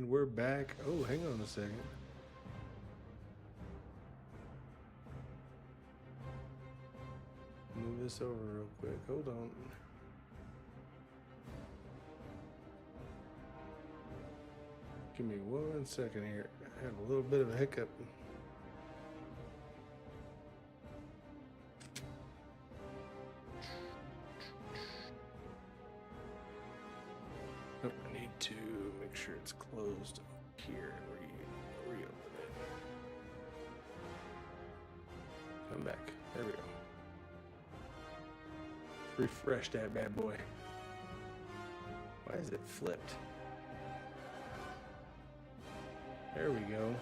And we're back. Oh, hang on a second. Move this over real quick. Hold on. Give me 1 second here. I had a little bit of a hiccup. Oh, I need to make sure it's closed here and reopen it. Come back. There we go. Refresh that bad boy. Why is it flipped? There we go.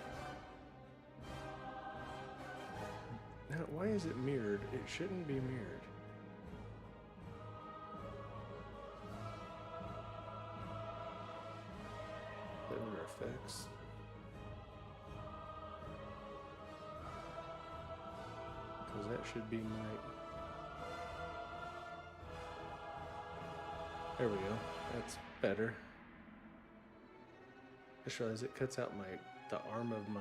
Now, why is it mirrored? It shouldn't be mirrored. Better effects. Because that should be my... There we go. That's better. I just realized it cuts out the arm of my...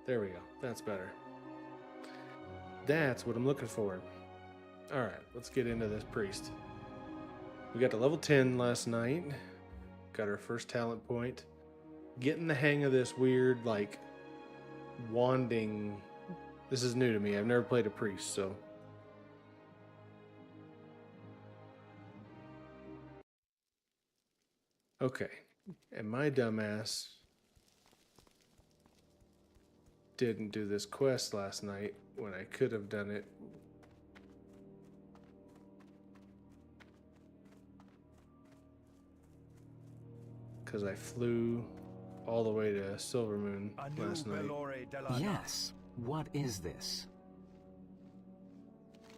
There we go. That's better. That's what I'm looking for. Alright, let's get into this priest. We got to level 10 last night. Got our first talent point. Getting the hang of this weird, like, wanding... This is new to me. I've never played a priest, so... Okay, and my dumbass didn't do this quest last night when I could have done it. Because I flew all the way to Silvermoon last night. Yes, what is this?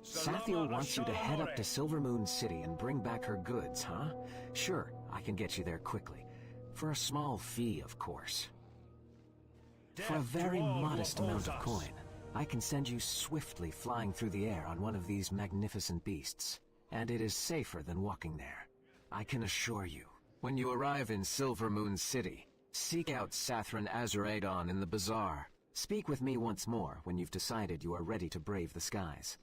Sathiel wants you to head up to Silvermoon City and bring back her goods, huh? Sure, I can get you there quickly. For a small fee, of course. For a very modest amount of coin, I can send you swiftly flying through the air on one of these magnificent beasts. And it is safer than walking there. I can assure you. When you arrive in Silvermoon City, seek out Sathran Azuradon in the bazaar. Speak with me once more when you've decided you are ready to brave the skies.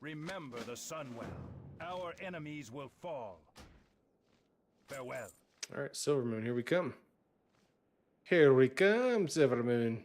Remember the Sunwell. Our enemies will fall. Farewell. All right, Silvermoon, here we come. Here we come, Silvermoon.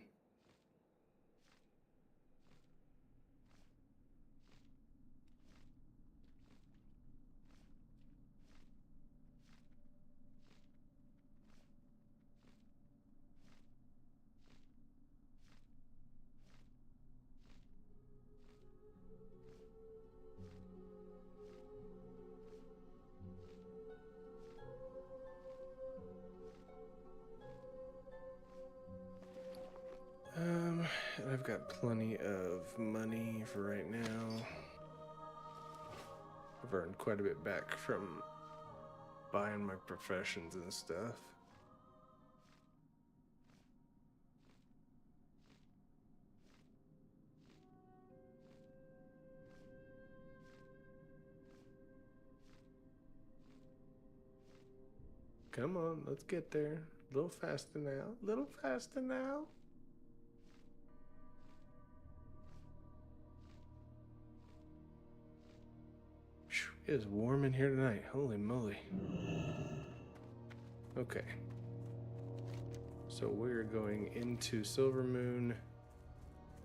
I've got plenty of money for right now. I've earned quite a bit back from buying my professions and stuff. Come on, let's get there. A little faster now. A little faster now. It is warm in here tonight. Holy moly. Okay. So we're going into Silvermoon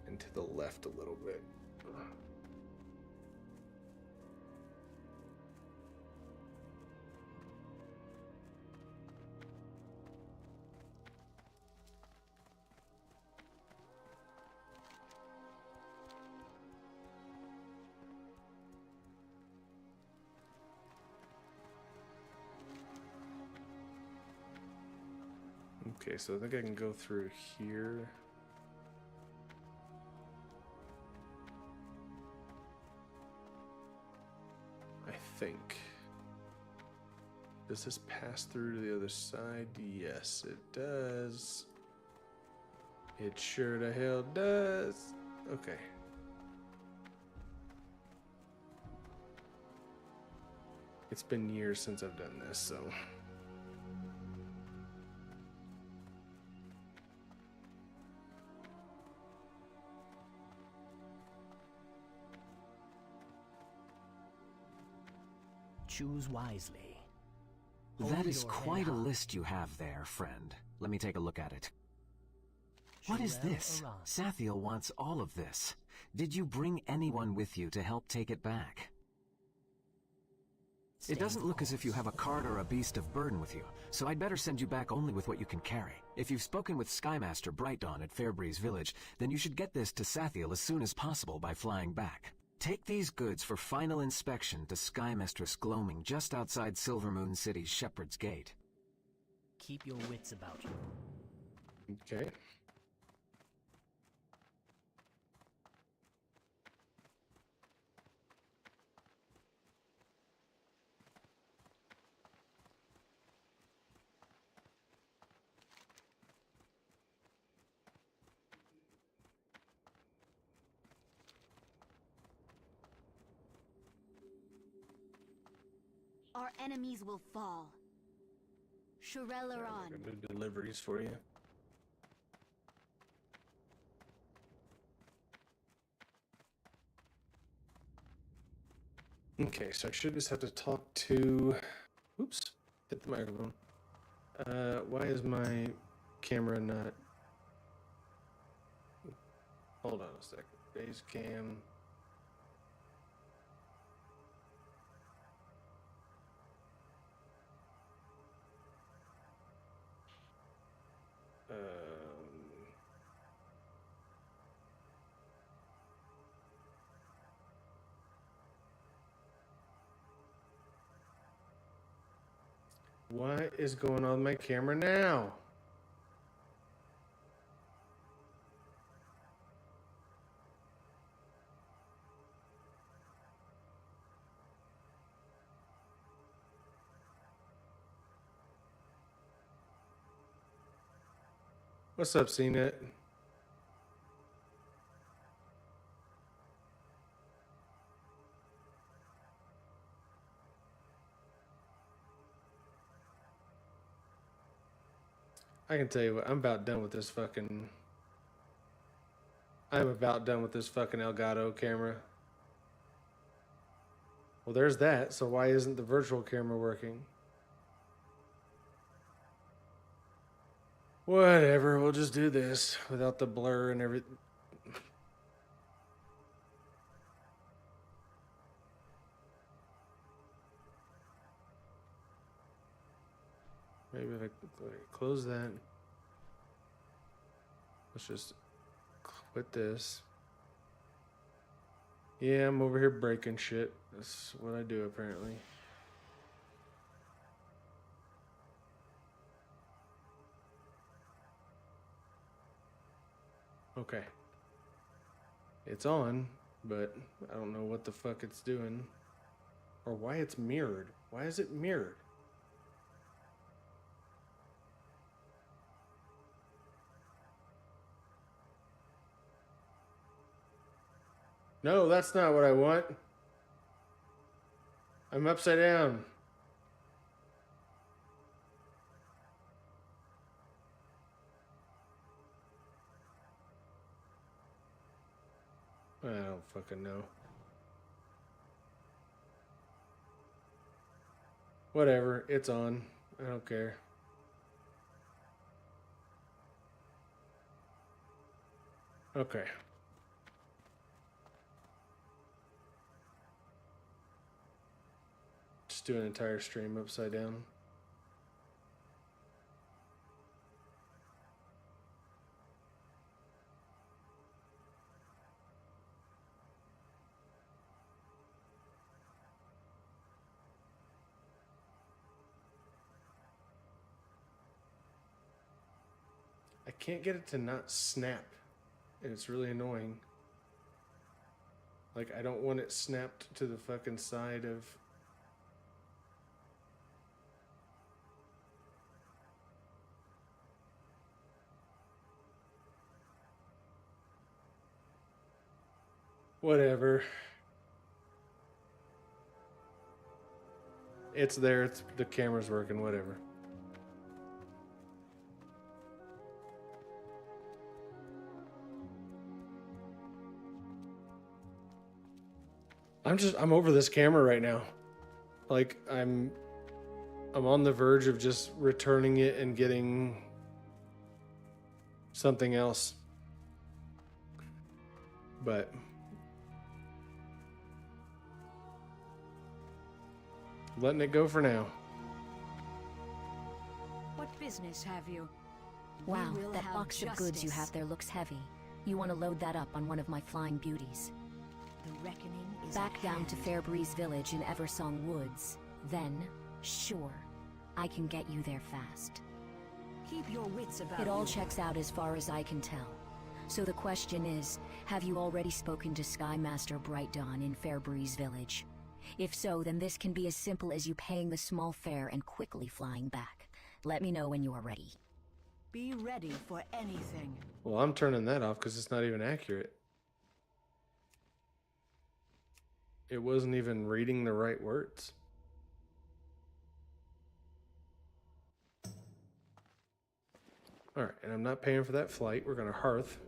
and to the left a little bit. Okay, so I think I can go through here. I think. Does this pass through to the other side? Yes, it does. It sure the hell does. Okay. It's been years since I've done this, so. Choose wisely. That Hold is your quite head a high. list you have there, friend. Let me take a look at it. What is Sherelle this? Aran. Sathiel wants all of this. Did you bring anyone with you to help take it back? Stay It doesn't the look as if you course. have a cart or a beast of burden with you, so I'd better send you back only with what you can carry. If you've spoken with Skymaster Brightdawn at Fairbreeze Village, then you should get this to Sathiel as soon as possible by flying back. Take these goods for final inspection to Sky Mistress Gloaming just outside Silvermoon City's Shepherd's Gate. Keep your wits about you. Okay. Our enemies will fall. Sherelle I'm Aran. gonna do deliveries for you. Okay, so I should just have to talk to. Oops, hit the microphone. Why is my camera not? Hold on a second. Base cam. What is going on with my camera now? What's up, CNET? I can tell you what, I'm about done with this fucking. I'm about done with this fucking Elgato camera. Well, there's that, so why isn't the virtual camera working? Whatever, we'll just do this without the blur and everything. Maybe if I close that. Let's just quit this. Yeah, I'm over here breaking shit. That's what I do apparently. Okay. It's on, but I don't know what the fuck it's doing. Or why it's mirrored. Why is it mirrored? No, that's not what I want. I'm upside down. I don't fucking know. Whatever, it's on. I don't care. Okay. Just do an entire stream upside down. I can't get it to not snap. And it's really annoying. Like, I don't want it snapped to the fucking side of... Whatever. It's there. It's the camera's working. Whatever. I'm over this camera right now. Like I'm on the verge of just returning it and getting something else. But letting it go for now. What business have you? Wow, We will that have box of goods you justice. have there looks heavy. You want to load that up on one of my flying beauties. The reckoning is Back at down to hand. Fairbreeze Village in Eversong Woods. Then, sure, I can get you there fast. Keep your wits about It all you. checks out as far as I can tell. So the question is, have you already spoken to Sky Master Bright Dawn in Fairbreeze Village? If so, then this can be as simple as you paying the small fare and quickly flying back. Let me know when you are ready. Be ready for anything. Well, I'm turning that off because it's not even accurate. It wasn't even reading the right words. All right, and I'm not paying for that flight. We're going to Hearth.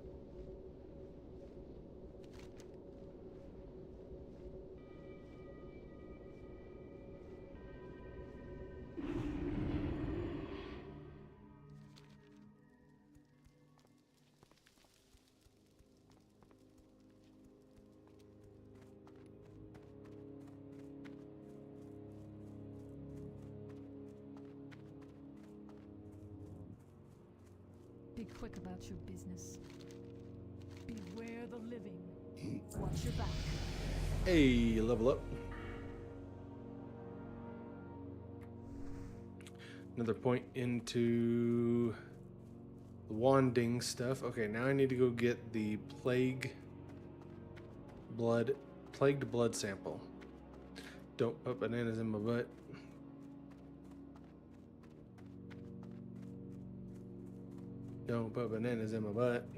Be quick about your business. Beware the living. Watch your back. Hey, level up. Another point into the wanding stuff. Okay, now I need to go get the plagued blood sample. Don't put bananas in my butt. Don't put bananas in my butt.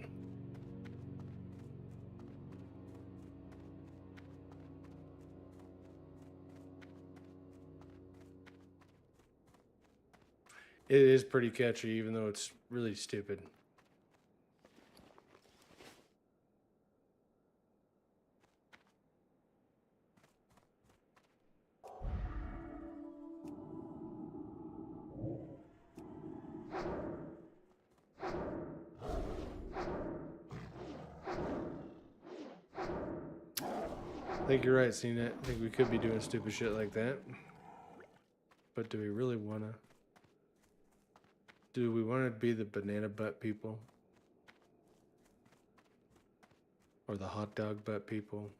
It is pretty catchy, even though it's really stupid. I think you're right, CNET. I think we could be doing stupid shit like that. But do we really want to? Do we want to be the banana butt people? Or the hot dog butt people?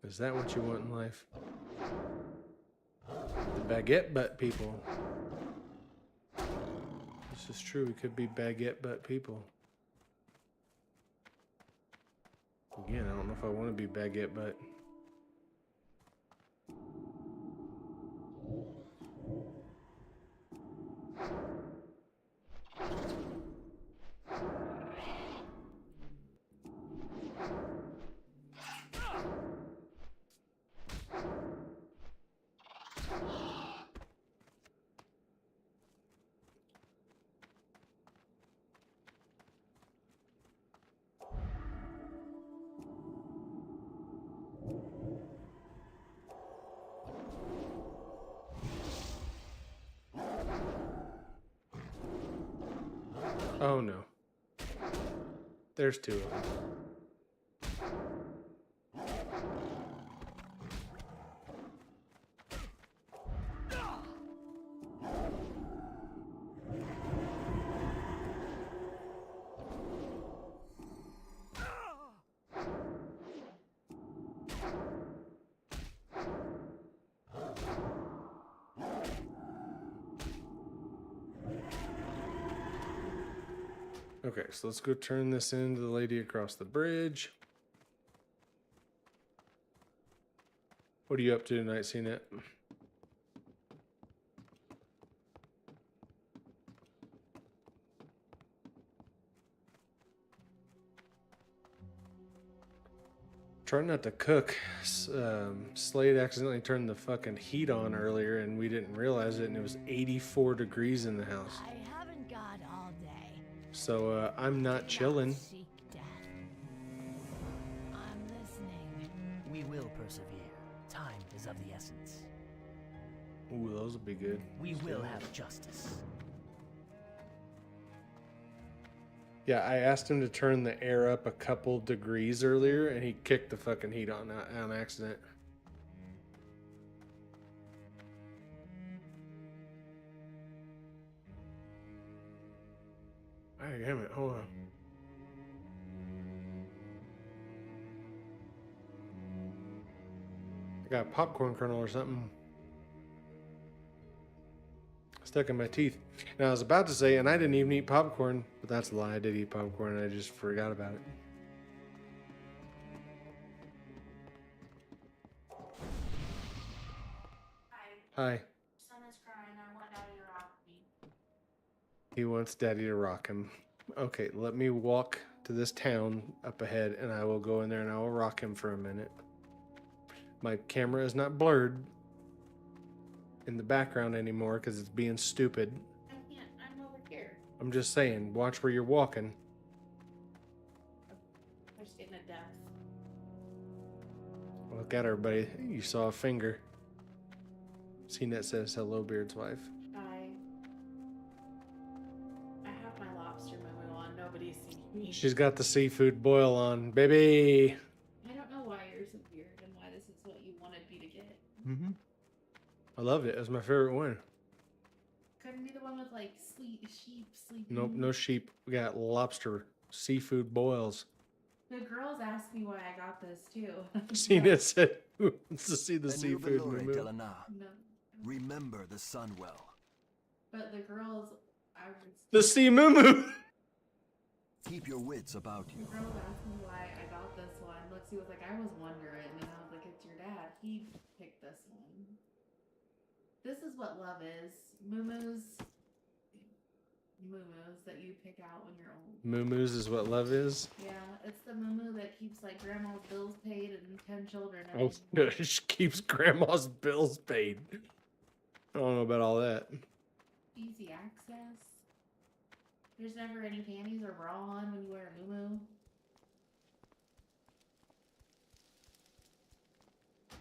Is that what you want in life? The baguette butt people. This is true. We could be baguette butt people. Again, I don't know if I want to be baguette butt. Oh no. There's two of them. Okay, so let's go turn this into the lady across the bridge. What are you up to tonight, CNET? Trying not to cook. Slade accidentally turned the fucking heat on earlier and we didn't realize it, and it was 84 degrees in the house. I haven't got all day. So I'm not chilling. Seek death. I'm listening. We will persevere. Time is of the essence. Ooh, those will be good. We will have justice. Yeah, I asked him to turn the air up a couple degrees earlier, and he kicked the fucking heat on accident. Hey, damn it, hold on. I got a popcorn kernel or something stuck in my teeth. And I was about to say, and I didn't even eat popcorn, but that's a lie. I did eat popcorn and I just forgot about it. Hi. Son is crying. I want daddy to rock me. He wants daddy to rock him. Okay, let me walk to this town up ahead and I will go in there and I will rock him for a minute. My camera is not blurred in the background anymore because it's being stupid. I can't. I'm over here. I'm just saying, watch where you're walking. They're staying to death. Look at her, buddy. You saw a finger. CNET says hello, Beard's wife. I have my lobster moo on. Nobody's seen me. She's got the seafood boil on, baby. I don't know why yours is weird and why this is what you wanted me to get. Mm-hmm. I loved it. It was my favorite one. Couldn't be the one with like sheep sleeping. Nope, no sheep. We got lobster seafood boils. The girls asked me why I got this too. CNET said who wants to see the seafood movie. No. Remember the sun well. But the girls, I was. The sea moo. Keep your wits about The you. girls asked me why I got this one. Lexi was like, I was wondering, and I was like, it's your dad. He picked this one. This is what love is. Moo-moos that you pick out when you're old. Moo-moos is what love is. Yeah, it's the moo that keeps like grandma's bills paid and 10 children. Oh, no, she keeps grandma's bills paid. I don't know about all that. Easy access. There's never any panties or bra on when you wear a moo.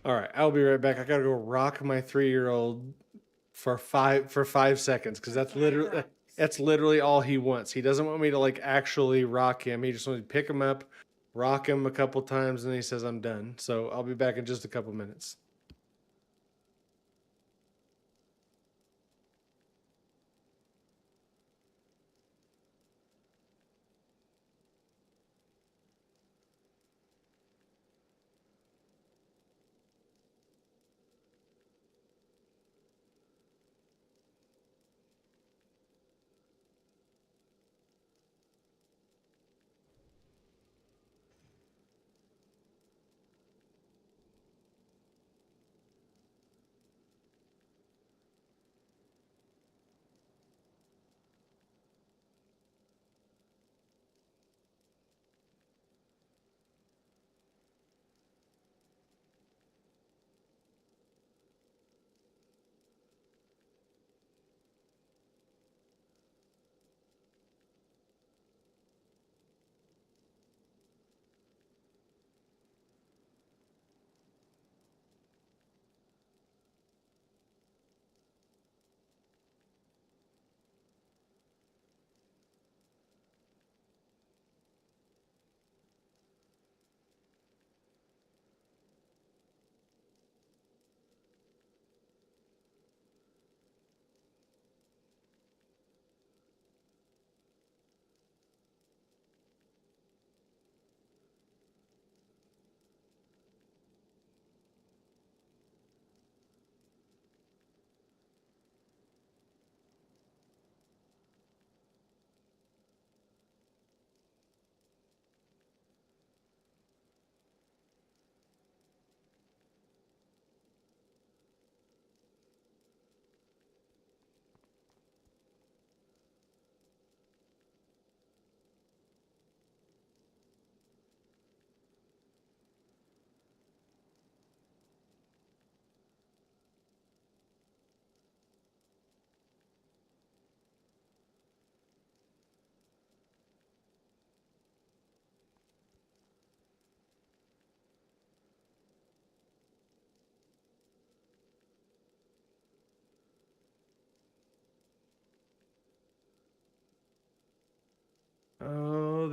All right, I'll be right back. I gotta go rock my 3-year-old for 5 seconds because that's literally all he wants. He doesn't want me to like actually rock him. He just wants to pick him up, rock him a couple times, and then he says I'm done. So I'll be back in just a couple minutes.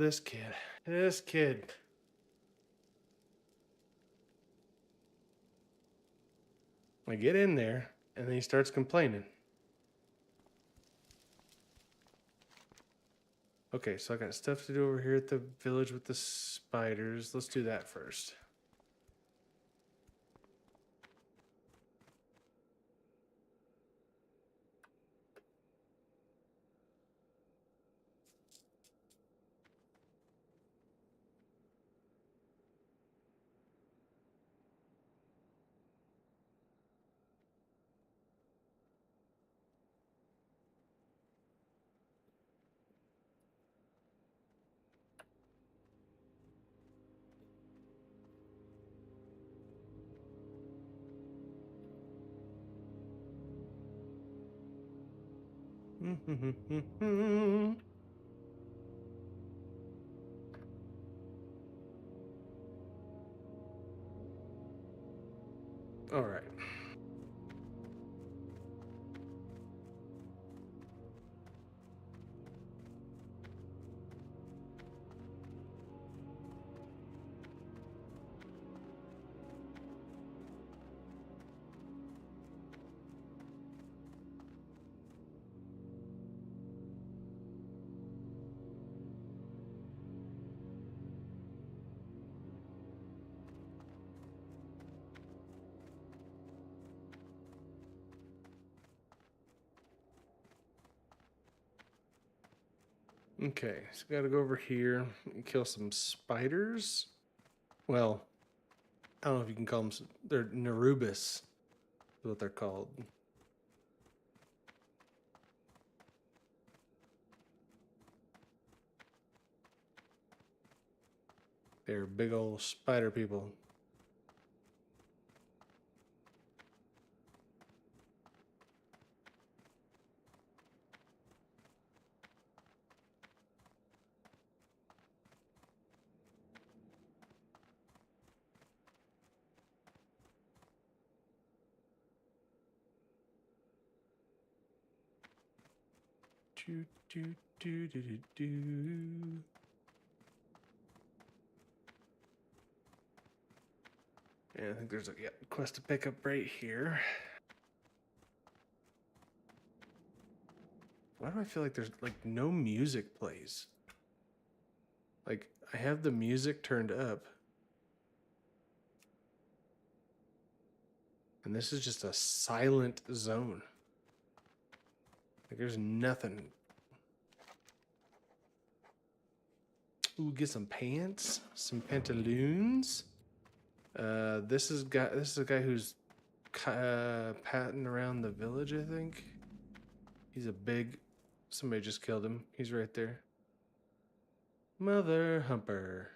this kid. This kid. I get in there, and then he starts complaining. Okay, so I got stuff to do over here at the village with the spiders. Let's do that first. All right. Okay, so gotta go over here and kill some spiders. Well, I don't know if you can call them. They're Nerubus, is what they're called. They're big old spider people. Do, do, do, do, do, do. Yeah, I think there's a quest to pick up right here. Why do I feel like there's like no music plays? Like I have the music turned up. And this is just a silent zone. Like there's nothing. Ooh, get some pants, some pantaloons. This is a guy who's patting around the village, I think. He's a big. Somebody just killed him. He's right there. Mother humper.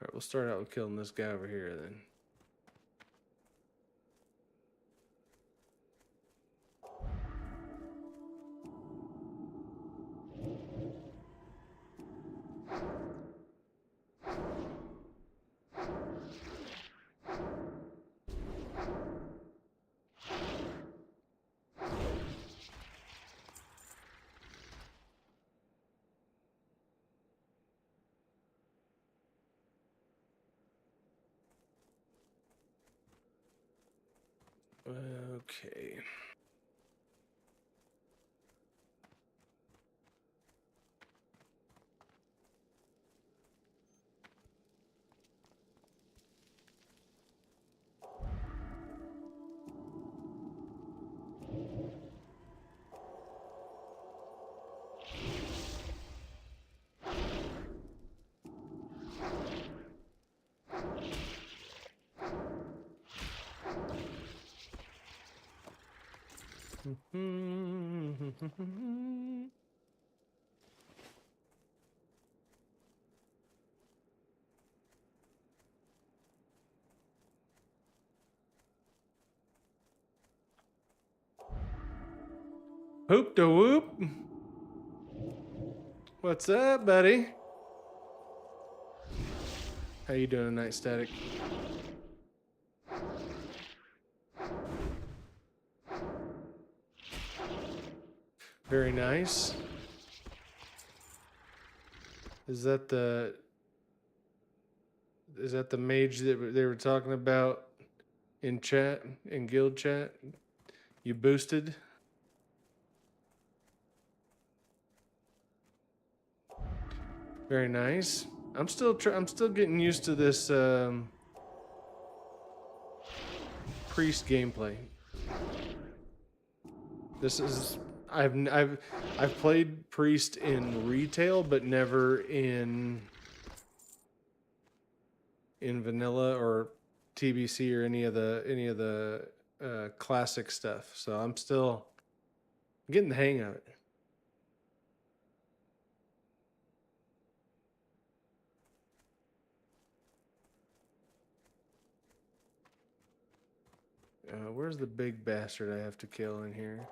All right, we'll start out with killing this guy over here then. Okay. Hoop da whoop. What's up, buddy? How you doing tonight, Static? Very nice. Is that the mage that they were talking about in chat, in guild chat? You boosted? Very nice. I'm still getting used to this priest gameplay. This is I've played priest in retail, but never in vanilla or TBC or any of the classic stuff. So I'm still getting the hang of it. Where's the big bastard I have to kill in here?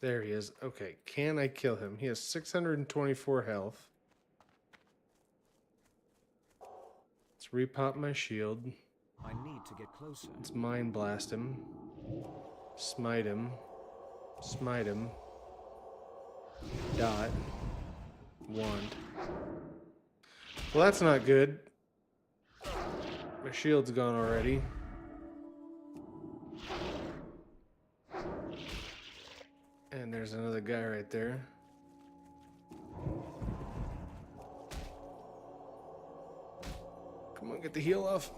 There he is. Okay, can I kill him? He has 624 health. Let's repop my shield. I need to get closer. Let's mind blast him. Smite him. Smite him. Dot. Wand. Well, that's not good. My shield's gone already. And there's another guy right there. Come on, get the heal off.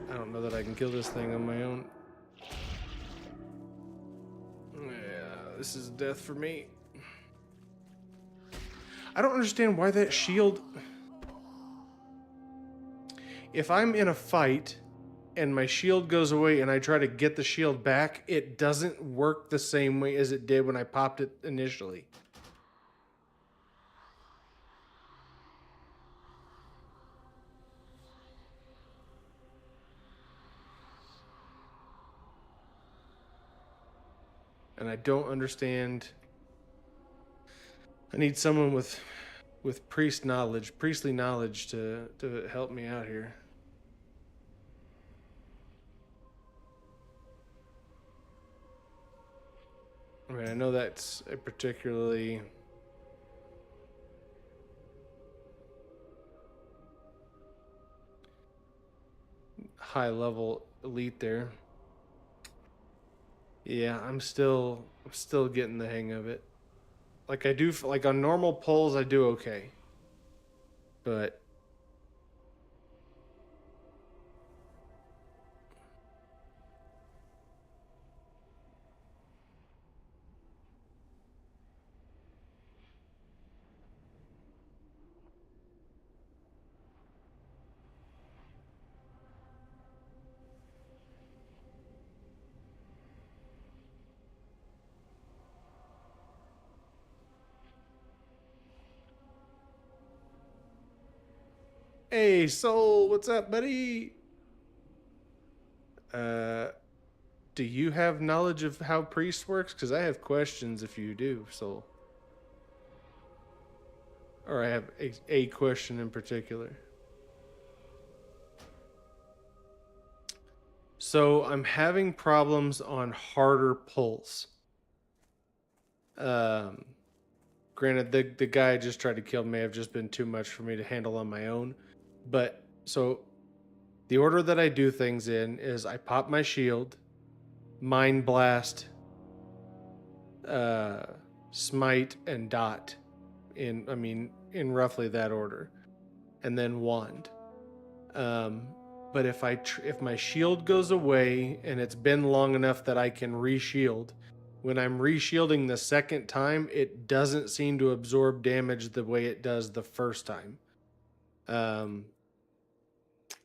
I don't know that I can kill this thing on my own. Yeah, this is death for me. I don't understand why that shield... If I'm in a fight and my shield goes away and I try to get the shield back, it doesn't work the same way as it did when I popped it initially. And I don't understand. I need someone with priestly knowledge to help me out here. I mean, I know that's a particularly high level elite there. Yeah, I'm still getting the hang of it. Like I do, like on normal pulls, I do okay. But hey, Soul, what's up, buddy? Do you have knowledge of how priest works? Because I have questions if you do, Soul. Or I have a question in particular. So I'm having problems on harder pulls. Granted, the guy I just tried to kill may have just been too much for me to handle on my own. But, so, the order that I do things in is I pop my shield, Mind Blast, Smite, and Dot. In roughly that order. And then Wand. But if my shield goes away, and it's been long enough that I can re-shield, when I'm re-shielding the second time, it doesn't seem to absorb damage the way it does the first time.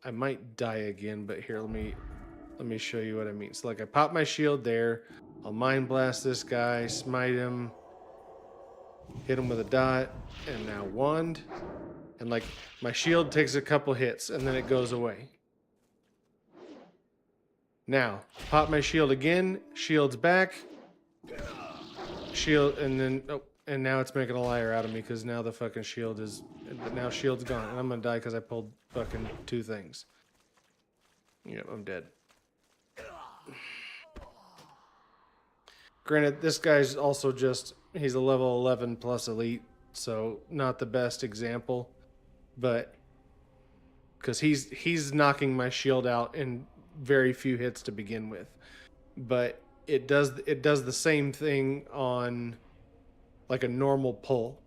I might die again, but here, let me show you what I mean. So like I pop my shield there, I'll Mind Blast this guy, smite him, hit him with a dot, and now Wand. And like my shield takes a couple hits and then it goes away. Now, pop my shield again. Shield's back. Shield, and then, oh, and now it's making a liar out of me because now the fucking shield is, now shield's gone. And I'm gonna die because I pulled fucking 2 things. Yep, I'm dead. Granted, this guy's also just, he's a level 11 plus elite, so not the best example, but because he's knocking my shield out in very few hits to begin with. But it does the same thing on like a normal pull.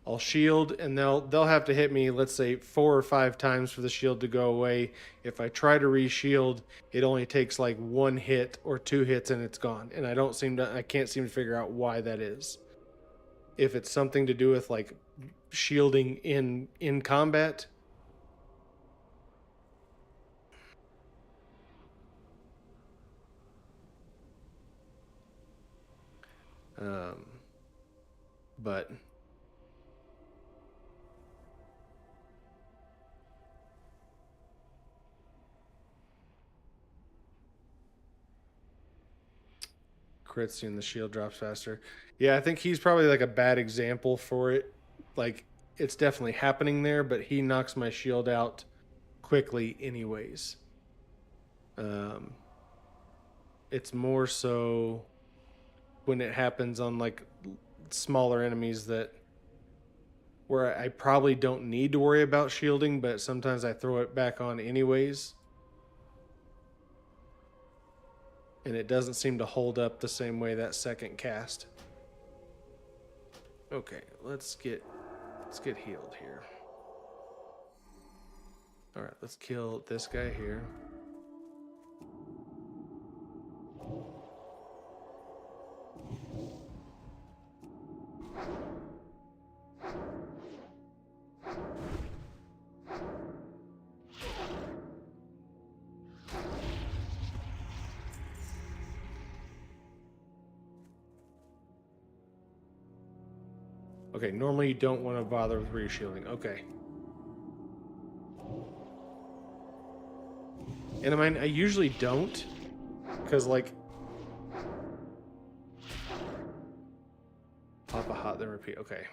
I'll shield and they'll have to hit me, let's say 4 or 5 times for the shield to go away. If I try to re-shield, it only takes like 1 hit or 2 hits and it's gone. And I can't seem to figure out why that is. If it's something to do with like shielding in combat. But crits and the shield drops faster. Yeah, I think he's probably like a bad example for it. Like, it's definitely happening there, but he knocks my shield out quickly anyways. It's more so when it happens on like smaller enemies that where I probably don't need to worry about shielding, but sometimes I throw it back on anyways. And it doesn't seem to hold up the same way that second cast. Okay, let's get healed here. All right, let's kill this guy here. Okay, normally you don't want to bother with re-shielding. Okay. And I usually don't, because like pop a hot then repeat. Okay.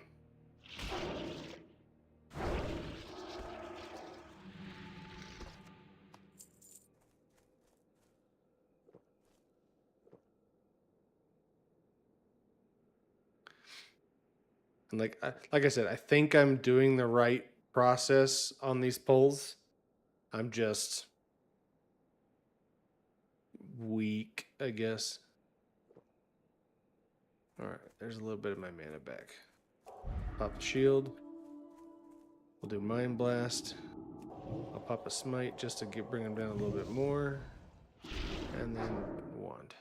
And like I said, I think I'm doing the right process on these pulls. I'm just weak, I guess. All right, there's a little bit of my mana back. Pop a shield. We'll do Mind Blast. I'll pop a Smite just to bring him down a little bit more. And then Wand.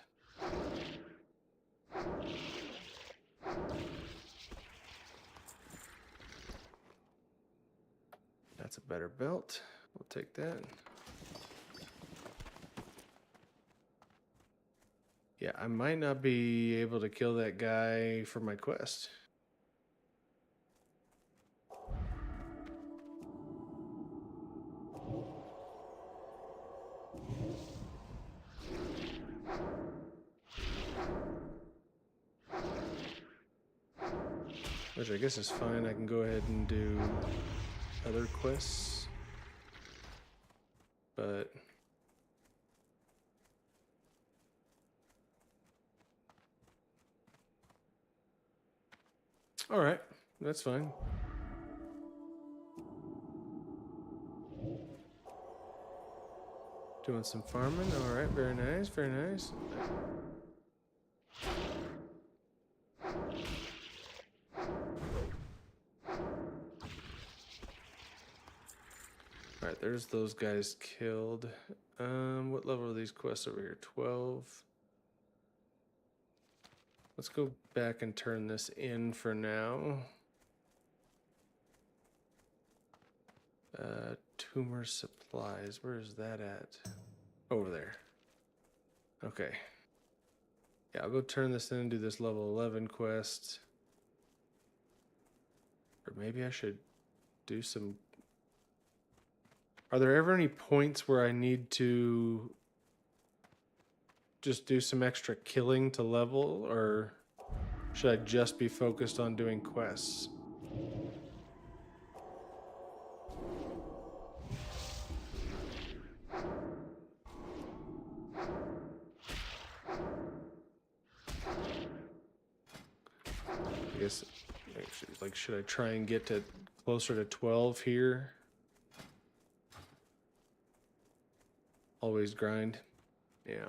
That's a better belt. We'll take that. Yeah, I might not be able to kill that guy for my quest. Which I guess is fine. I can go ahead and do other quests. But all right, that's fine. Doing some farming. All right, very nice, very nice. All right, there's those guys killed. What level are these quests over here? 12. Let's go back and turn this in for now. Tumor supplies. Where is that at? Over there. Okay. Yeah, I'll go turn this in and do this level 11 quest. Or maybe I should do some... Are there ever any points where I need to just do some extra killing to level, or should I just be focused on doing quests? I guess, actually, like, should I try and get to closer to 12 here? Always grind. Yeah.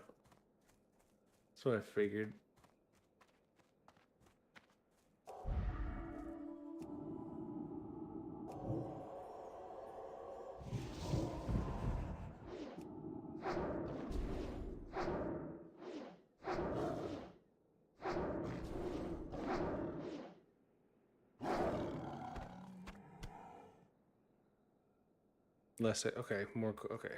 That's what I figured. Less, okay, more, okay.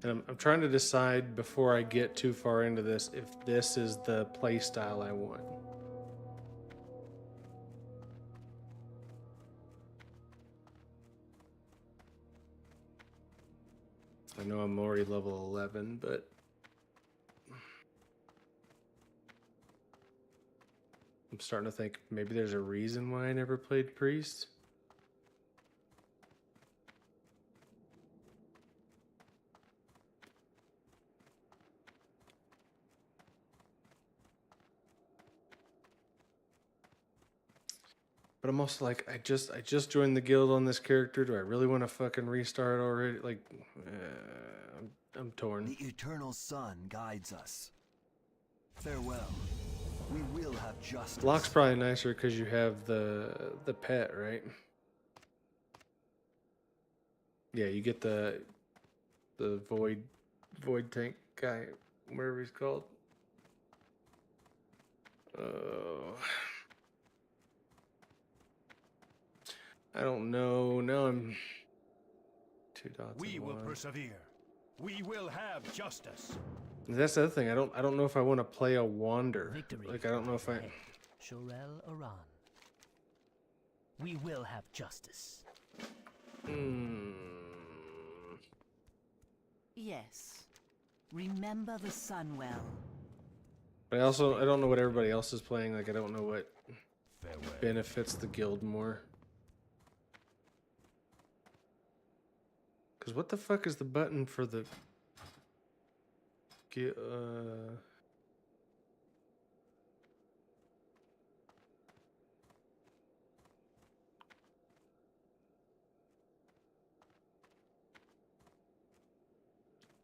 And I'm trying to decide before I get too far into this if this is the play style I want. I know I'm already level 11, but I'm starting to think maybe there's a reason why I never played Priest. But I'm also like, I just joined the guild on this character. Do I really want to fucking restart already? Like, I'm torn. The eternal sun guides us. Farewell. We will have justice. Lock's probably nicer because you have the pet, right? Yeah, you get the void tank guy, whatever he's called. I don't know. Now I'm 2 dots. We will persevere. We will have justice. That's the other thing. I don't know if I want to play a wander. Victory. Like, I don't know if I. Shorel Aran. We will have justice. Yes. Remember the sun well. But I don't know what everybody else is playing. Like, I don't know what Farewell. benefits the guild more. Because what the fuck is the button for the...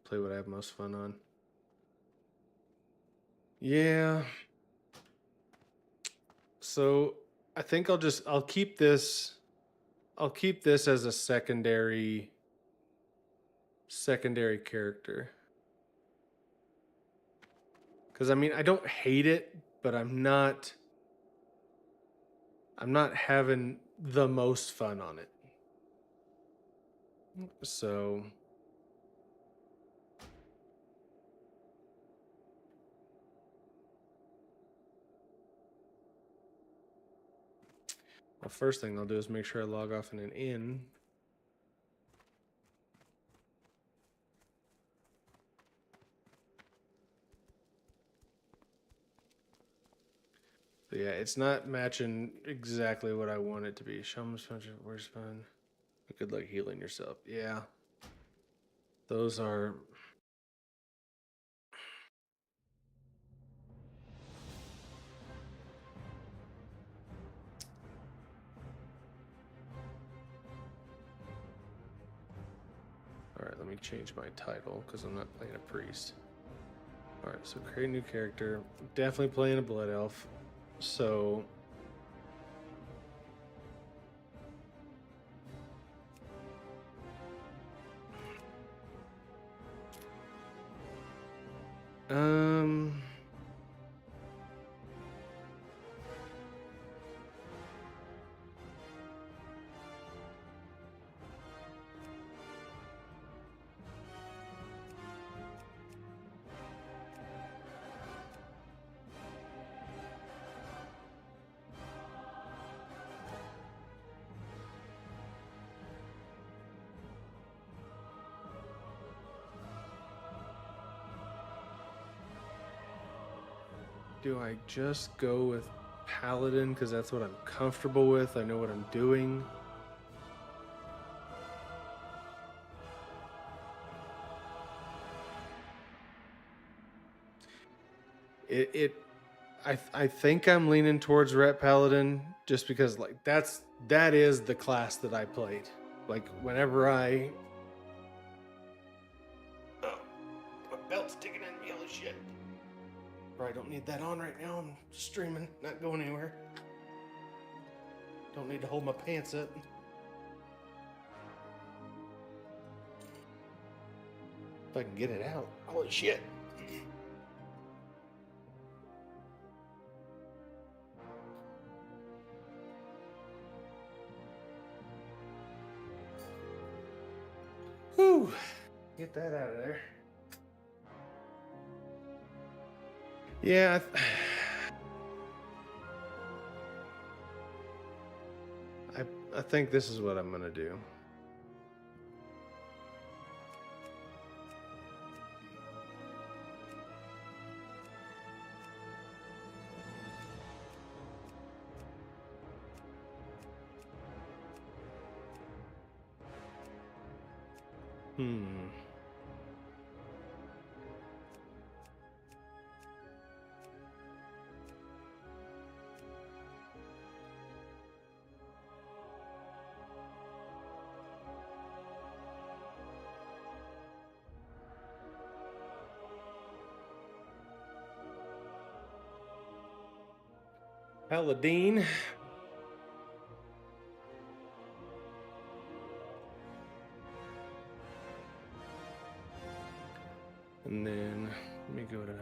Play what I have most fun on. Yeah. So I think I'll keep this as a secondary character. Cuz I mean, I don't hate it, but I'm not having the most fun on it. So the first thing I'll do is make sure I log off in an inn. But yeah, it's not matching exactly what I want it to be. Shaman's punch, where's fun? Good luck healing yourself. Yeah. Those are... Alright, let me change my title because I'm not playing a priest. Alright, so create a new character. Definitely playing a blood elf. So... Do I just go with Paladin because that's what I'm comfortable with? I know what I'm doing. I think I'm leaning towards Ret Paladin just because like that is the class that I played. Like whenever I my belt's sticking in me, holy shit. Probably don't need that on right now. I'm streaming, not going anywhere. Don't need to hold my pants up. If I can get it out. Holy shit. Whew. Get that out of there. Yeah. I think this is what I'm gonna do. Paladin. And then let me go to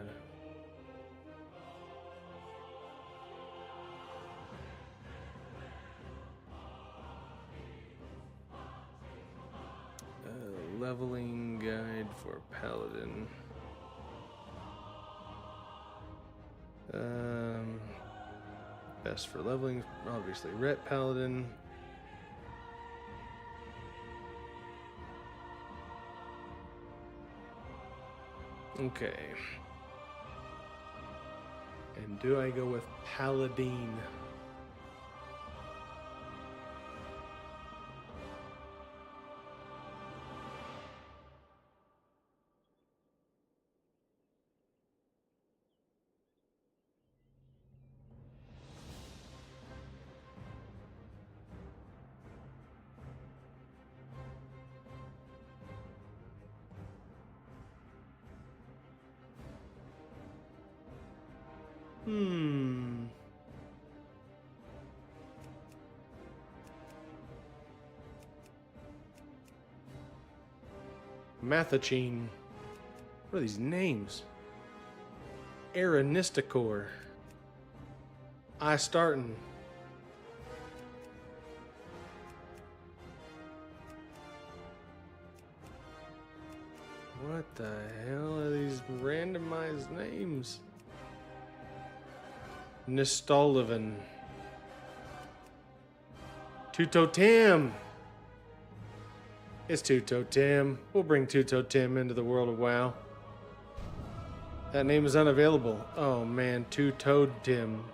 leveling guide for Paladin. Best for leveling, obviously Ret Paladin. Okay. And do I go with Paladin? Mathachine. What are these names? Aeronisticor. I starting. What the hell are these randomized names? Nistolivan. Tutotem. It's Tutotem. We'll bring Tutotem into the world of WoW. That name is unavailable. Oh man, Two-Toed-Tim.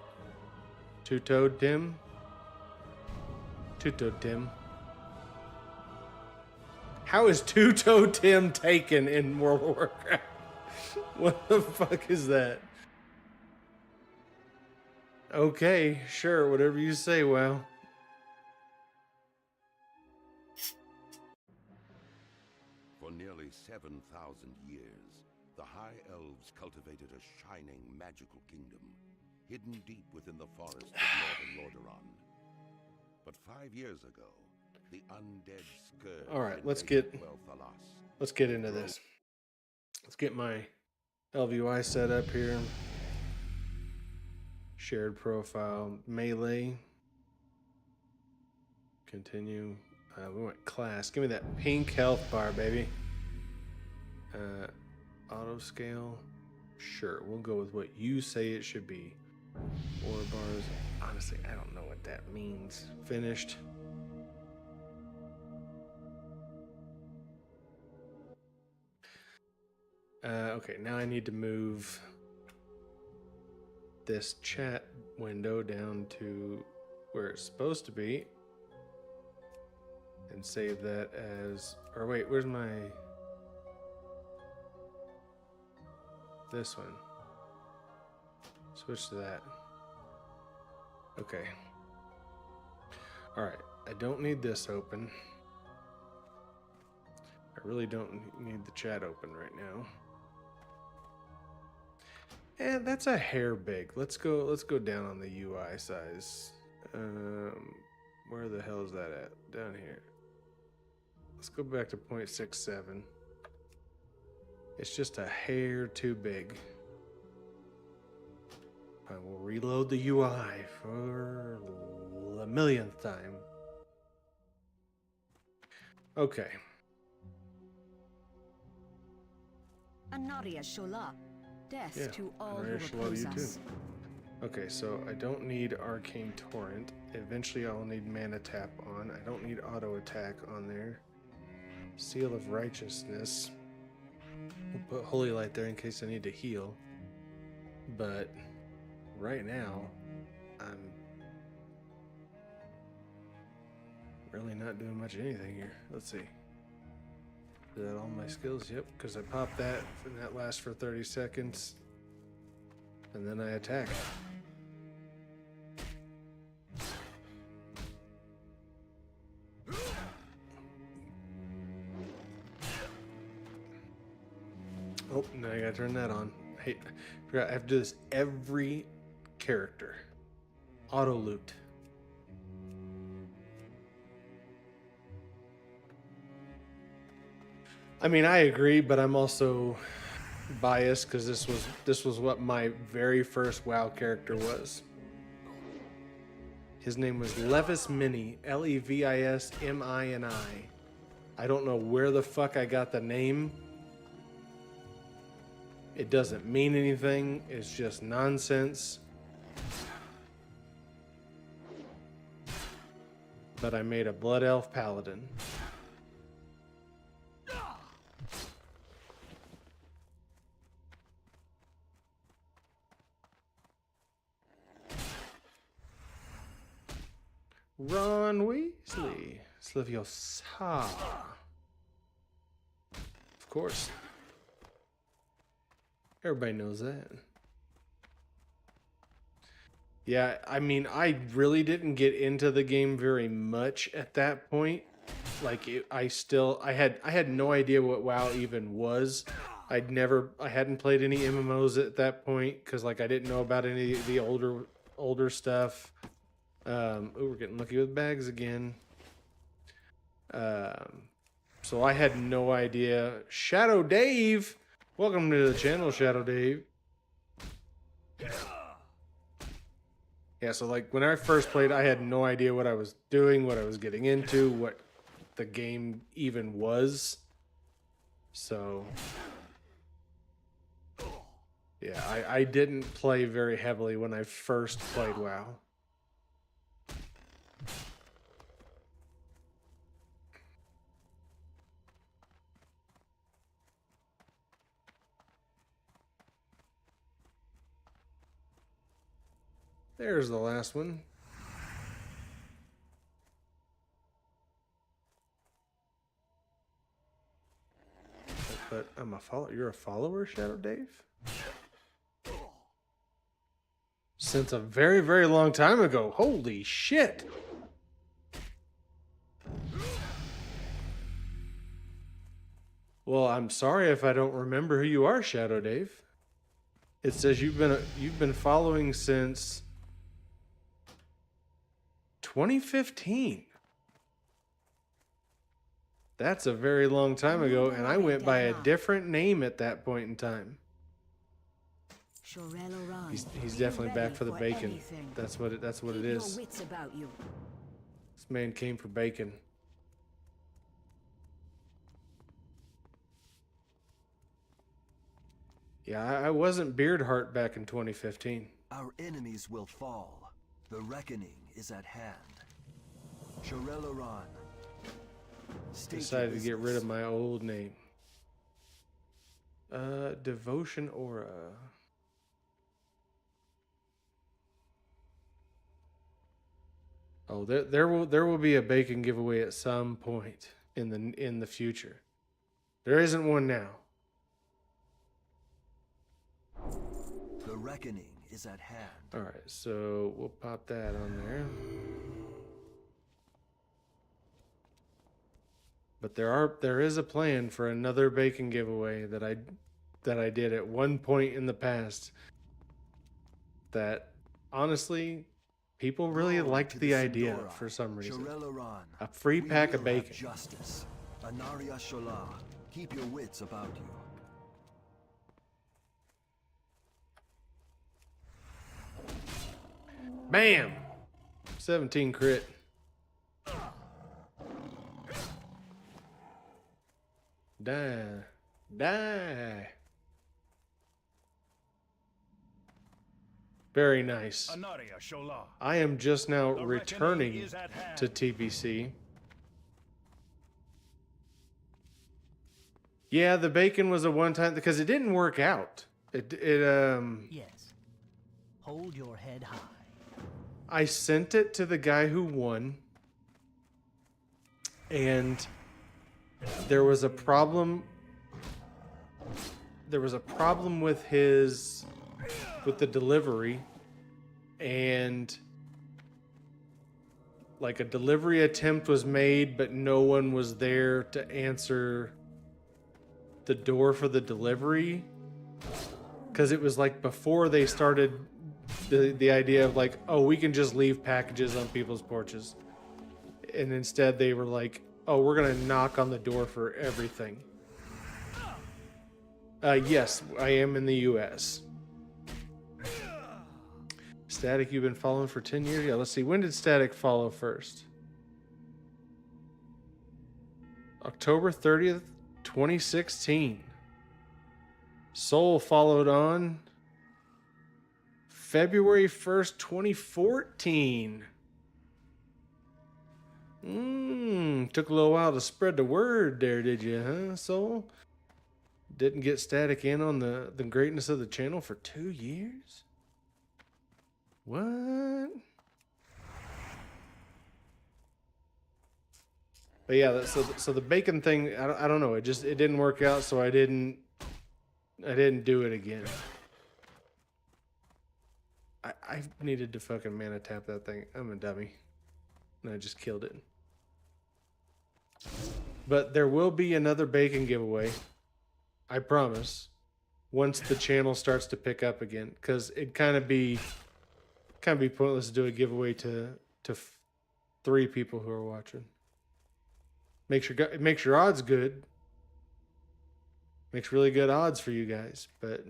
Two-Toed-Tim? Tutotem. How is Two-Toed-Tim taken in World of Warcraft? What the fuck is that? Okay, sure, whatever you say, WoW. For nearly 7,000 years, the High Elves cultivated a shining, magical kingdom, hidden deep within the forest of northern Lordaeron. But 5 years ago, the undead scourge. All right, let's get into this. Let's get my LVY set up here. Shared profile, melee. Continue. We went class. Give me that pink health bar, baby. Auto scale. Sure, we'll go with what you say it should be. Aura bars. Honestly, I don't know what that means. Finished. Okay, now I need to move this chat window down to where it's supposed to be and save that as, or wait, where's my, this one. Switch to that. Okay. All right, I don't need this open. I really don't need the chat open right now. And that's a hair big. Let's go down on the UI size. Where the hell is that at? Down here. Let's go back to 0.67. It's just a hair too big. I will reload the UI for the millionth time. Okay. Anaria Shola. Death Yeah, to all Anaria who Shola oppose to you us. Okay, so I don't need Arcane Torrent. Eventually I'll need Mana Tap on. I don't need Auto Attack on there. Seal of Righteousness. We'll put Holy Light there in case I need to heal. But right now, I'm really not doing much of anything here. Let's see. Is that all my skills? Yep, because I popped that and that lasts for 30 seconds. And then I attack. Oh, now I gotta turn that on. Hey, I forgot I have to do this every character. Auto loot. I mean, I agree, but I'm also biased because this was what my very first WoW character was. His name was Levis Mini, Levismini. I don't know where the fuck I got the name. It doesn't mean anything. It's just nonsense. But I made a Blood Elf Paladin. Ron Weasley. Sliviosa. Of course. Everybody knows that. Yeah, I mean, I really didn't get into the game very much at that point. Like, I had no idea what WoW even was. I hadn't played any MMOs at that point because, like, I didn't know about any of the older stuff. Ooh, we're getting lucky with bags again. So I had no idea. Shadow Dave, welcome to the channel, Shadow Dave. Yeah, so like when I first played, I had no idea what I was doing, what I was getting into, what the game even was. So yeah, I didn't play very heavily when I first played WoW. There's the last one. But I'm a follower. You're a follower, Shadow Dave? Since a very, very long time ago. Holy shit. Well, I'm sorry if I don't remember who you are, Shadow Dave. It says you've been following since 2015. That's a very long time ago, and I went by a different name at that point in time. He's definitely back for the bacon. That's what it is. This man came for bacon. Yeah, I wasn't BeardHeart back in 2015. Our enemies will fall. The reckoning is at hand. Shorelaran. Decided to get rid of my old name. Devotion Aura. Oh, there will be a bacon giveaway at some point in the future. There isn't one now. The reckoning is at hand. All right, so we'll pop that on there. But there is a plan for another bacon giveaway that I did at one point in the past. That honestly, people really liked the idea for some reason. A free pack of bacon. Justice. Anaria Shola. Keep your wits about you. Bam! 17 crit. Die. Very nice. Anaria Shola. I am just now The returning reckoning is at hand. to TBC. Yeah, the bacon was a one-time because it didn't work out. Yes. Hold your head high. I sent it to the guy who won, and there was a problem. There was a problem with the delivery, and like a delivery attempt was made, but no one was there to answer the door for the delivery, because it was like before they started the idea of like, oh, we can just leave packages on people's porches, and instead they were like, oh, we're gonna knock on the door for everything. Yes, I am in the US. Static, you've been following for 10 years? Yeah, let's see. When did Static follow first? October 30th, 2016. Soul followed on February 1st, 2014. Took a little while to spread the word there, did you, huh, Soul? Didn't get Static in on the greatness of the channel for 2 years? What? But yeah, so the bacon thing, I don't know. It didn't work out, so I didn't do it again. I needed to fucking mana tap that thing. I'm a dummy. And I just killed it. But there will be another bacon giveaway. I promise. Once the channel starts to pick up again, because it'd kind of be pointless to do a giveaway to 3 people who are watching. It makes your odds good. Makes really good odds for you guys, but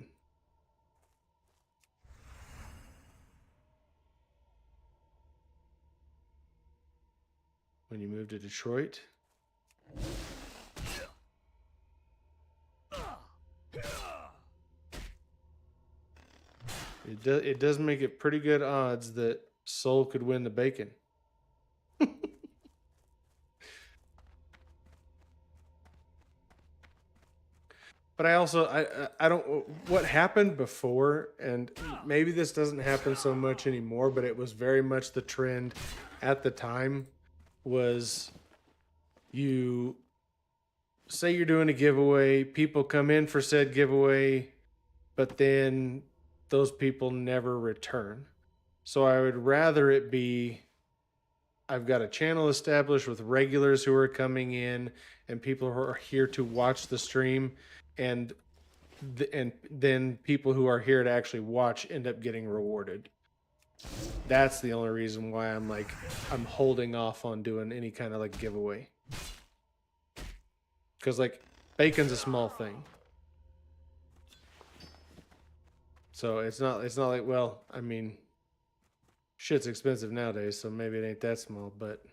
when you move to Detroit, it does make it pretty good odds that Soul could win the bacon. But I don't, what happened before, and maybe this doesn't happen so much anymore, but it was very much the trend at the time, was you say you're doing a giveaway, people come in for said giveaway, but then those people never return. So I would rather it be, I've got a channel established with regulars who are coming in and people who are here to watch the stream, and then people who are here to actually watch end up getting rewarded. That's the only reason why I'm holding off on doing any kind of like giveaway. Because like bacon's a small thing. So it's not like, well, I mean, shit's expensive nowadays, so maybe it ain't that small, but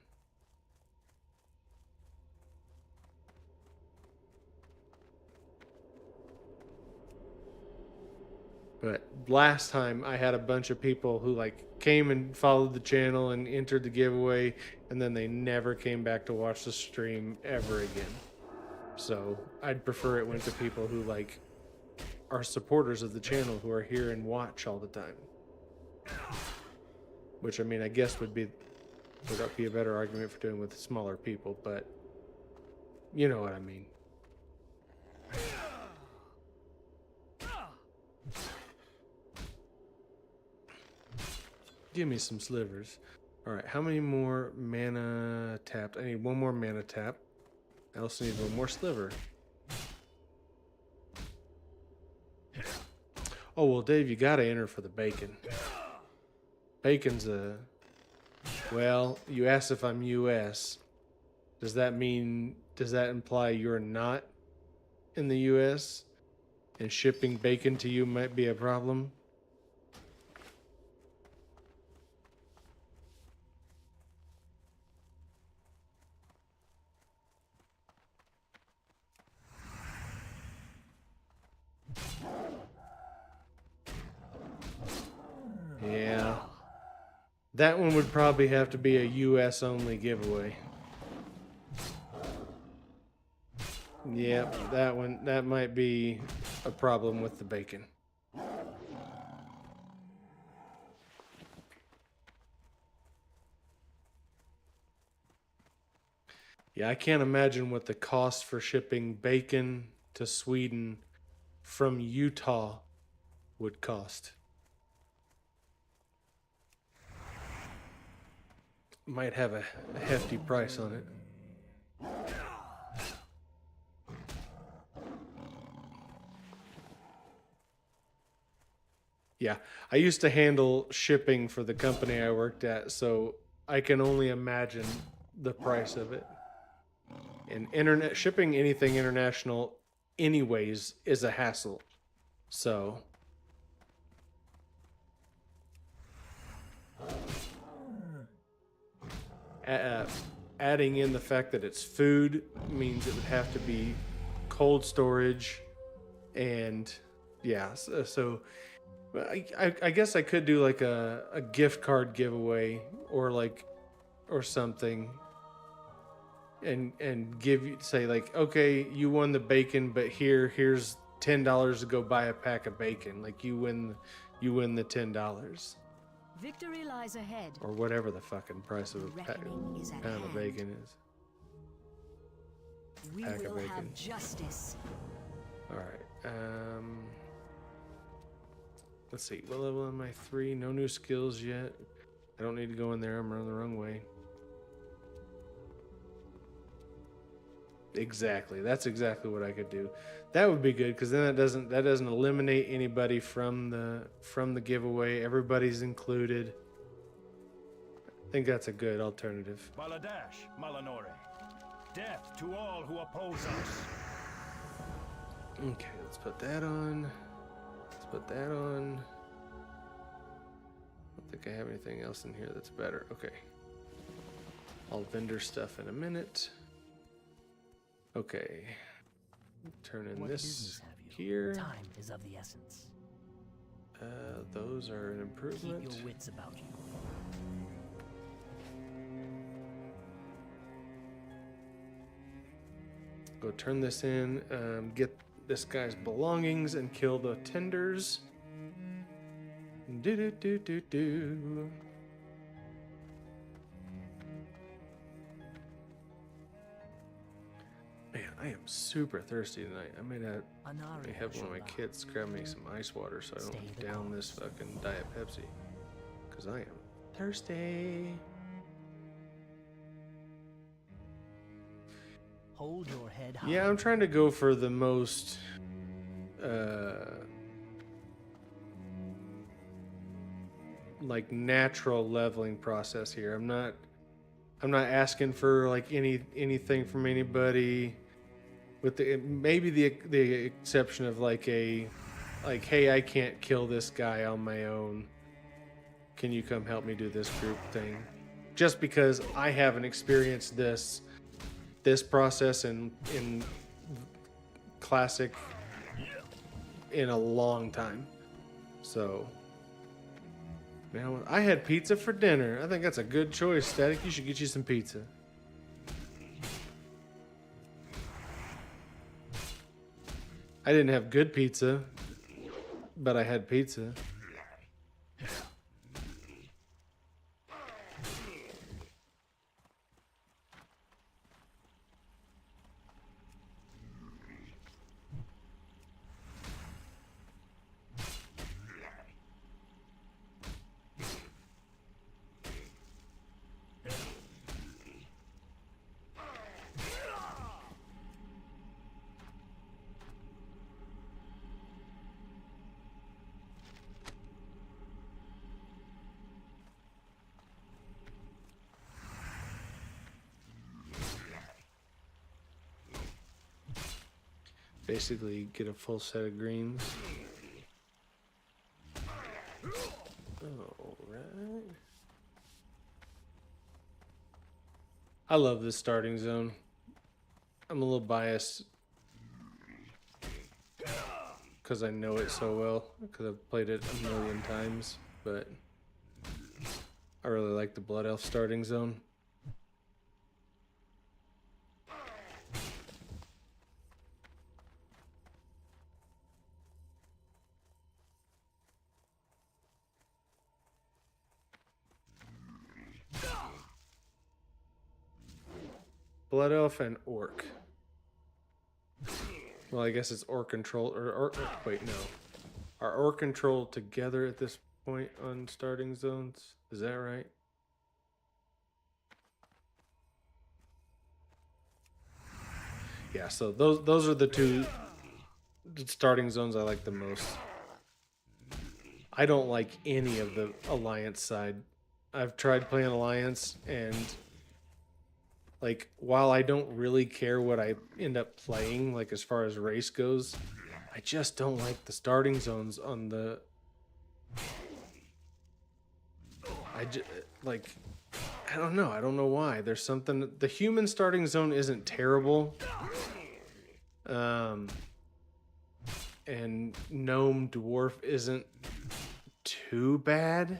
last time I had a bunch of people who like came and followed the channel and entered the giveaway, and then they never came back to watch the stream ever again. So I'd prefer it went to people who like are supporters of the channel, who are here and watch all the time. Which, I mean, I guess would be Would be a better argument for doing with smaller people, but you know what I mean. Give me some slivers. Alright, how many more mana tapped? I need one more mana tap. I also need one more sliver. Oh, well, Dave, you gotta enter for the bacon. Bacon's a... Well, you asked if I'm U.S. Does that imply you're not in the U.S.? And shipping bacon to you might be a problem? Yeah. That one would probably have to be a US only giveaway. Yep, that might be a problem with the bacon. Yeah, I can't imagine what the cost for shipping bacon to Sweden from Utah would cost. Might have a hefty price on it. Yeah, I used to handle shipping for the company I worked at, so I can only imagine the price of it. And internet shipping anything international anyways is a hassle. So adding in the fact that it's food means it would have to be cold storage, and yeah, so I guess I could do like a gift card giveaway or something, and say like, okay, you won the bacon, but here's $10 to go buy a pack of bacon. Like you win the $10. Victory lies ahead. Or whatever the fucking price of a pound of bacon is. We will have justice. Alright, let's see, what level am I? 3, no new skills yet. I don't need to go in there, I'm running the wrong way. Exactly, that's exactly what I could do. That would be good, because then that doesn't eliminate anybody from the giveaway. Everybody's included. I think that's a good alternative. Baladash, Malanore. Death to all who oppose us. Okay, let's put that on. Let's put that on. I don't think I have anything else in here that's better. Okay. I'll vendor stuff in a minute. Okay. Turn in this here. Time is of the essence. Those are an improvement. Keep your wits about you. Go turn this in, get this guy's belongings, and kill the tenders. Do. Man, I am super thirsty tonight. I may have one of my kids grab me some ice water so I don't down this fucking Diet Pepsi. Because I am thirsty. Hold your head high. Yeah, I'm trying to go for the most like natural leveling process here. I'm not asking for like anything from anybody, with maybe the exception of hey, I can't kill this guy on my own. Can you come help me do this group thing? Just because I haven't experienced this process in Classic in a long time. So now I had pizza for dinner. I think that's a good choice, Static. You should get you some pizza. I didn't have good pizza, but I had pizza. basically get a full set of greens. Alright. I love this starting zone. I'm a little biased because I know it so well, because I've played it a million times, but I really like the Blood Elf starting zone. Blood Elf and Orc. Well, I guess it's Orc control, or wait, no. Are Orc control together at this point on starting zones? Is that right? Yeah, so those are the two starting zones I like the most. I don't like any of the Alliance side. I've tried playing Alliance, and like, while I don't really care what I end up playing, like as far as race goes, I just don't like the starting zones on the... I don't know. I don't know why. There's something... The human starting zone isn't terrible. And gnome dwarf isn't too bad.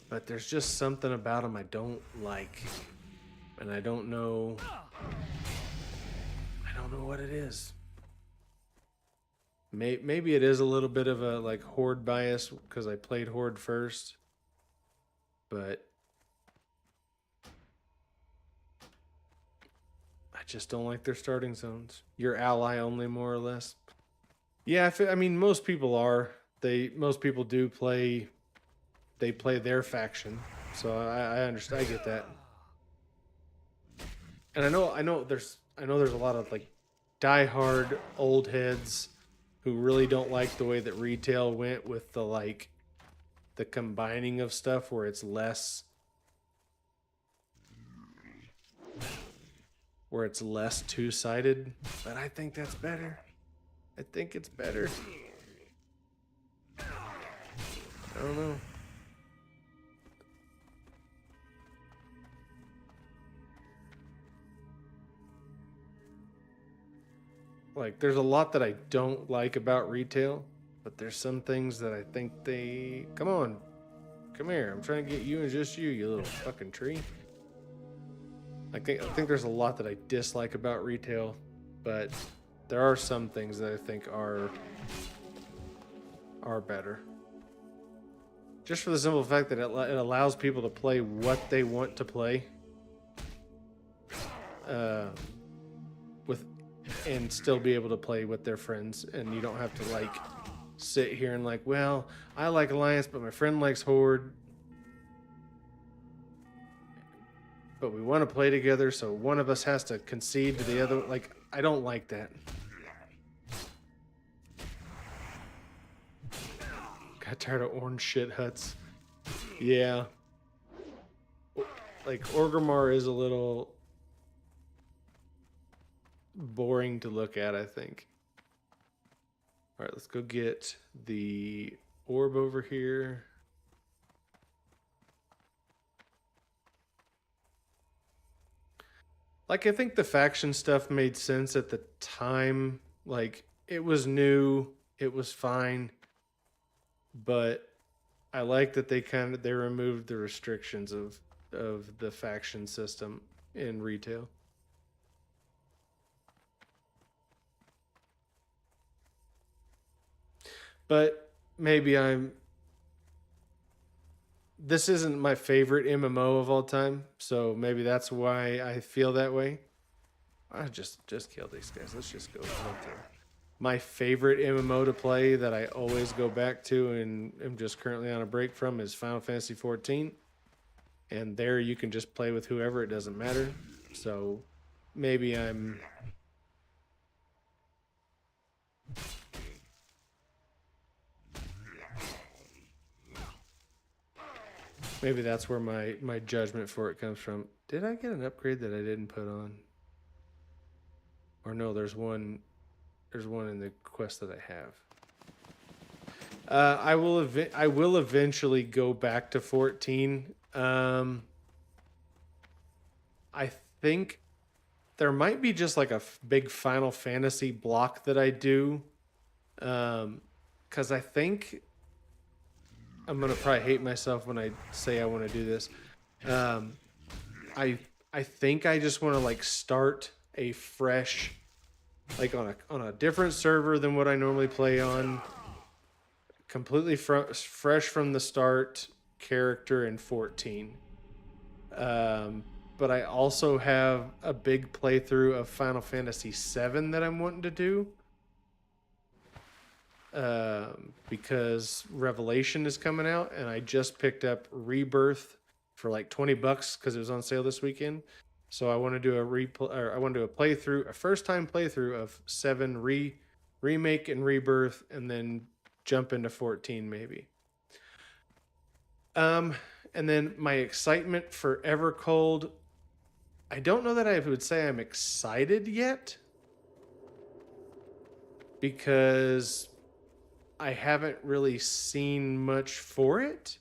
But there's just something about them I don't like. And I don't know what it is. Maybe it is a little bit of a like Horde bias because I played Horde first. But I just don't like their starting zones. Your ally only, more or less. Yeah, I mean, most people are. Most people do play. They play their faction, so I understand. I get that. And I know there's a lot of like diehard old heads who really don't like the way that retail went with the combining of stuff where it's less two-sided, but I think that's better. I think it's better. I don't know. Like, there's a lot that I don't like about retail, but there's some things that I think they... Come on. Come here. I'm trying to get you and just you little fucking tree. I think there's a lot that I dislike about retail, but there are some things that I think are better. Just for the simple fact that it allows people to play what they want to play. And still be able to play with their friends, and you don't have to like sit here and like, well, I like Alliance, but my friend likes Horde, but we want to play together, so one of us has to concede to the other. Like, I don't like that. Got tired of orange shit huts. Yeah, like Orgrimmar is a little boring to look at, I think. All right, let's go get the orb over here. Like, I think the faction stuff made sense at the time. Like, it was new, it was fine, but I like that they removed the restrictions of the faction system in retail. But maybe this isn't my favorite MMO of all time, so maybe that's why I feel that way. I just kill these guys. Let's just go. My favorite MMO to play that I always go back to and am just currently on a break from is Final Fantasy XIV. And there you can just play with whoever, it doesn't matter. So maybe maybe that's where my judgment for it comes from. Did I get an upgrade that I didn't put on? Or no, there's one There's one in the quest that I have. I will eventually go back to 14. I think there might be just like a big Final Fantasy block that I do. Because I think I'm going to probably hate myself when I say I want to do this. I think I just want to like start a fresh, like on a different server than what I normally play on. Completely fresh from the start character in 14. But I also have a big playthrough of Final Fantasy VII that I'm wanting to do. Because Revelation is coming out, and I just picked up Rebirth for like $20 because it was on sale this weekend. So I want to do a playthrough, a first time playthrough of 7 remake and Rebirth, and then jump into 14 maybe. And then my excitement for Evercold, I don't know that I would say I'm excited yet, because I haven't really seen much for it.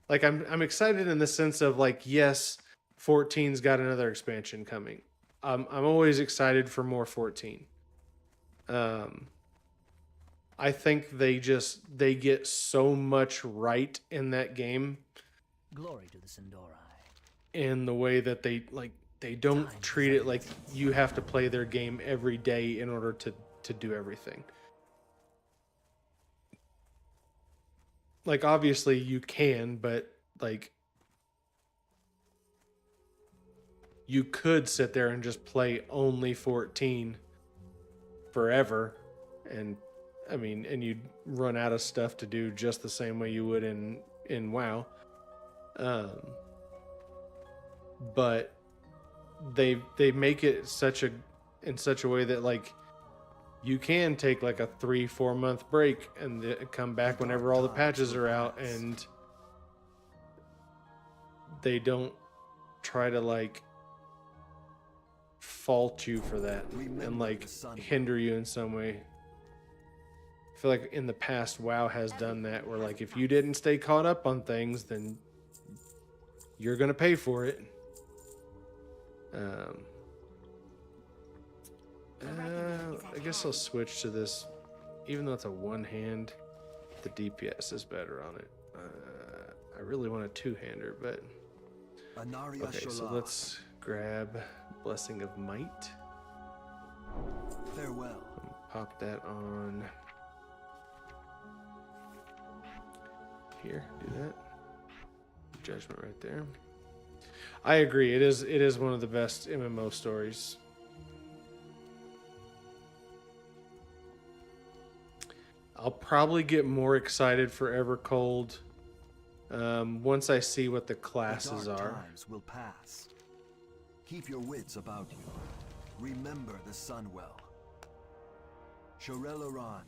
Like I'm excited in the sense of like, yes, 14's got another expansion coming. I'm always excited for more 14. I think they get so much right in that game. Glory to the Sindori. In the way that they don't treat it like you have to play their game every day in order to do everything. Like, obviously you can, but like you could sit there and just play only 14 forever, and I mean, and you'd run out of stuff to do just the same way you would in WoW. But they make it in such a way that like you can take like a 3-4 month break and come back whenever all the patches are out, and they don't try to like fault you for that and like hinder you in some way. I feel like in the past WoW has done that, where like if you didn't stay caught up on things, then you're gonna pay for it. I guess I'll switch to this, even though it's a one-hand. The DPS is better on it. I really want a two-hander, but okay. So let's grab Blessing of Might. Farewell. Pop that on here. Do that. Judgment right there. I agree. It is one of the best MMO stories. I'll probably get more excited for Evercold once I see what the classes The dark are. times will pass. Keep your wits about you. Remember the sun well. Shorel-Aran.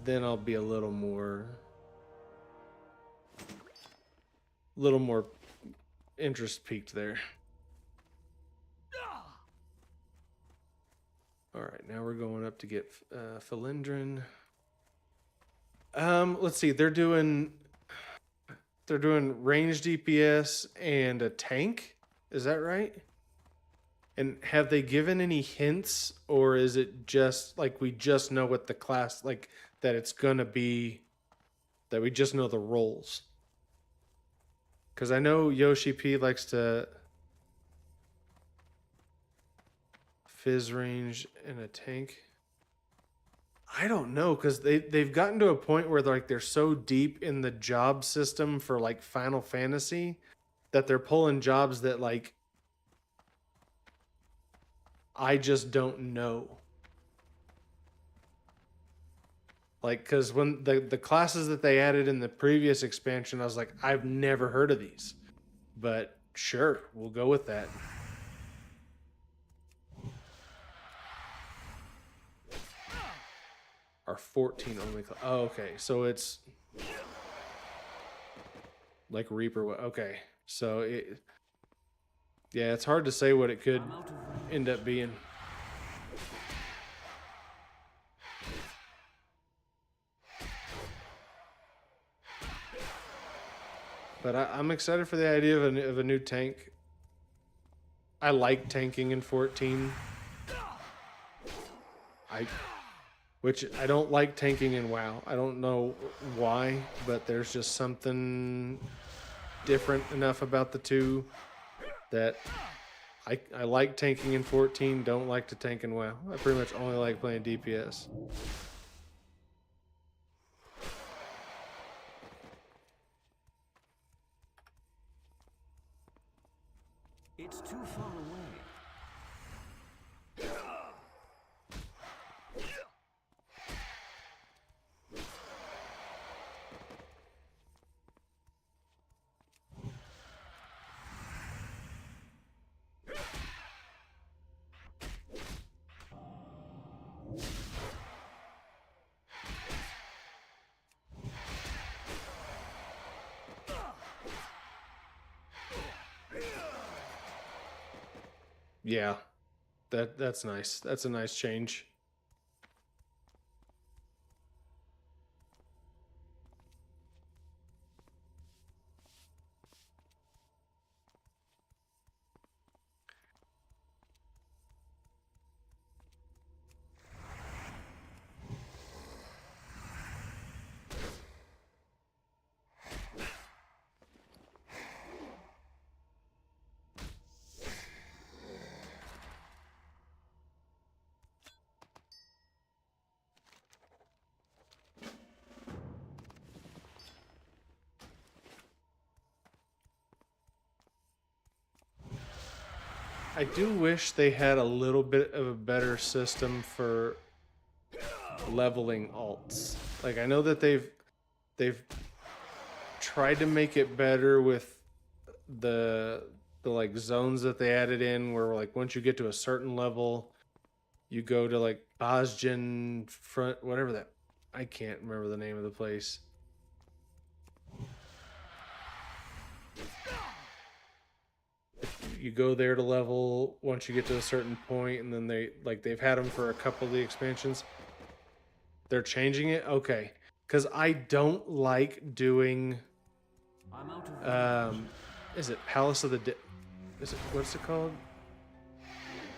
Then I'll be a little more interest peaked there. All right, now we're going up to get Philindrin. Let's see. They're doing range DPS and a tank. Is that right? And have they given any hints, or is it just like we just know what the class, like that it's gonna be, that we just know the roles? Because I know Yoshi P likes to fizz range and a tank. I don't know, because they've gotten to a point where they're so deep in the job system for like Final Fantasy that they're pulling jobs that like I just don't know. Like, because when the classes that they added in the previous expansion, I was like, I've never heard of these. But sure, we'll go with that. Our 14 only class. Oh, okay. So it's like Reaper. Okay. So yeah, it's hard to say what it could end up being. But I'm excited for the idea of a new tank. I like tanking in 14. Which I don't like tanking in WoW. I don't know why, but there's just something different enough about the two that I like tanking in 14, don't like to tank in WoW. I pretty much only like playing DPS. It's too far away. Yeah, that's nice. That's a nice change. I do wish they had a little bit of a better system for leveling alts. Like, I know that they've tried to make it better with the like zones that they added in, where like once you get to a certain level, you go to like Bosgen front, whatever that, I can't remember the name of the place. You go there to level once you get to a certain point, and then they've had them for a couple of the expansions. They're changing it, okay? Because I don't like doing. Is it Palace of the Dead? Is it, what's it called?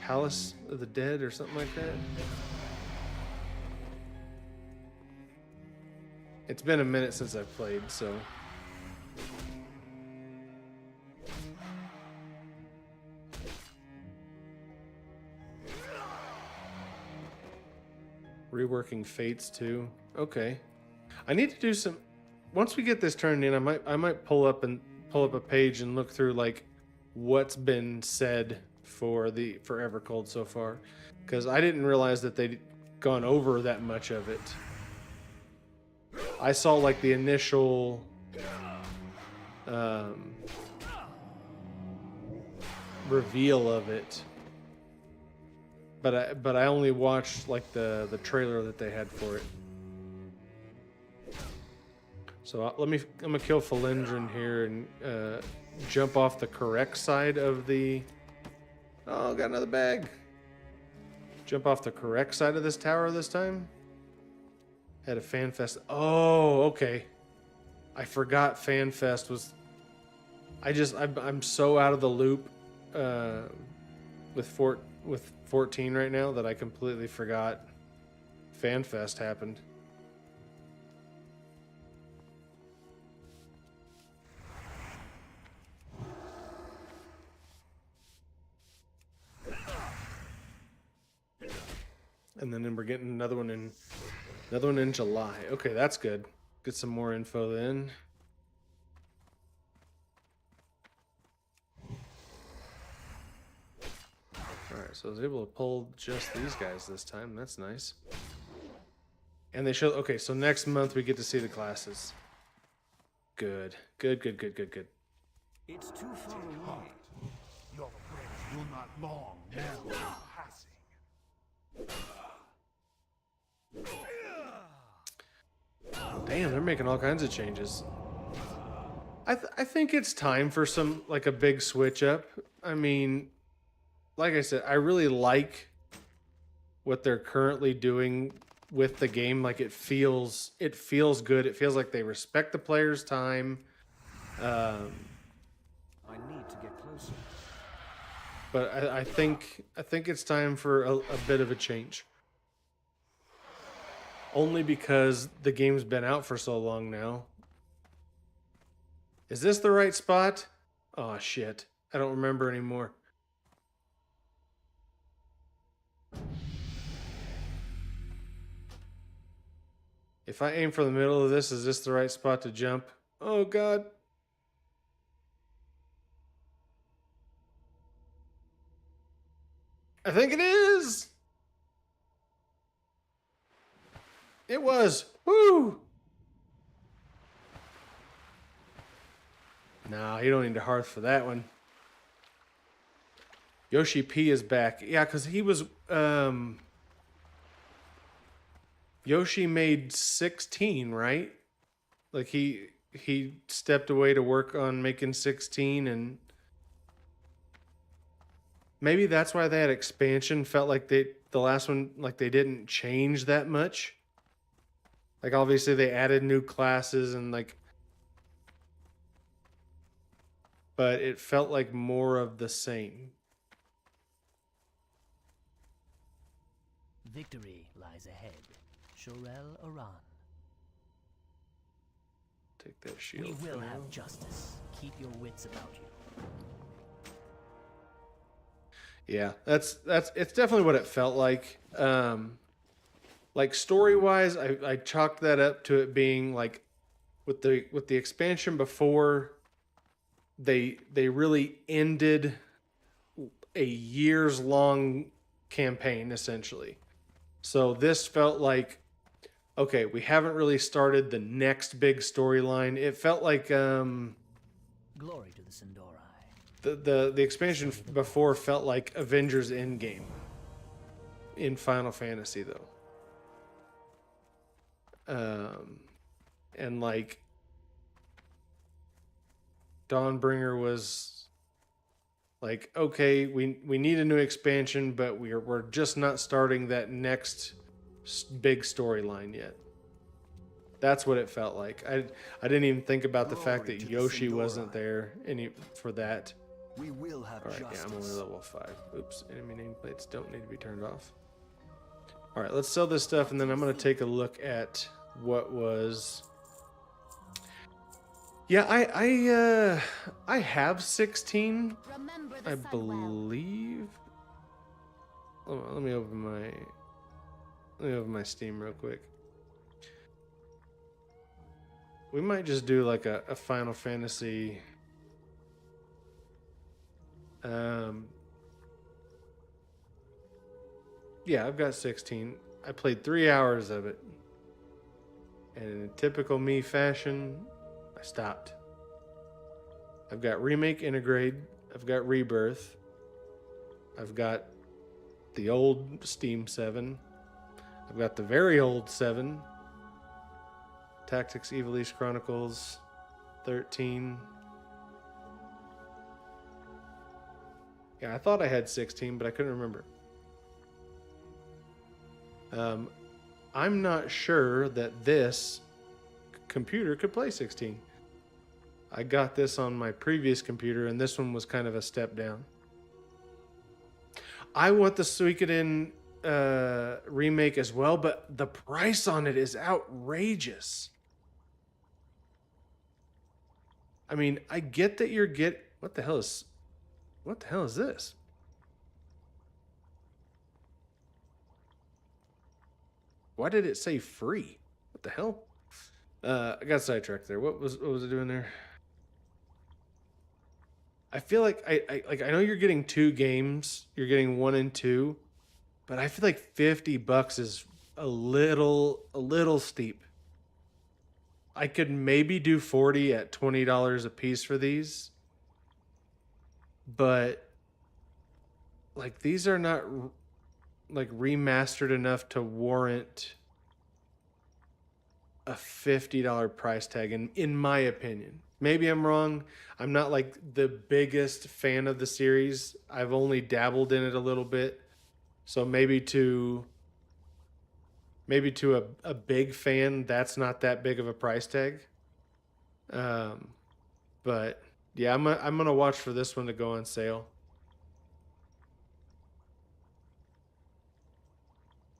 Palace of the Dead or something like that? It's been a minute since I've played, so. Reworking Fates too. Okay. I need to do some. Once we get this turned in, I might pull up a page and look through like what's been said for Evercold so far, because I didn't realize that they'd gone over that much of it. I saw like the initial reveal of it, but I only watched like the trailer that they had for it. So I'm gonna kill Felindrin here and jump off the correct side of the. Oh, got another bag. Jump off the correct side of this tower this time. Had a FanFest. Oh, okay. I forgot FanFest was. I'm so out of the loop with 14 right now that I completely forgot FanFest happened. And then we're getting another one in July. Okay, that's good. Get some more info then. Alright, so I was able to pull just these guys this time. That's nice. And they show, okay, so next month we get to see the classes. Good. Good. It's too far away. Your friends will not long now passing. Damn, they're making all kinds of changes. I think it's time for some, like, a big switch up. I mean, like I said, I really like what they're currently doing with the game. Like, it feels good. It feels like they respect the player's time. I need to get closer. But I think it's time for a bit of a change. Only because the game's been out for so long now. Is this the right spot? Oh shit. I don't remember anymore. If I aim for the middle of this, is this the right spot to jump? Oh god. I think it is. It was. Woo! No, you don't need a hearth for that one. Yoshi P is back. Yeah, because he was... Yoshi made 16, right? Like he stepped away to work on making 16, and maybe that's why they had expansion. Felt like the last one, like they didn't change that much. Like obviously they added new classes and like, but it felt like more of the same. Victory lies ahead. Shorel Aran. Take that shield. We will for have now. justice. Keep your wits about you. Yeah, that's it's definitely what it felt like. Like story wise, I chalked that up to it being like with the expansion before they really ended a years long campaign essentially. So this felt like, okay, we haven't really started the next big storyline. It felt like Glory to the Sindori. the expansion before felt like Avengers Endgame in Final Fantasy though. And like Dawnbringer was like, okay, we need a new expansion, but we're just not starting that next big storyline yet. That's what it felt like. I didn't even think about the fact Glory that to the Yoshi Sindori. wasn't there for that. We will have All right, yeah, I'm justice. only level 5. Oops, enemy nameplates don't need to be turned off. All right, let's sell this stuff, and then I'm going to take a look at what was... Yeah, I have 16, Remember the I sun well. believe. Hold on, let me open my Steam real quick. We might just do like a Final Fantasy. Yeah, I've got 16. I played 3 hours of it. And in typical me fashion, I stopped. I've got Remake Integrate. I've got Rebirth. I've got the old Steam 7. I've got the very old 7. Tactics Evil East Chronicles 13. Yeah, I thought I had 16, but I couldn't remember. I'm not sure that this computer could play 16. I got this on my previous computer, and this one was kind of a step down. I want the Suikoden remake as well, but the price on it is outrageous. I mean, I get that what the hell is this? Why did it say free? What the hell? I got sidetracked there. What was it doing there? I feel like I know you're getting 2 games. You're getting 1 and 2, but I feel like $50 is a little steep. I could maybe do 40 at $20 a piece for these. But like these are not like remastered enough to warrant a $50 price tag in my opinion. Maybe I'm wrong. I'm not like the biggest fan of the series. I've only dabbled in it a little bit. So maybe to a big fan, that's not that big of a price tag. But But yeah, I'm gonna watch for this one to go on sale.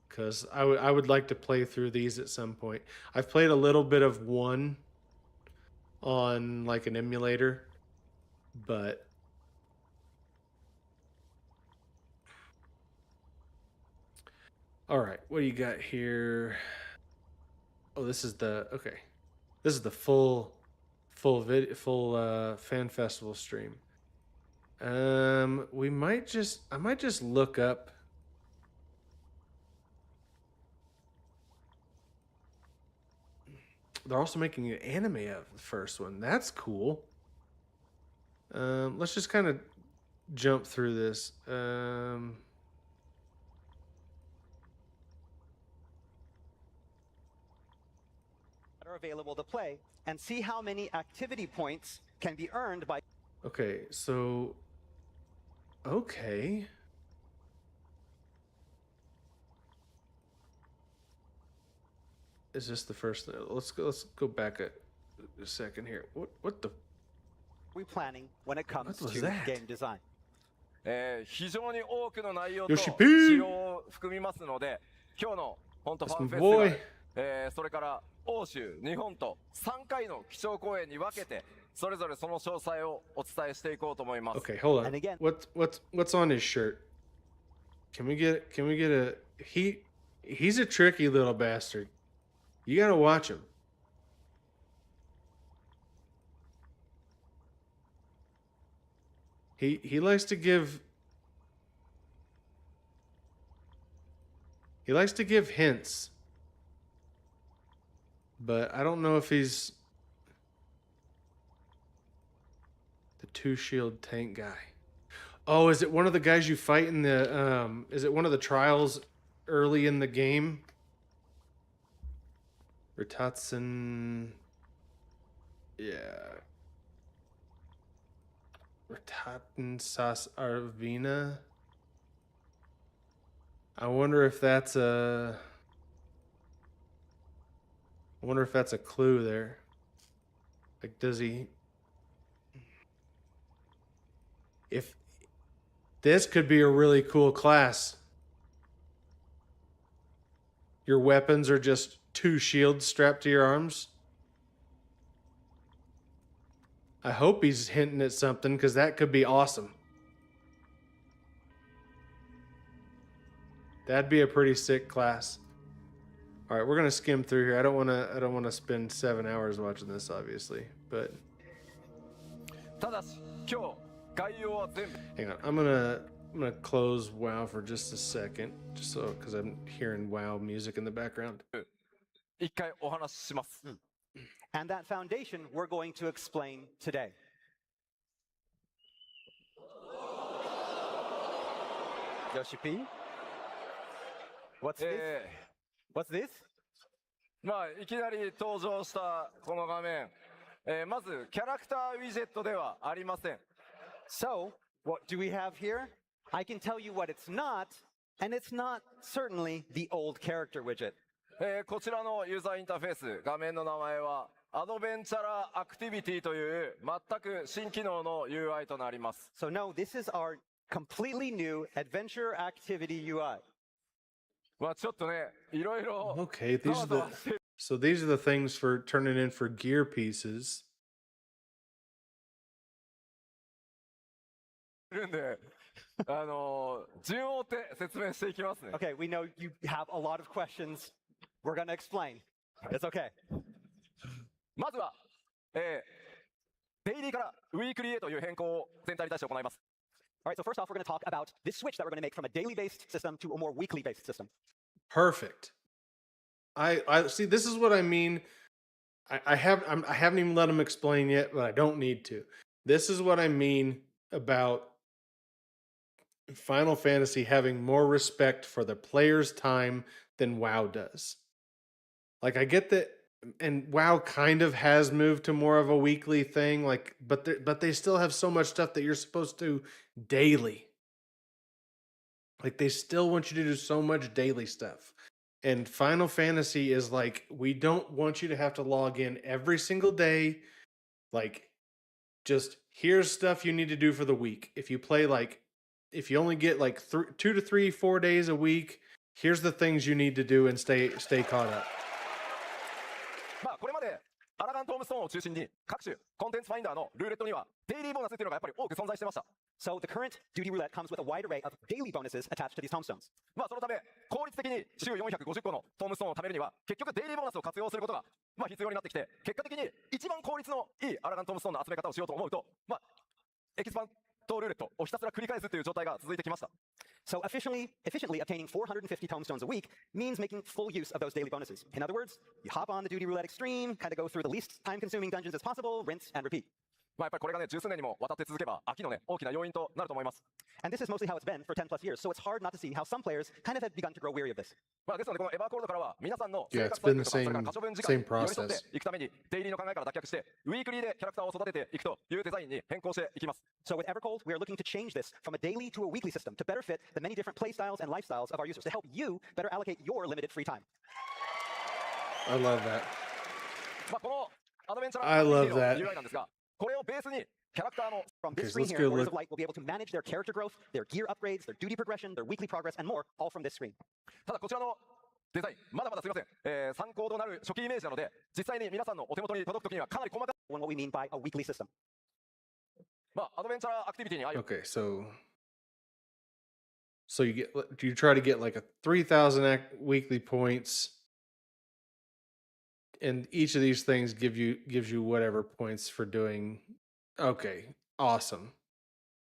Because I would like to play through these at some point. I've played a little bit of one on like an emulator, but all right, what do you got here? Oh, this is the okay. This is the full fan festival stream. I might just look up. They're also making an anime of the first one. That's cool. Let's just kind of jump through this. Are available to play and see how many activity points can be earned by. Okay, so okay. Is this the first thing? Let's go back a second here. What the? We planning when it comes What was to that? game design. 非常に多くの内容と Yoshi-P! 仕様を含みますので、今日の本当フ That's ァン my フェスティバ boy. ル、それから欧州、日本と3回の基調講演に分けて、それぞれその詳細をお伝えしていこうと思います。 Okay, hold on. And again- What's on his shirt? Can we get a he's a tricky little bastard. You gotta watch him. He likes to give hints. But I don't know if he's the two-shield tank guy. Oh, is it one of the guys you fight in the is it one of the trials early in the game? Ratatsen. Yeah. Rataten Sas Arvina. I wonder if that's a clue there. Like, does he? If this could be a really cool class. Your weapons are just two shields strapped to your arms. I hope he's hinting at something, because that could be awesome. That'd be a pretty sick class. All right, we're gonna skim through here. I don't want to spend 7 hours watching this, obviously, but ただし、今日概要は全部 hang on. I'm gonna close WoW for just a second, just so because I'm hearing WoW music in the background. 一回お話しします。 And that foundation we're going to explain today. Yoshi-P? What's this? What's this? まあいきなり登場したこの画面、まずキャラクターウィジェットではありません。 So, what do we have here? I can tell you what it's not, and it's not certainly the old character widget. こちらのユーザーインターフェース、画面の名前はアドベンチャラーアクティビティという全く新機能の UI となります。 So no, this is our completely new adventure activity UI. まあちょっとね、いろいろ Okay, so these are the things for turning in for gear pieces. いるんで、順を追って説明していきますね。 Okay, we know you have a lot of questions. We're going to explain. It's okay. まずは、デイリーからウィークリーへという変更を全体に対して行います。 All right, so first off, we're going to talk about this switch that we're going to make from a daily-based system to a more weekly-based system. Perfect. I see. This is what I mean. I haven't even let him explain yet, but I don't need to. This is what I mean about Final Fantasy having more respect for the player's time than WoW does. Like, I get that, and WoW kind of has moved to more of a weekly thing, like, but they still have so much stuff that you're supposed to daily. Like, they still want you to do so much daily stuff. And Final Fantasy is like, we don't want you to have to log in every single day, like just here's stuff you need to do for the week. If you play like, if you only get like 2 to 3, 4 days a week, here's the things you need to do and stay caught up. まあこれまでアラガントームストーンを中心に各種コンテンツファインダーのルーレットにはデイリーボーナスっていうのがやっぱり多く存在してました。So the current duty roulette comes with a wide array of daily bonuses attached to these tombstones. まあそのため効率的に週450個のトームストーンを貯めるには結局デイリーボーナスを活用することがまあ必要になってきて、結果的に一番効率のいいアラガントームストーンの集め方をしようと思うと、まあエキスパントルーレットをひたすら繰り返すという状態が続いてきました。So efficiently obtaining 450 tombstones a week means making full use of those daily bonuses. In other words, you hop on the duty roulette extreme, kind of go through the least time-consuming dungeons as possible, rinse and repeat. まあやっぱりこれがね十数年にもわたって続けば飽きのね大きな要因となると思います。And this is mostly how it's been for 10 plus years, so it's hard not to see how some players kind of have begun to grow weary of this. まあですのでこのエバーコールドからは皆さんの Yeah, 生 it's 活 been サイク the ルとかそれから same 可処分時間に same 寄り添って process. いくためにデイリーの考えから脱却してウィークリーでキャラクターを育てていくというデザインに変更していきます。So with Evercold, we are looking to change this from a daily to a weekly system to better fit the many different playstyles and lifestyles of our users, to help you better allocate your limited free time. I love that. まあこのアドベンチャー I love that. の UI なんですが、これをベースにキャラクターの From this Okay, so screen let's here, go Warriors look- of Light will be able to manage their character growth, their gear upgrades, their duty progression, their weekly progress, and more, all from this screen. ただこちらのデザインまだまだすみません、参考となる初期イメージなので実際に皆さんのお手元に届くときにはかなり細かい What we mean by a weekly system. まあアドベンチャーアクティビティに愛を Okay, so you try to get like a 3,000 weekly points, and each of these things gives you whatever points for doing. Okay, awesome.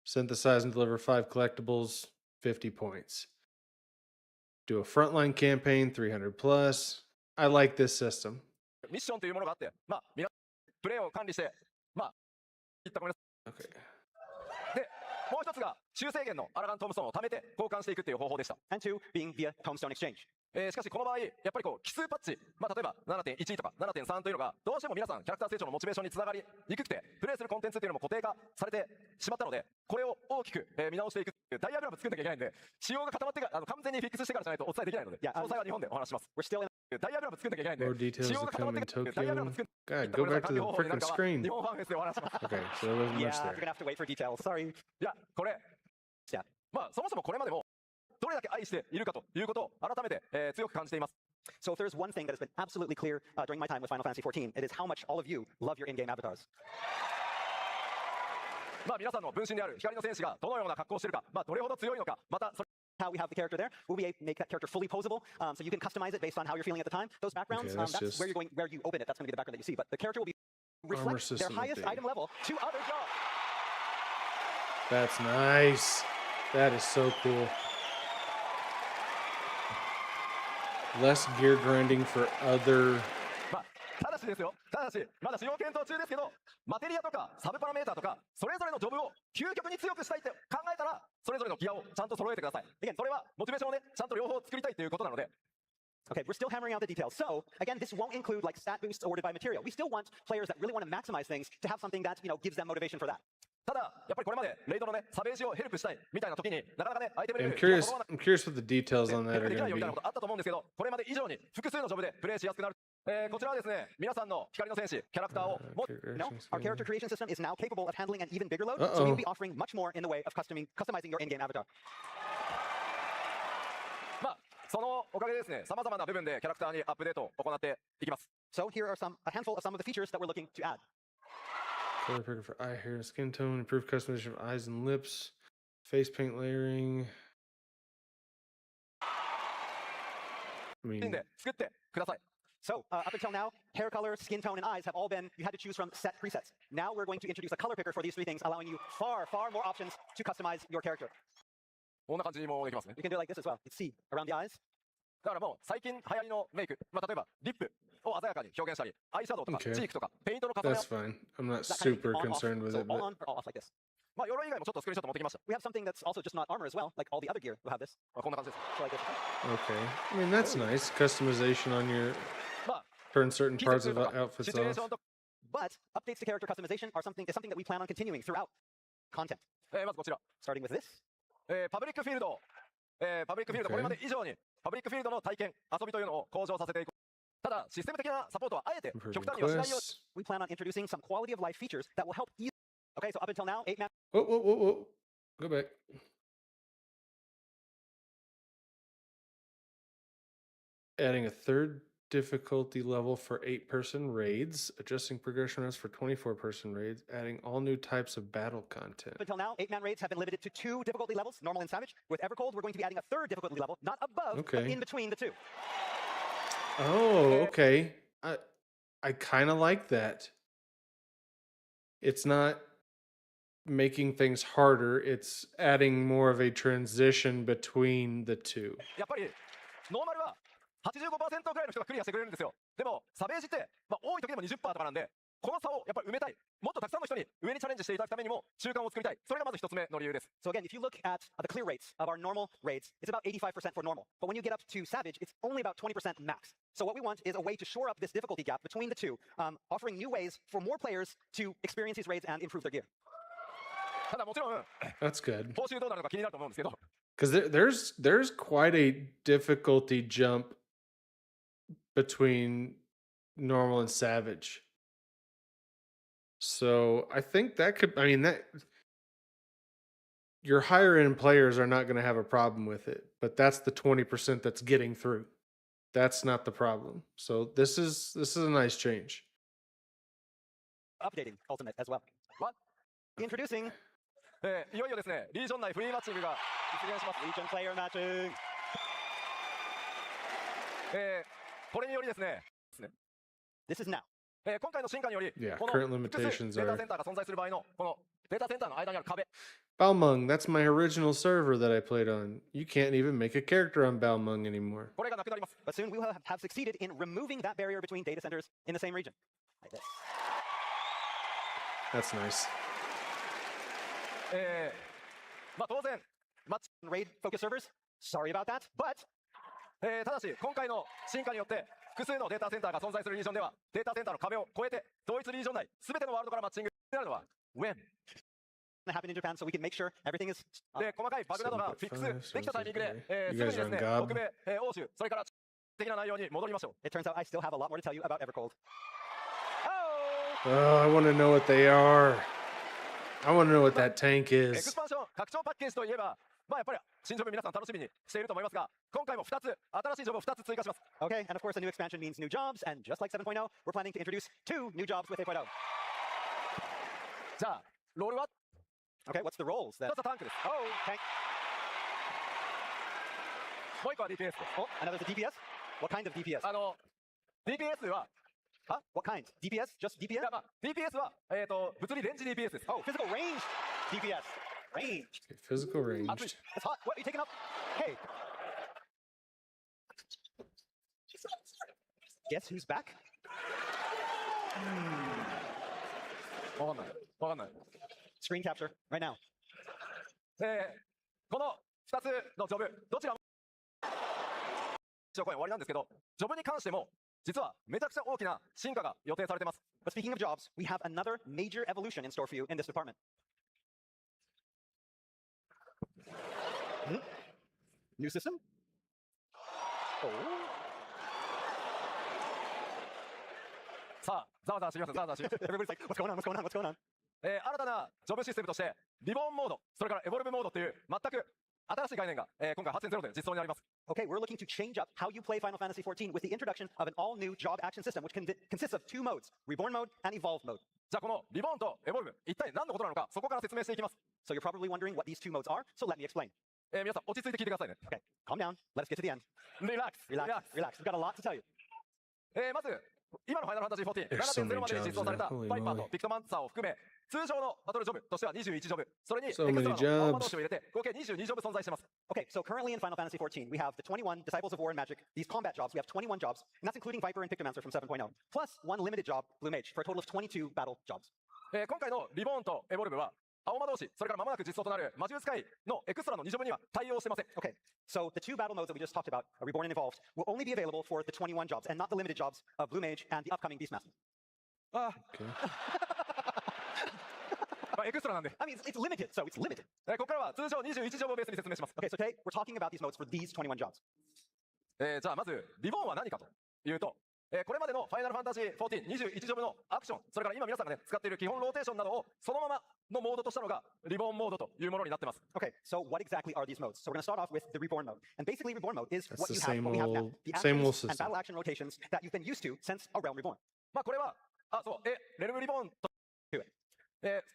Synthesize and deliver 5 collectibles, 50 points. Do a frontline campaign, 300 plus. I like this system. ミッションというものがあって、まあ皆プレイを管理して、まあいったごめんなさい。 Okay. でもう一つが修正源のアラガントームストーンを貯めて交換していくという方法でした。 And two, being via tombstone exchange. しかしこの場合やっぱりこう奇数パッチ、まあ、例えば 7.1 とか 7.3 というのがどうしても皆さんキャラクター成長のモチベーションにつながりにくくてプレイするコンテンツというのも固定化されてしまったので、これを大きく見直していくダイアグラム作んなきゃいけないんで、仕様が固まってから完全にフィックスしてからじゃないとお伝えできないので、詳細は日本でお話します。 We're still in ダイアグラム作んなきゃいけないんで、 More details 仕様 to が固ま come っ in てからダイアグラム Tokyo. 作ん God, go back to the freaking 日 screen. 本ファンフェスでお話します。 Okay, so there wasn't Yeah, much you're there. gonna have to wait for details. Sorry. いやこれ Yeah. まあそもそもこれまでもどれだけ愛しているかということを改めて、強く感じています。 So if there's one thing that has been absolutely clear during my time with Final Fantasy XIV, it is how much all of you love your in-game avatars. まあ皆さんの分身である光の戦士がどのような格好をしているか、まあどれほど強いのか、またそれ How we have the character there, we'll be able to make that character fully posable, so you can customize it based on how you're feeling at the time. Those backgrounds, Okay, that's that's just- where you're going, where you open it. That's going to be the background that you see. But the character will be Armor reflect their system highest update. item level to other jobs. That's nice. That is so cool. Less gear grinding for other. まあただしですよ、ただしまだ使用検討中ですけど、マテリアとかサブパラメーターとかそれぞれのジョブを究極に強くしたいって考えたら、それぞれのギアをちゃんと揃えてください。それはモチベーションをねちゃんと両方作りたいということなので。 Okay, we're still hammering out the details. So, again, this won't include like stat boosts awarded by material. We still want players that really want to maximize things to have something that, gives them motivation for that. ただやっぱりこれまでレイドのねサベージをヘルプしたいみたいな時になかなかねアイテムレ I'm ベル curious. I'm curious what the details on that ヘル are プできない going よ to みたいなことあったと思うんですけど、これまで以上に複数のジョブでプレイしやすくなる。こちらはですね、皆さんの光の戦士キャラクターをも No, our character creation system is now capable of handling an even bigger load, so we'll be offering much more in the way of customizing your in-game avatar. まあそのおかげでですね、さまざまな部分でキャラクターにアップデートを行っていきます。 So here are a handful of some of the features that we're looking to add. Color picker for eye hair and skin tone, improved customization of eyes and lips, face paint layering. I で mean, 作ってください。 So, up until now, hair color, skin tone, and eyes have all been, you had to choose from set presets. Now we're going to introduce a color picker for these three things, allowing you far, far more options to customize your character. こんな感じにもできますね。 You can do it like this as well. You see, around the eyes. だからもう最近流行りのメイク、まあ、例えばリップを鮮やかに表現したり、アイシャドウとか Okay. チークとかペイントの重ね合わ that's fine. I'm not That kind of super on, off. concerned with So it, all but on or all off like this. まあ鎧以外もちょっとスクリーンショット持ってきました。 We have something that's also just not armor as well, like all the other gear will have this. まあ、こんな感じです。 So like this. okay. I mean, that's nice. Customization on your まあ turn certain 季 parts 節 of とか outfits シチュエー off. ションとか、 But updates to character customization is something that we plan on continuing throughout content. まずこちら、 Starting with this. パブリックフィールド、パブリックフィールド、 Okay. これまで以上にパブリックフィールドの体験、遊びというのを向上させていく。ただ、システム的なサポートはあえて極 Improving 端にはしないように quests. We plan on introducing some quality of life features that will help ease Okay, so up until now, 8-man. Whoa, whoa, whoa, whoa. Go back. Adding a third difficulty level for 8-person raids, adjusting progression routes for 24-person raids, adding all new types of battle content. Up until now, 8-man raids have been limited to 2 difficulty levels, normal and savage. With Evercold, we're going to be adding a third difficulty level, not above, but Okay. in between the two. Oh, okay. I kind of like that. It's not making things harder, it's adding more of a transition between the two. やっぱりノーマルは85%ぐらいの人がクリアしてくれるんですよ。でもサベージってまあ多い時でも20%とかなんで、この差をやっぱり埋めたい。もっとたくさんの人に上にチャレンジしていただくためにも習慣を作りたい。それがまず一つ目の理由です。So again, if you look at the clear rates of our normal raids, it's about 85% for normal. But when you get up to savage, it's only about 20% max. So what we want is a way to shore up this difficulty gap between the two, offering new ways for more players to experience these raids and improve their gear. ただもちろん That's good. 報酬どうなるのか気になると思うんですけど。Because there's quite a difficulty jump between normal and savage. So I think that could, I mean, that your higher end players are not going to have a problem with it, but that's the 20% that's getting through. That's not the problem. So this is a nice change. Updating Ultimate as well. What? Introducing いよいよですね、リージョン内フリーマッチングが実現します。 Legion Player Matching. これによりですね、This is now. 今回の進化により、 Yeah, この current 複数 limitations データ are センターが存在する場合のこのデータセンターの間にある壁。 Balmung, that's my original server that I played on. You can't even make a character on Balmung anymore. これがなくなります。 But soon we will have succeeded in removing that barrier between data centers in the same region. Like this. That's nice. まあ当然、マッチ Raid focus servers. Sorry about that, but ただし今回の進化によって複数のデータセンターが存在するリージョンではデータセンターの壁を越えて同一リージョン内全てのワールドからマッチングになるのは When that happened in Japan, so we can make sure everything is で細かいバグなどがフィックスできたタイミングで、す You ぐに guys です are ね on 北米、欧州それから的な内容に戻りましょう。 It turns out I still have a lot more to tell you about Evercold. Oh, I want to know what they are. I want to know what that tank エク is. スパンション拡張パッケージといえばまあやっぱり新ジョブ皆さん楽しみにしていると思いますが今回も2つ新しいジョブを2つ追加します。 Okay, and of course, a new expansion means new jobs, and just like 7.0, we're planning to introduce 2 new jobs with 8.0. じゃあロールは Okay, what's the roles then? 1つはタンクです。 Oh, tank. もう1個は DPS です。 Oh, another is a DPS? What kind of DPS? DPS は What kind? DPS? Just い DPS? やまあ DPS は物理レンジ DPS です。 Oh, physical range DPS. Range. Okay, physical ranged. It's hot. What are you taking up? Hey. Guess who's back? わかんない。わかんない。 Screen capture right now. この2つのジョブ、どちらも一応これ終わりなんですけど、ジョブに関しても実はめちゃくちゃ大きな進化が予定されてます。 But speaking of jobs, we have another major evolution in store for you in this department. New system? Oh. さあ、ざわざわしてきます。ざわざわしてきます。 Everybody's like, what's going on? What's going on? What's going on? 新たなジョブシステムとして、リボンモード、それからエボルブモードっていう全く新しい概念が、今回8.0で実装になります。 Okay, we're looking to change up how you play Final Fantasy XIV with the introduction of an all-new job action system, which consists of 2 modes, Reborn Mode and Evolve Mode. じゃあこのリボンとエボルブ、一体何のことなのか、そこから説明していきます。 So you're probably wondering what these 2 modes are, so let me explain. 皆さん、落ち着いて聞いてくださいね。 Okay, calm down. Let us get to the end. リラックス、 Relax, relax. We've got a lot to tell you. まず、今のファイナルファンタジー There's so 14、7.0 many までに実装された jobs now. Holy バイパーと moly. ピクトマンサーを含め、通常のバトルジョブとしては21ジョブ、それにエクス So ト many ラのアーマー jobs. 同士を入れて、合計22ジョブ存在しています。 Okay, so currently in Final Fantasy XIV, we have the 21 Disciples of War and Magic, these combat jobs. We have 21 jobs, and that's including Viper and Pictomancer from 7.0, plus 1 limited job, Blue Mage, for a total of 22 battle jobs. 今回のリボーンとエボルブは、青魔同士、それから間もなく実装となる魔獣使いのエクストラの2ジョブには対応してません。 Okay, so the 2 battle modes that we just talked about, Reborn and Evolved, will only be available for the 21 jobs, and not the limited jobs of Blue Mage and the upcoming Beastmaster. あ Okay. まあエクストラなんで、 I mean, it's limited, so it's limited. ここからは通常21ジョブをベースに説明します。 Okay, so today we're talking about these modes for these 21 jobs. じゃあまず、リボーンは何かというと、これまでのファイナルファンタジー14、21ジョブのアクション、それから今皆さんがね、使っている基本ローテーションなどをそのままのモードとしたのがリボーンモードというものになってます。Okay, so what exactly are these modes? So we're going to start off with the Reborn mode. And basically, Reborn mode is That's what the you have, same what we have now. old- The same old actions and system. battle action rotations that you've been used to since A Realm Reborn. まあこれは、レルムリボーンと、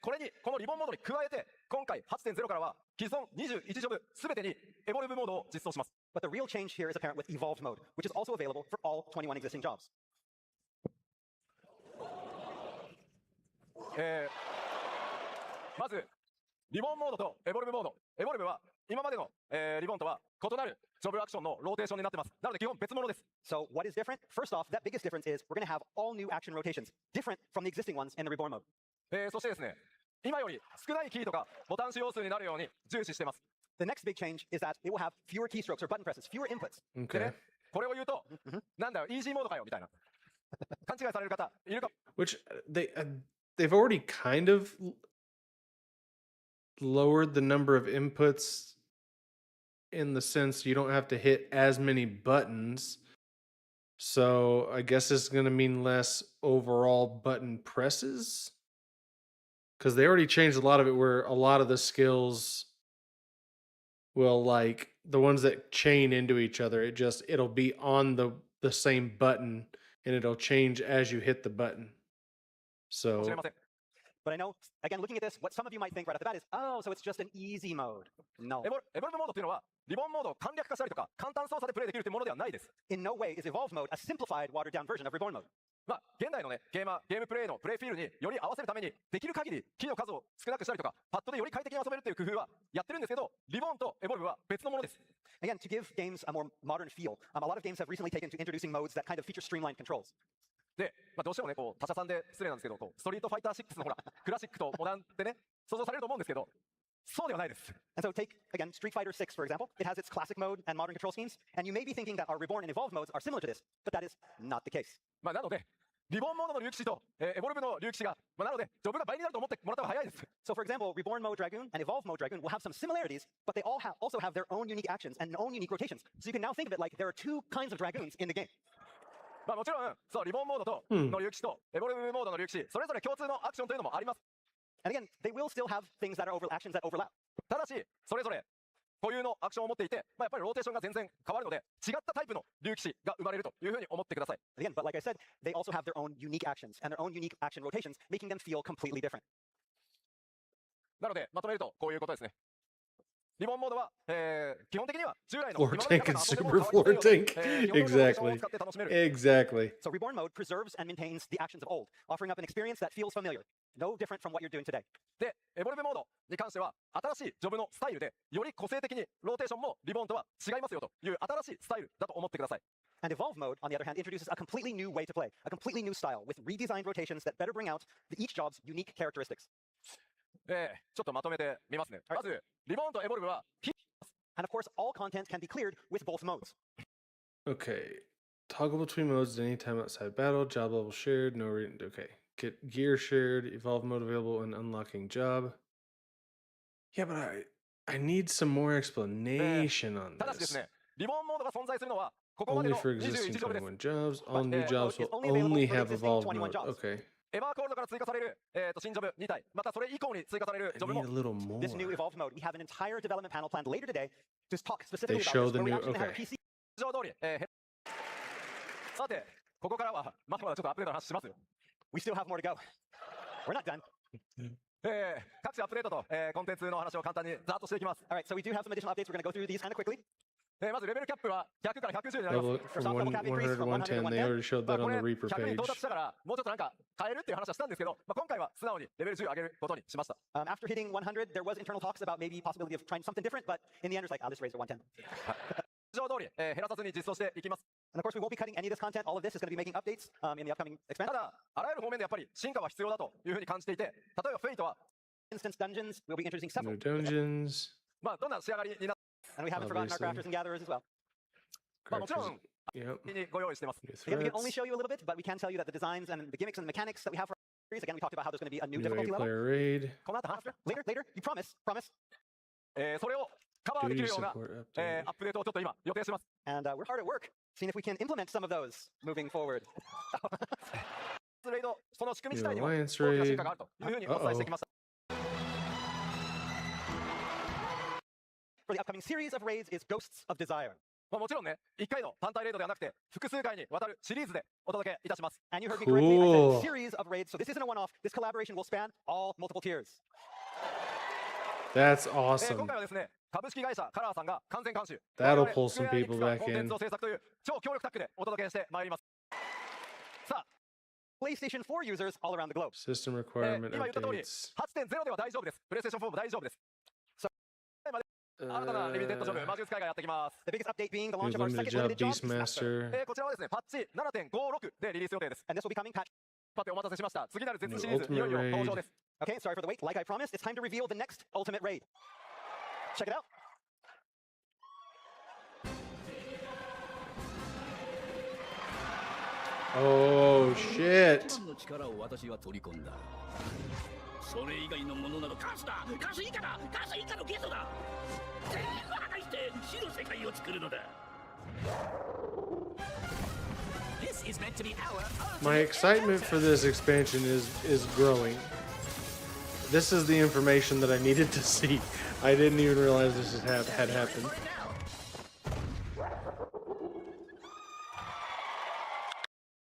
これに、このリボンモードに加えて、今回 8.0 からは既存21ジョブすべてにエボルブモードを実装します。But the real change here is apparent with Evolved mode, which is also available for all 21 existing jobs. まず、リボンモードとエボルブモード。エボルブは今までの、リボンとは異なるジョブアクションのローテーションになってます。なので基本別物です。So what is different? First off, that biggest difference is we're going to have all new action rotations, different from the existing ones in the Reborn mode. そしてですね、今より少ないキーとかボタン使用数になるように重視しています。The next big change is that it will have fewer keystrokes or button presses, fewer inputs. で Okay. ね、これを言うと、なんだよ、イージーモードかよみたいな。勘違いされる方いるか。Which they've already kind of lowered the number of inputs in the sense you don't have to hit as many buttons. So I guess it's going to mean less overall button presses. Because they already changed a lot of it where a lot of the skills will, like, the ones that chain into each other, it'll be on the same button and it'll change as you hit the button. 知れ So ません。 But I know, again, looking at this, what some of you might think right off the bat is, oh, so it's just an easy mode. No. エボルブモードというのは、リボンモードを簡略化したりとか、簡単操作でプレイできるというものではないです。In no way is Evolved mode a simplified, watered down version of Reborn mode. まあ、現代のね、ゲームプレイのプレイフィールにより合わせるために、できる限りキーの数を少なくしたりとか、パッドでより快適に遊べるという工夫はやってるんですけど、リボンとエボルブは別のものです。Again, to give games a more modern feel, a lot of games have recently taken to introducing modes that kind of feature streamlined controls. で、まあ、どうしてもね、こう他社さんで失礼なんですけど、こうストリートファイター6のほら、クラシックとモダンってね、想像されると思うんですけど、そうではないです。And so take, again, Street Fighter 6, for example. It has its classic mode and modern control schemes, and you may be thinking that our Reborn and Evolved modes are similar to this, but that is not the case. まあ、なので、リボンモードの竜騎士と、エボルブの竜騎士が、まあ、なので、ジョブが倍になると思ってもらった方が早いです。So, for example, Reborn mode Dragoon and Evolved mode Dragoon will have some similarities, but they all also have their own unique actions and own unique rotations. So you can now think of it like there are two kinds of Dragoons in the game. まあ、もちろん、そう、リボンモードとの竜騎士と、エボルブモードの竜騎士、それぞれ共通のアクションというのもあります。And again, they will still have things that are actions that overlap. ただし、それぞれ固有のアクションを持っていて、まあ、やっぱりローテーションが全然変わるので、違ったタイプの竜騎士が生まれるというふうに思ってください。Again, but like I said, they also have their own unique actions and their own unique action rotations, making them feel completely different. なので、まとめるとこういうことですね。リボンモードは、基本的には従来の floor tank and super floor tank. Exactly. Exactly. So Reborn mode preserves and maintains the actions of old, offering up an experience that feels familiar, no different from what you're doing today. で、エボルブモードに関しては、新しいジョブのスタイルで、より個性的にローテーションもリボンとは違いますよという新しいスタイルだと思ってください。And Evolved mode, on the other hand, introduces a completely new way to play, a completely new style with redesigned rotations that better bring out each job's unique characteristics. ちょっとまとめてみますね。まず、リボンとエボルブは、And of course, all content can be cleared with both modes. Okay. Toggle between modes at any time outside battle. Job level shared. No reason. Okay. Get gear shared. Evolve mode available and unlocking job. Yeah, but I need some more explanation on ただしです this. ね、リボンモードが存在するのは、ここまで Only の for 21 existing ジョブです。 21 jobs. All new But, jobs will it's only available only for have existing evolved 21 mode. jobs. Okay. エバーコールドから追加される、新ジョブ2体、またそれ以降に追加される I ジョブ need も a little more. This new Evolved mode, we have an entire development panel planned later today to talk specifically They about show this, the where we new- actually have a okay. PC 上通り、さて、ここからはまだまだちょっとアップデートの話しますよ。 We still have more to go. We're not done. 各種アップデートと、コンテンツの話を簡単にざっとしていきます。 All right, so we do have some additional updates. We're going to go through these kind of quickly. まずレベルキャップは100から110になります。 Level from 100 to 110. They already showed まあ that こ on れ the Reaper 100に page. 到達したからもうちょっとなんか変えるっていう話はしたんですけど、まあ、今回は素直にレベル10上げることにしました。After hitting 100, there was internal talks about maybe possibility of trying something different, but in the end, it's like, I'll just raise it to 110. 上通り、減らさずに実装していきます。 And of course, we won't be cutting any of this content. All of this is going to be making updates in the upcoming た expansion. だ、あらゆる方面でやっぱり進化は必要だというふうに感じていて、例えばフェイトは、 Instance dungeons, we'll be introducing several. New dungeons. まあ、どんな仕上がりになっ And we haven't forgotten our Obviously. crafters and gatherers as well. まあもちろん、 Yep. にご用意してます。 New Again, we can only threats. show you a little bit, but we can tell you that the designs and the gimmicks and the mechanics that we have for our series, again, we talked about how there's going to be a new New difficulty level. 8-player raid. この後話す。Later, you promise. それをカバーでき Duty るような、 support update. アップデートをちょっと今予定してます。 And we're hard at work, seeing if we can implement some of those moving forward. レイド、その仕組み New 自体にも大 Alliance きな進 raid. 化があるというふうにお伝えしてきました。 For the upcoming series of raids is Ghosts of Desire. まあもちろんね、1回の単体レイドではなくて、複数回にわたるシリーズでお届けいたします。 And you heard me correctly, I Cool. said series of raids, so this isn't a one-off. This collaboration will span all multiple tiers. That's 今 awesome. 回はですね、株式会社カラーさんが完全監修、 That'll 我々 pull some スクエアエニック people スが back コンテン in. ツを制作という超強力タッグでお届けしてまいります。さあ、 PlayStation 4 users all around the globe. System requirement 今言った通り、 updates. 8.0 では大丈夫です。プレイステーション4も大丈夫です。新たなリミテッドジョブ、魔術会がやってきます。 The biggest update being the New launch of our limited second job limited job, Beastmaster. こちらはですね、パッチ 7.56 でリリース予定です。 and this will be coming patch. さて、お待たせしました。次なる New 絶シリーズ、いよいよ ultimate 登場 raid. です。 Okay, sorry for the wait. Like I promised, it's time to reveal the next ultimate raid. Check it out. Oh shit. の力を私は取り込んだ。それ以外のものなどカスだ。カス以下だ。カス以下のゲソだ。全部破壊して死の世界を作るのだ。This is meant to be our My excitement for this expansion is growing. This is the information that I needed to see. I didn't even realize this had happened.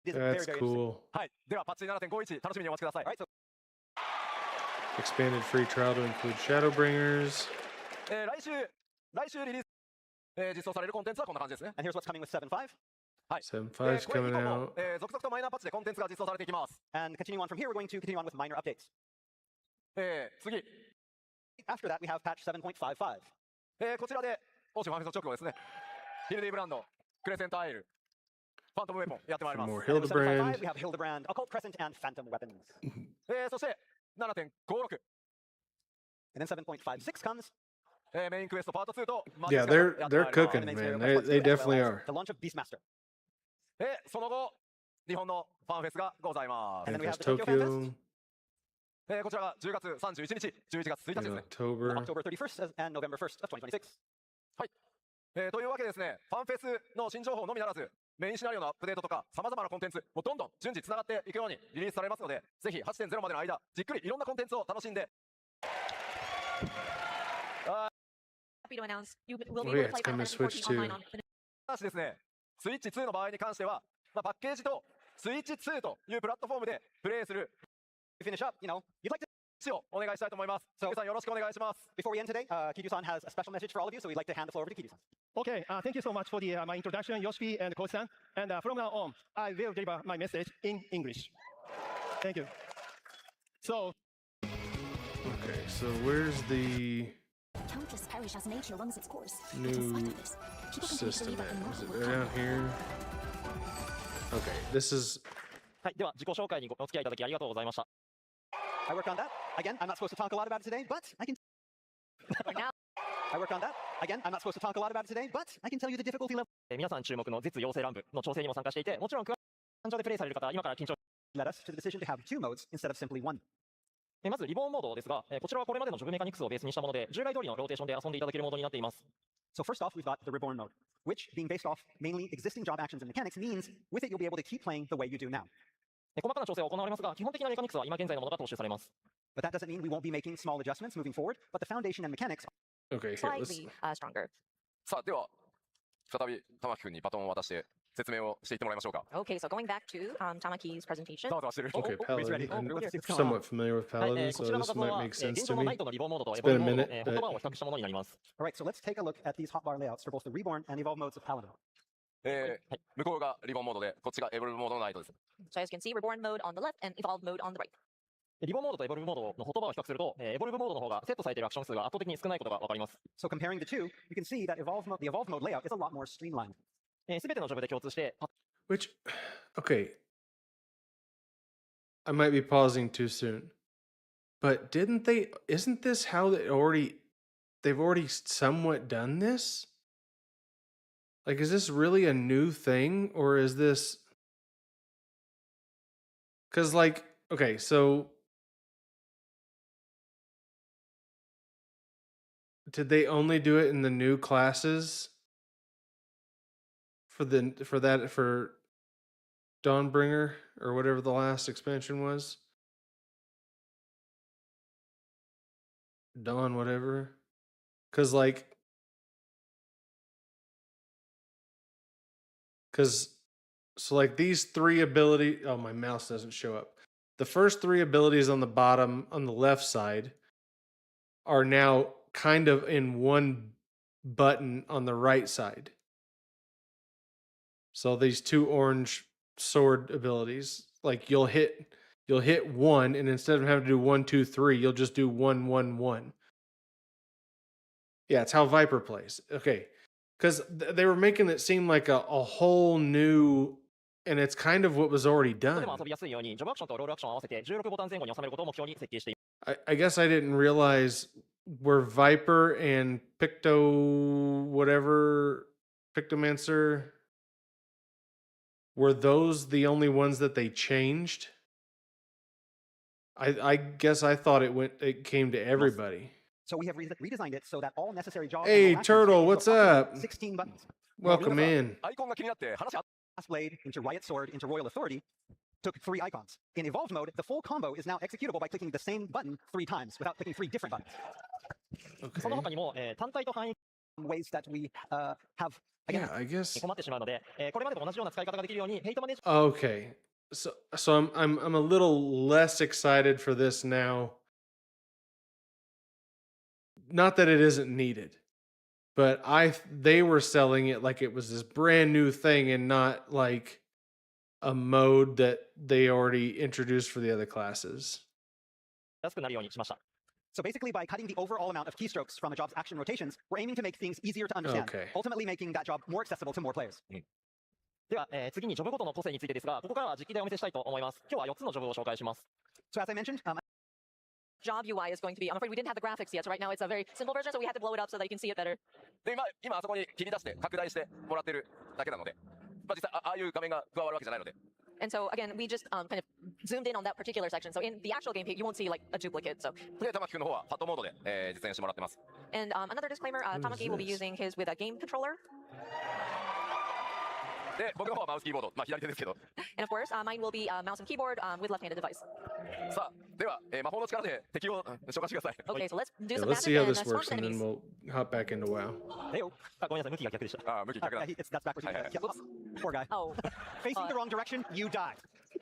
This is very, That's very cool. はい。では、パッチ 7.51、楽しみにお待ちください。 Alright, so Expanded free trial to include Shadowbringers. 来週リリース、実装されるコンテンツはこんな感じですね。 and here's what's coming with 7.5. はい。 7.5's これ以 coming 降も out. 続々とマイナーパッチでコンテンツが実装されていきます。 And continuing on from here, we're going to continue on with minor updates. 次、 After that, we have patch 7.55. こちらで欧州ファンフェスト直後ですね。ヒルディブランド、クレセントアイル、ファントムウェポンやってまいり Some ま more す。 And with 7.55, Hildebrand. we have Hildebrand, Occult Crescent, and Phantom Weapons. そして7.56、 And then 7.56 comes. メインクエストパート2とマ Yeah, ジックが they're やってまいります cooking, and the main man. story of They Xbox 2, as definitely well as are. The launch of Beastmaster. その後、日本のファンフェスがございま And す。 then we have There's the Tokyo Fan Tokyo こちらが10月31日、11月1日です in ね。 October. October 31st and November 1st of 2026. というわけでですね、ファンフェスの新情報のみならず、メインシナリオのアップデートとか、さまざまなコンテンツ、もうどんどん順次つながっていくようにリリースされますので、ぜひ 8.0 までの間、じっくりいろんなコンテンツを楽しんで、 Happy to announce you will be Oh able yeah, to play it's Final coming to Fantasy Switch XIV online too. on the ただしですね、スイッチ2の場合に関しては、パッケージとスイッチ2というプラットフォームでプレイする To finish up, you'd like to. をお願いしたいと思います。皆さんよろしくお願いします。 Before we end today, Kiryu-san has a special message for all of you, so we'd like to hand the floor over to Kiryu-san. Okay, thank you so much for my introduction, Yoshi and Coach-san. And from now on, I will deliver my message in English. Thank you. So, Okay, so where's the Countless perish as nature runs its course. new system at? Is it right down here? Okay, this is はい、では自己紹介にお付き合いいただきありがとうございました。I worked on that. Again, I'm not supposed to talk a lot about it today, but I can. I worked on that. Again, I'm not supposed to talk a lot about it today, but I can tell you the difficulty level. 皆さん注目の絶妖精乱舞の調整にも参加していて、もちろん、感情でプレイされる方、今から緊張。Led us to the decision to have two modes instead of simply one. まずリボーンモードですが、こちらはこれまでのジョブメカニクスをベースにしたもので、従来通りのローテーションで遊んでいただけるモードになっています。So first off, we've got the Reborn mode, which, being based off mainly existing job actions and mechanics, means with it you'll be able to keep playing the way you do now. 細かな調整は行われますが、基本的なメカニクスは今現在のものが踏襲されます。But that doesn't mean we won't be making small adjustments moving forward, but the foundation and mechanics okay. Here, let's. slightly stronger. さあ、では、再び玉木君にバトンを渡して説明をしていってもらいましょうか。 Okay, so going back to Tamaki's presentation. ざわざわしてる。 Okay, He's ready. Paladin. I'm Let's go. somewhat familiar with はい、 Paladin, こ so ちらの this 画像 might は、 make 現 sense 状 to のナ me. イトのリボーンモードとエ It's ボル been ブ a モード、 minute, 言 but 葉を比較したものになります。 All right, so let's take a look at these hotbar layouts for both the Reborn and Evolve modes of Paladin. 向こうがリボンモードで、こっちがエボルブモードのナイトです。 So as you can see, Reborn mode on the left and Evolve mode on the right. リボーンモードとエボルブモードの言葉を比較すると、エボルブモードの方がセットされているアクション数が圧倒的に少ないことがわかります。So comparing the two, you can see that the Evolve mode layout is a lot more streamlined. すべてのジョブで共通して、 Which, okay. I might be pausing too soon, but didn't they? Isn't this how they've already somewhat done this? Like, is this really a new thing, or is this? Because, like, okay, so did they only do it in the new classes? For Dawnbringer or whatever the last expansion was? Dawn whatever. Cause these 3 ability, oh, my mouse doesn't show up. The first 3 abilities on the bottom on the left side are now kind of in one button on the right side. So these 2 orange sword abilities, like you'll hit 1, and instead of having to do 1, 2, 3, you'll just do 1, 1, 1. Yeah, it's how Viper plays. Okay. Because they were making it seem like a whole new, and it's kind of what was already done. I guess I didn't realize were Viper and Pictomancer, were those the only ones that they changed? I guess I thought it came to everybody. So we have redesigned it so that all necessary jobs. Hey, Turtle, what's up? 16 buttons. Welcome in. Blade into Riot Sword into Royal Authority took 3 icons. In Evolved mode, the full combo is now executable by clicking the same button 3 times without clicking 3 different buttons. Okay. Ways that we have. Yeah, I guess. Okay. So I'm a little less excited for this now. Not that it isn't needed, but they were selling it like it was this brand new thing and not like a mode that they already introduced for the other classes. So basically, by cutting the overall amount of keystrokes from a job's action rotations, we're aiming to make things easier to understand, ultimately making that job more accessible to more players. では、次にジョブごとの個性についてですが、ここからは実機でお見せしたいと思います。今日は4つのジョブを紹介します。So as I mentioned, job UI is going to be, I'm afraid we didn't have the graphics yet, so right now it's a very simple version, so we had to blow it up so that you can see it better. で、今あそこに切り出して拡大してもらってるだけなので、実際ああいう画面が加わるわけじゃないので。And so again, we just kind of zoomed in on that particular section. So in the actual game, you won't see like a duplicate. So. で、玉木君の方はパッドモードで、実演してもらってます。And another disclaimer, Tamaki will be using his with a game controller. で、僕の方はマウスキーボード、左手ですけど。And of course, mine will be mouse and keyboard with left-handed device. さあ、では、魔法の力で敵を消化してください。Okay, so let's do some let's see how magic this and works, smash and then enemies. we'll hop back into WoW. ごめんなさい、向きが逆でした。向き逆だ。That's backwards. Poor guy. Oh. Facing the wrong direction, you die.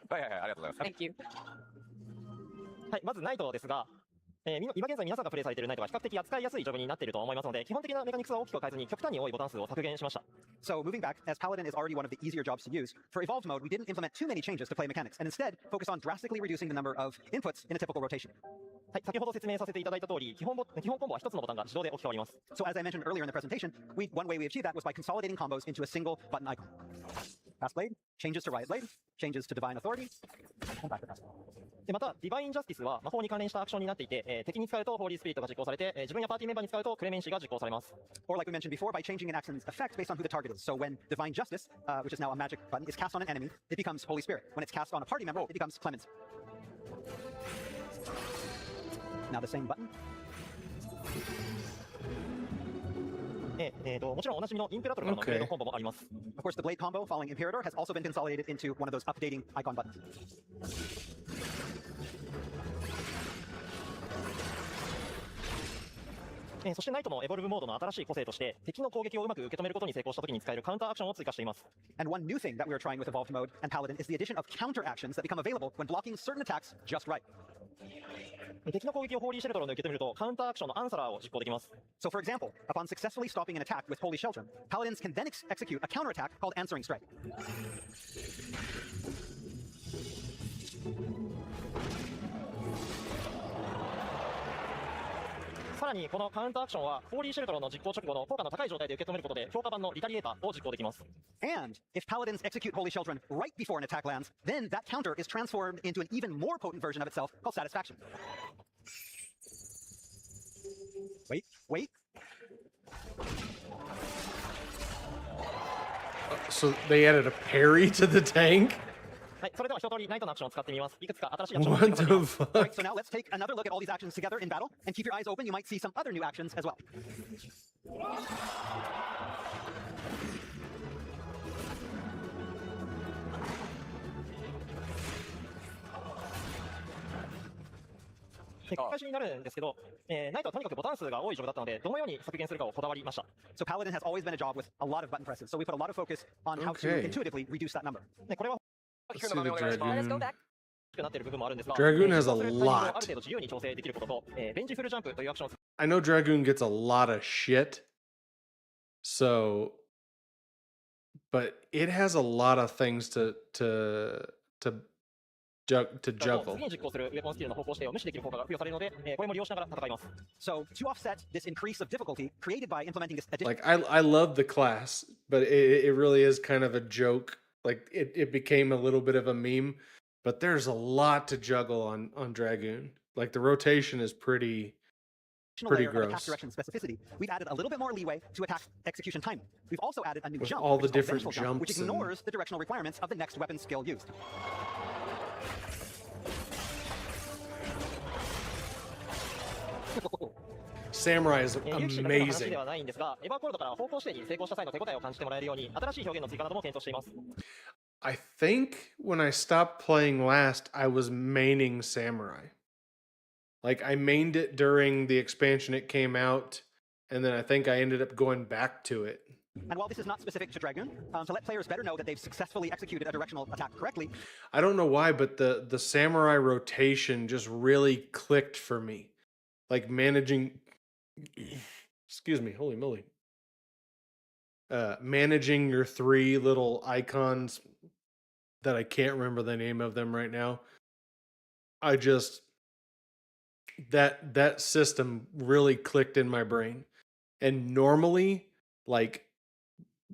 はい、ありがとうございます。Thank you. はい、まずナイトですが、今現在皆さんがプレイされているナイトは比較的扱いやすいジョブになっていると思いますので、基本的なメカニクスは大きく変えずに極端に多いボタン数を削減しました。So moving back, as Paladin is already one of the easier jobs to use, for Evolved mode we didn't implement too many changes to play mechanics, and instead focus on drastically reducing the number of inputs in a typical rotation. はい、先ほど説明させていただいた通り、基本コンボは一つのボタンが自動で置き換わります。So as I mentioned earlier in the presentation, one way we achieved that was by consolidating combos into a single button icon. Fast Blade, changes to Riot Blade, changes to Divine Authority, and back to Fast Blade. でまた、ディバインジャスティスは魔法に関連したアクションになっていて、敵に使うとホーリースピリットが実行されて、自分やパーティーメンバーに使うとクレメンシーが実行されます。Or like we mentioned before, by changing an action's effect based on who the target is. So when Divine Justice, which is now a magic button, is cast on an enemy, it becomes Holy Spirit. When it's cast on a party member, it becomes Clemency. Now the same button. もちろんおなじみのインペラトルからのブレードコンボもあります。Of course, the blade combo following Imperator has also been consolidated into one of those updating icon buttons. そしてナイトのエボルブモードの新しい個性として、敵の攻撃をうまく受け止めることに成功したときに使えるカウンターアクションを追加しています。And one new thing that we are trying with Evolved mode and Paladin is the addition of counter actions that become available when blocking certain attacks just right. 敵の攻撃をホーリーシェルトルで受け止めると、カウンターアクションのアンサラーを実行できます。So for example, upon successfully stopping an attack with Holy Shelter, Paladins can then execute a counter attack called Answering Strike. さらにこのカウンターアクションはホーリーシェルトルの実行直後の効果の高い状態で受け止めることで強化版のリタリエーターを実行できます。And if Paladins execute Holy Children right before an attack lands, then that counter is transformed into an even more potent version of itself called Satisfaction. Wait. So they added a parry to the tank? はい、それでは一通りナイトのアクションを使ってみます。いくつか新しいアクションを What 追加してみます the Alright, fuck? so now let's take another look at all these actions together in battle, and keep your eyes open. You might see some other new actions as well. 繰り返しになるんですけど、ナイトはとにかくボタン数が多いジョブだったので、どのように削減するかをこだわりました。So Paladin has always been a job with a lot of button presses, so we put a lot of focus on how to Okay. intuitively reduce that number. でこれは Let's see the Dragoon. なっている部分もあるんですが、 Dragoon has a そうするタイミングを lot. ある程度自由に調整できることと、ベンジフルジャンプというアクションを I know Dragoon gets a lot of shit. So, but it has a lot of things to juggle. 次に実行するウェポンスキルの方向指定を無視できる効果が付与されるので、これも利用しながら戦います。 So to offset this increase of difficulty created by implementing this addition. Like I love the class, but it really is kind of a joke. Like it became a little bit of a meme, but there's a lot to juggle on Dragoon. Like the rotation is pretty Layer of attack gross. direction specificity. We've added a little bit more leeway to attack execution timing. We've also added a new With jump, all which the is called different Vengeful Jump, which jumps and- ignores the directional requirements of the next weapon skill used. Samurai is 有志だけの話 amazing. ではないんですが、エヴァーコールドから方向指定に成功した際の手応えを感じてもらえるように、新しい表現の追加なども検討しています。I think when I stopped playing last, I was maining Samurai. Like I mained it during the expansion it came out, and then I think I ended up going back to it. And while this is not specific to Dragoon, to let players better know that they've successfully executed a directional attack correctly, I don't know why, but the Samurai rotation just really clicked for me. Like managing excuse me, holy moly. Managing your three little icons that I can't remember the name of them right now. I just that system really clicked in my brain. And normally, like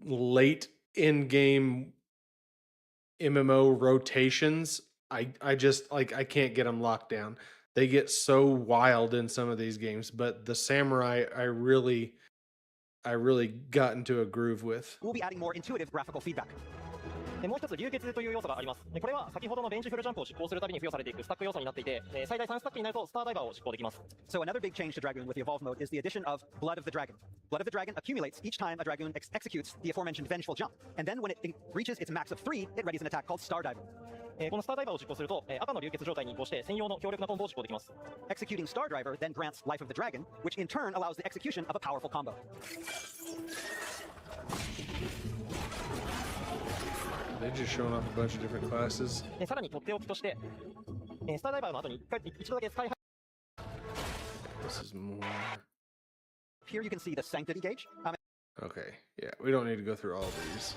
late in game MMO rotations, I just like I can't get them locked down. They get so wild in some of these games, but the Samurai I really got into a groove with. we'll be adding more intuitive graphical feedback. もう一つ流血という要素があります。これは先ほどのベンチフルジャンプを実行するたびに付与されていくスタック要素になっていて、最大3スタックになるとスターダイバーを実行できます。So another big change to Dragoon with the evolve mode is the addition of Blood of the Dragon. Blood of the Dragon accumulates each time a Dragoon executes the aforementioned Vengeful Jump, and then when it reaches its max of 3, it readies an attack called Star Diver. このスターダイバーを実行すると、赤の流血状態に移行して専用の強力なコンボを実行できます。Executing Star Driver then grants Life of the Dragon, which in turn allows the execution of a powerful combo. They're just showing off a bunch of different classes. さらにとっておきとして、スターダイバーの後に一度だけスカイハイ This is more. Here you can see the Sanctity gauge. Okay, yeah, we don't need to go through all of these.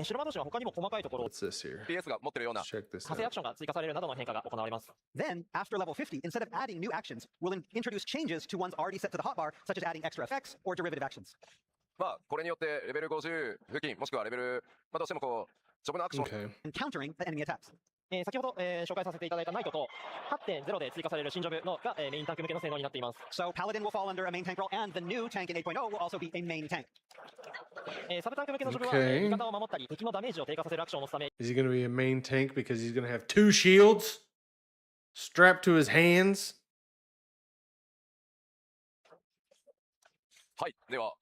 白魔同士は他にも細かいところを What's this here? PS が持ってるような Check this 派生 out. アクションが追加されるなどの変化が行われます。 Then, after level 50, instead of adding new actions, we'll introduce changes to ones already set to the hotbar, such as adding extra effects or derivative actions. まあこれによってレベル50付近もしくはレベル、まあ、どうしてもこうジョブのアクション Okay. And countering the enemy attacks. 先ほど、紹介させていただいたナイトと 8.0 で追加される新ジョブのが、メインタンク向けの性能になっています。 So Paladin will fall under a main tank role, and the new tank in 8.0 will also be a main tank. サブタンク向けのジョブは、 Okay. 味方を守ったり敵のダメージを低下させるアクションを持つため Is he going to be a main tank because he's going to have 2 shields strapped to his hands? はいでは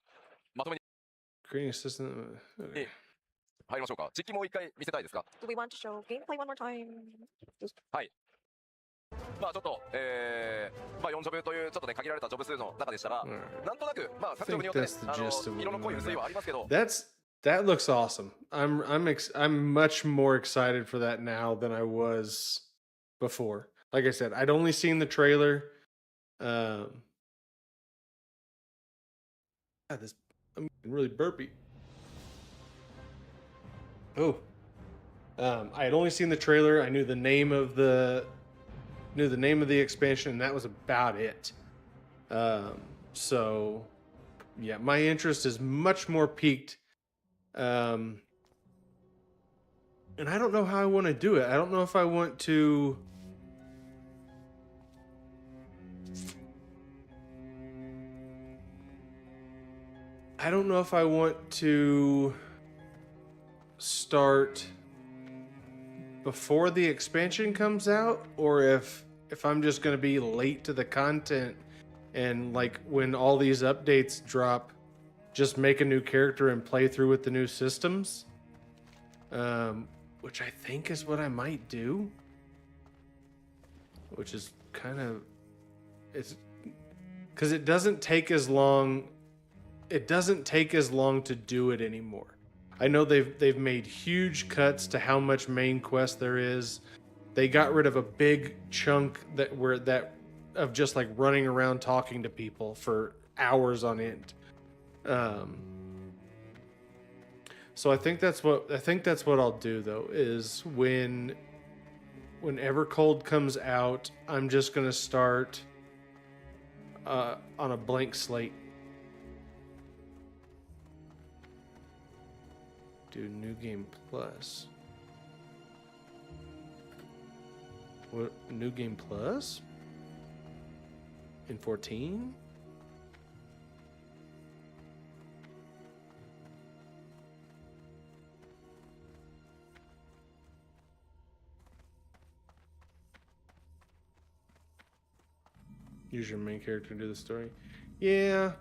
まとめに Creating a system. Okay. 入りましょうか。実機もう一回見せたいですか。 Do we want to show gameplay one more time? はい。まあちょっと、まあ4ジョブというちょっとね限られたジョブ数の中でしたら、なんとなくまあ各ジョブによって、ね、色の濃い薄いはありますけど。That looks awesome. I'm much more excited for that now than I was before. Like I said, I'd only seen the trailer. God, I'm really burpy. Oh, I had only seen the trailer. I knew the name of the expansion, and that was about it. So, yeah, my interest is much more piqued. And I don't know how I want to do it. I don't know if I want to. I don't know if I want to start before the expansion comes out, or if I'm just going to be late to the content and like when all these updates drop, just make a new character and play through with the new systems. Which I think is what I might do. Which is kind of, it's because it doesn't take as long. It doesn't take as long to do it anymore. I know they've made huge cuts to how much main quest there is. They got rid of a big chunk of just like running around talking to people for hours on end. So I think that's what I'll do though, is whenever Cold comes out, I'm just gonna start on a blank slate. Do New Game Plus. What, New Game Plus? In 14? Use your main character to do the story. Yeah.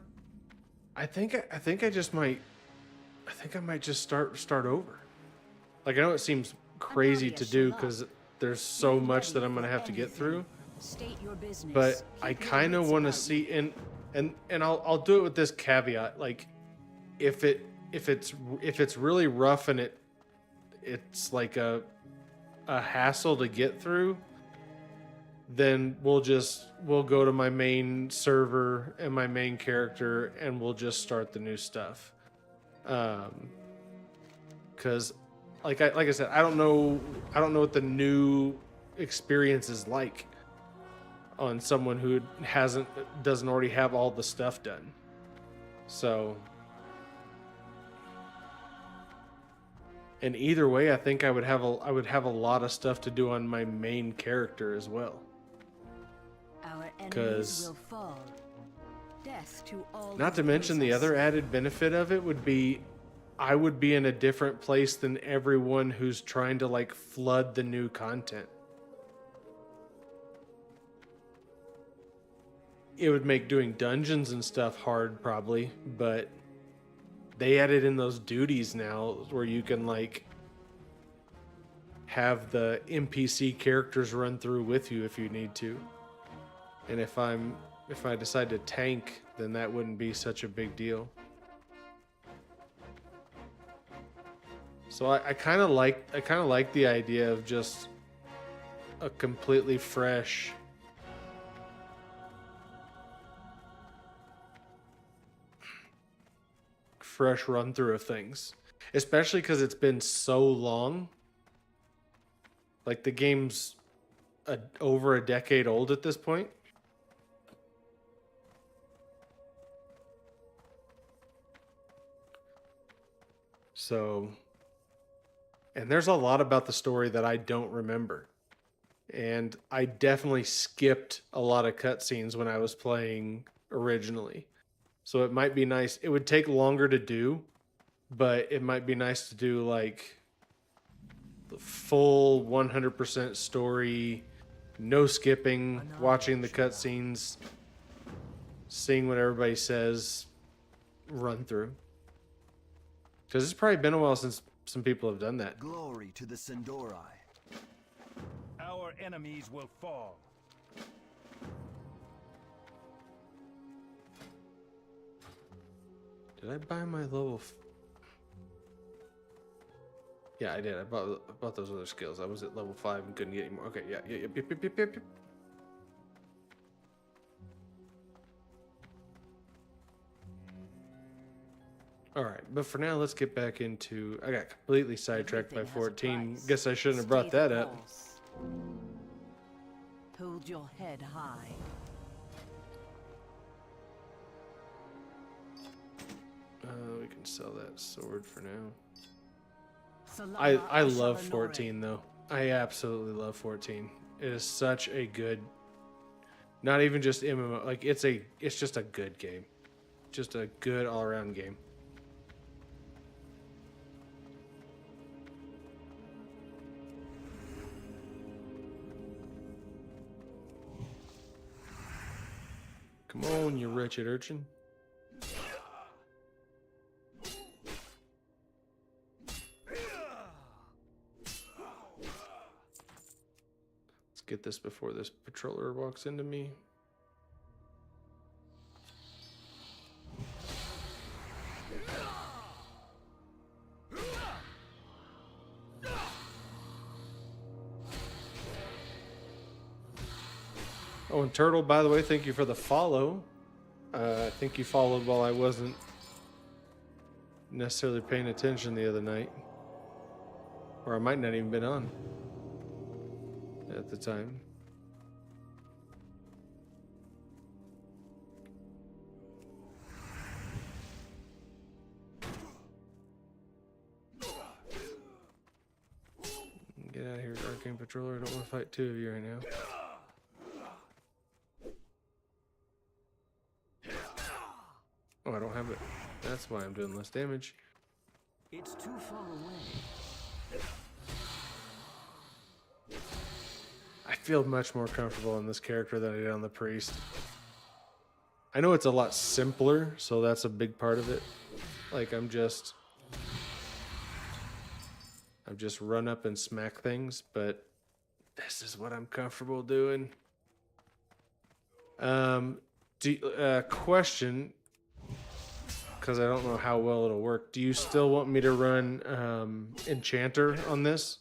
I think I just might. I think I might just start over. Like, I know it seems crazy to do because there's so much that I'm gonna have to get through. But I kind of want to see, and I'll do it with this caveat. Like, if it's really rough and it's like a hassle to get through, then we'll go to my main server and my main character and we'll just start the new stuff. Because like I said, I don't know what the new experience is like on someone who doesn't already have all the stuff done. So, and either way, I think I would have a lot of stuff to do on my main character as well. Because, not to mention the other added benefit of it would be, I would be in a different place than everyone who's trying to like flood the new content. It would make doing dungeons and stuff hard probably, but they added in those duties now where you can like have the NPC characters run through with you if you need to. And if I decide to tank, then that wouldn't be such a big deal. So I kind of like the idea of just a completely fresh run through of things, especially because it's been so long. Like, the game's over a decade old at this point. So, and there's a lot about the story that I don't remember. And I definitely skipped a lot of cutscenes when I was playing originally. So it might be nice. It would take longer to do, but it might be nice to do like the full 100% story, no skipping, watching the cutscenes, seeing what everybody says, run through. Because it's probably been a while since some people have done that. Glory to the Sindorai. Our enemies will fall. Did I buy my level? Yeah, I did. I bought those other skills. I was at level 5 and couldn't get any more. Okay, yeah. Yep. All right, but for now, let's get back into... I got completely sidetracked by 14. Guess I shouldn't have brought that up. Hold your head high. We can sell that sword for now. I love 14 though. I absolutely love 14. It is such a good, not even just MMO, like it's just a good game. Just a good all-around game. Come on, you wretched urchin. Let's get this before this patroller walks into me. Oh, and Turtle, by the way, thank you for the follow. I think you followed while I wasn't necessarily paying attention the other night. Or I might not even been on at the time. Get out of here, Arcane Patroller. I don't want to fight two of you right now. Oh, I don't have it. That's why I'm doing less damage. It's too far away. I feel much more comfortable in this character than I did on the priest. I know it's a lot simpler, so that's a big part of it. Like I'm just run up and smack things, but this is what I'm comfortable doing. Question, because I don't know how well it'll work. Do you still want me to run Enchanter on this?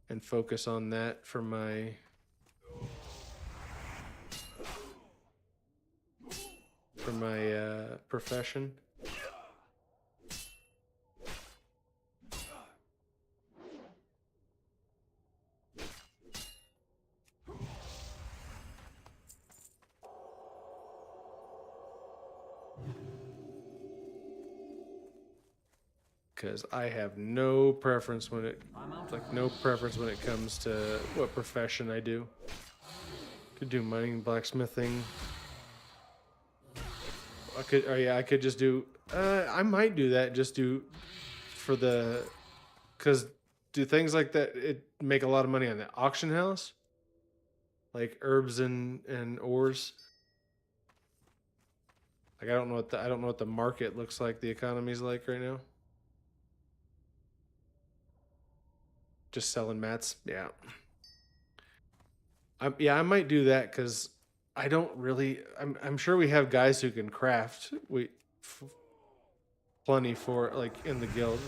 And focus on that for my profession. Because I have no preference when it comes to what profession I do. Could do mining, blacksmithing. I could just do. I might do that. Just do for the, because do things like that. It make a lot of money on the auction house, like herbs and ores. Like I don't know what the market looks like. The economy's like right now. Just selling mats, yeah. I might do that because I don't really. I'm sure we have guys who can craft. Plenty for like in the guild,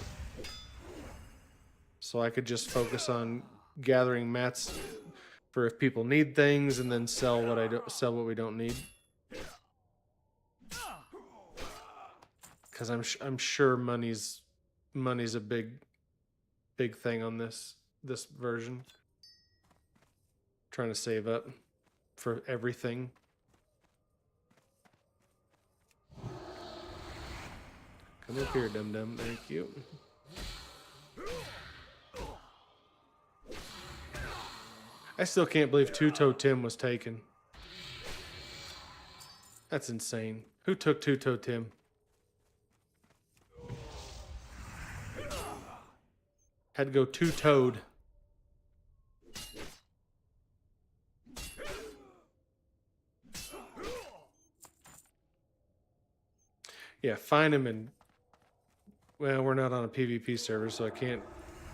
so I could just focus on gathering mats for if people need things, and then sell what we don't need. Because I'm sure money's a big thing on this version. Trying to save up for everything. Come up here, dum-dum. Thank you. I still can't believe Two-Toe Tim was taken. That's insane. Who took Two-Toe Tim? Had to go two-toed. Yeah, find him and... Well, we're not on a PvP server, so I can't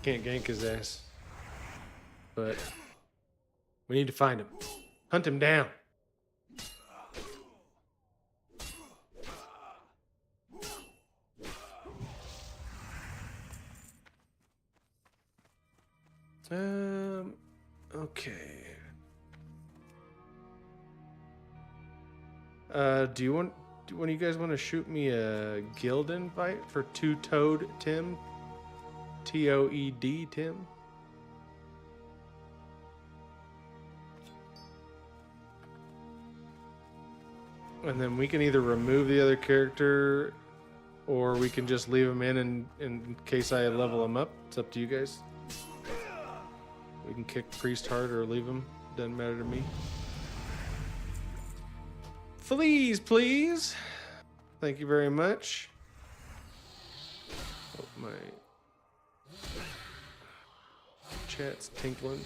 gank his ass. But we need to find him. Hunt him down. Okay. Do one of you guys want to shoot me a guild invite for Two-Toed Tim? Toed Tim? And then we can either remove the other character or we can just leave him in case I level him up. It's up to you guys. We can kick Priest hard or leave him. Doesn't matter to me. Fleas, please. Thank you very much. Oh, my. Chat's tinkling.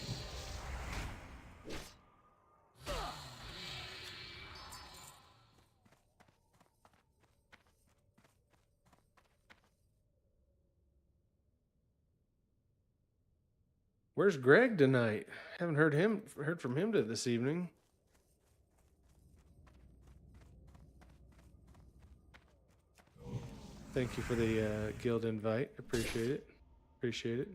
Where's Greg tonight? Haven't heard from him this evening. Thank you for the guild invite. Appreciate it. Appreciate it.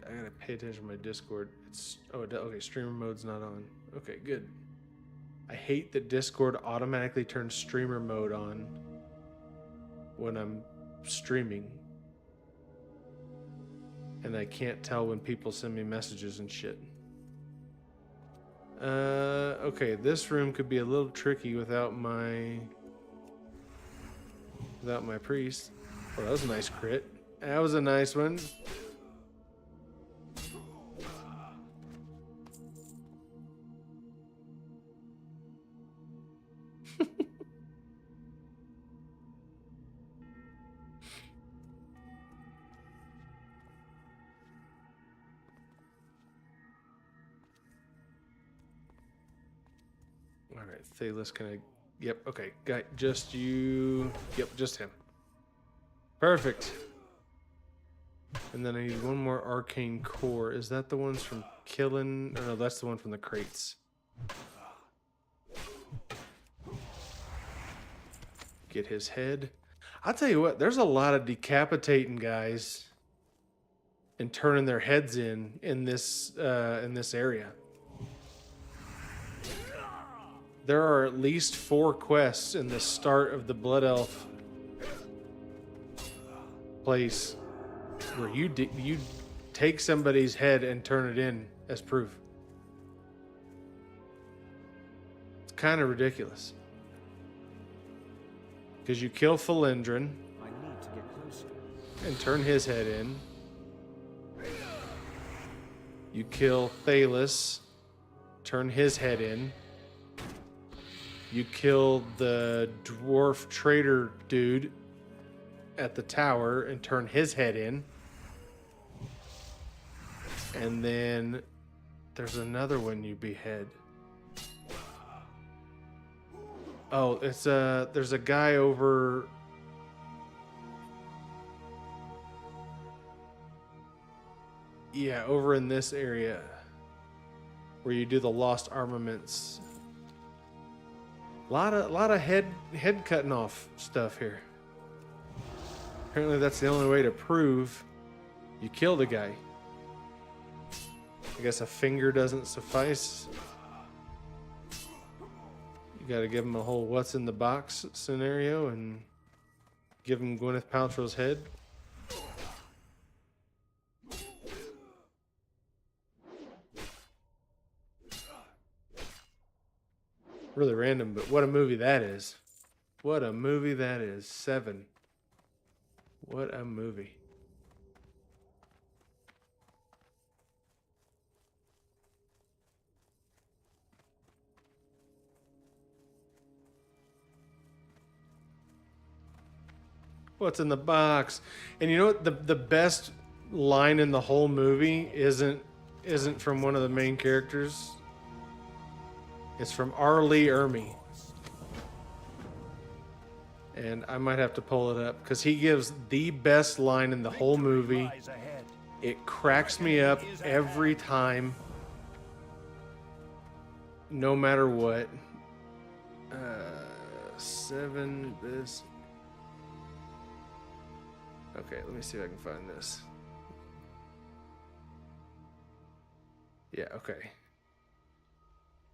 I gotta pay attention to my Discord. Okay. Streamer mode's not on. Okay, good. I hate that Discord automatically turns streamer mode on when I'm streaming. And I can't tell when people send me messages and shit. Okay, this room could be a little tricky without my priest. Oh, that was a nice crit. That was a nice one. Alright, Thalos, can I... Yep, okay. Guy, just you... Yep, just him. Perfect. And then I need one more arcane core. Is that the ones from killing... Oh, no, that's the one from the crates. Get his head. I'll tell you what, there's a lot of decapitating guys and turning their heads in this area. There are at least 4 quests in the start of the Blood Elf place where you take somebody's head and turn it in as proof. It's kind of ridiculous. Because you kill Philendrin and turn his head in. You kill Thalos, turn his head in. You kill the dwarf trader dude at the tower and turn his head in. And then there's another one you behead. Oh, it's there's a guy over... Yeah, over in this area where you do the lost armaments. A lot of head cutting off stuff here. Apparently that's the only way to prove you killed a guy. I guess a finger doesn't suffice. You gotta give him a whole what's in the box scenario and give him Gwyneth Paltrow's head. Really random, but what a movie that is. What a movie that is. 7. What a movie. What's in the box? And you know what? The best line in the whole movie isn't from one of the main characters. It's from R. Lee Ermey. And I might have to pull it up because he gives the best line in the whole movie. It cracks me up every time, no matter what. 7 this. Okay, let me see if I can find this. Yeah, okay.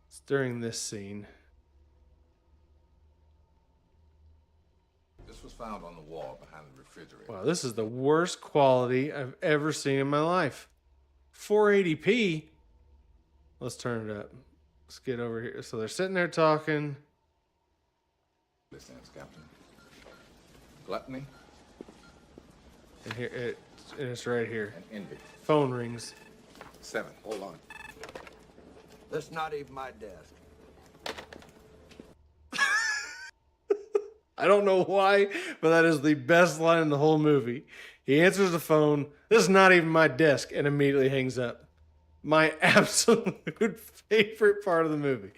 It's during this scene. This was found on the wall behind the refrigerator. Wow, this is the worst quality I've ever seen in my life. 480p. Let's turn it up. Let's get over here. So they're sitting there talking. Listen, Captain. Gluttony. And here it's right here. And envy. Phone rings. 7. Hold on. That's not even my desk. I don't know why, but that is the best line in the whole movie. He answers the phone. This is not even my desk, and immediately hangs up. My absolute favorite part of the movie.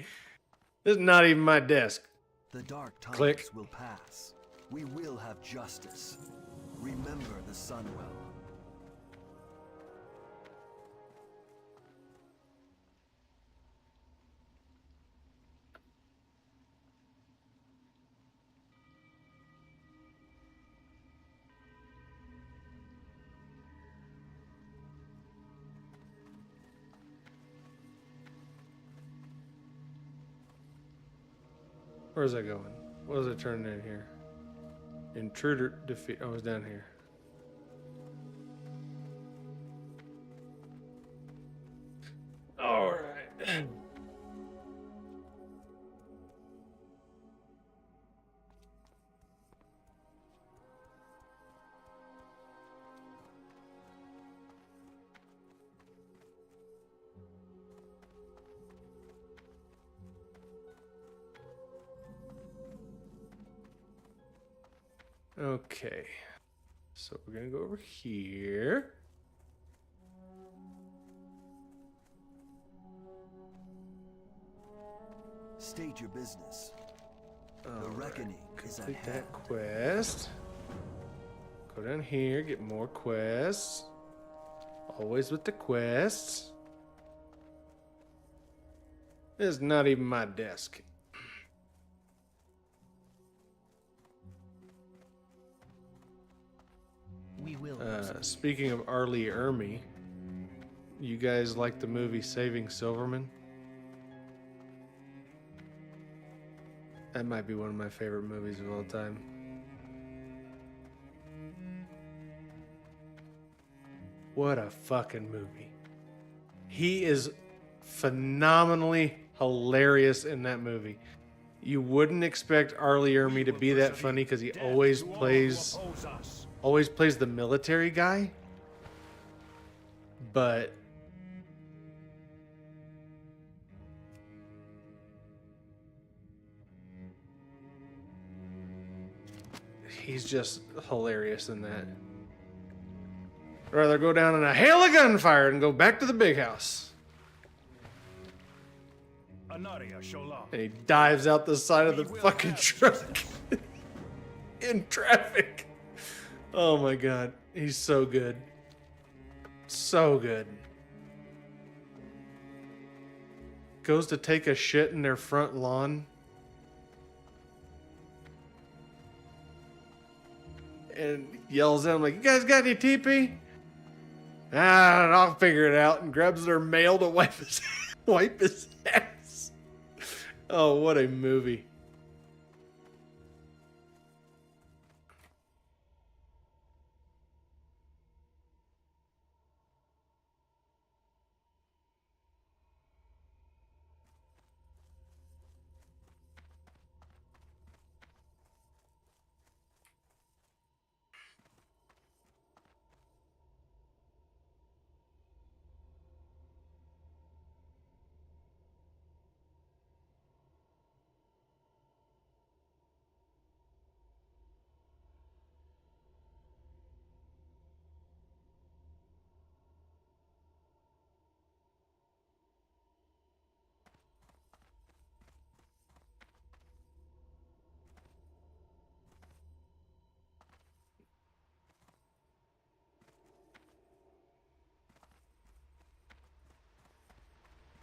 This is not even my desk. The dark times Click. will pass. We will have justice. Remember the Sunwell. Where's that going? What is it turning in here? Intruder defeat. Oh, it's down here. All right. Okay. So we're going to go over here. State your business. The reckoning is at Complete hand. that quest. Go down here, get more quests. Always with the quests. This is not even my desk. We will. Speaking of Arlie Ermy, you guys like the movie Saving Silverman? That might be one of my favorite movies of all time. What a fucking movie. He is phenomenally hilarious in that movie. You wouldn't expect Arlie Ermy to be that funny because he always plays the military guy. But he's just hilarious in that. I'd rather go down in a hail of gunfire and go back to the big house. And he dives out the side of the fucking truck in traffic. Oh my god, he's so good. So good. Goes to take a shit in their front lawn. And yells at him like, "You guys got any TP?" "Ah, I'll figure it out," and grabs their mail to wipe his ass. Oh, what a movie.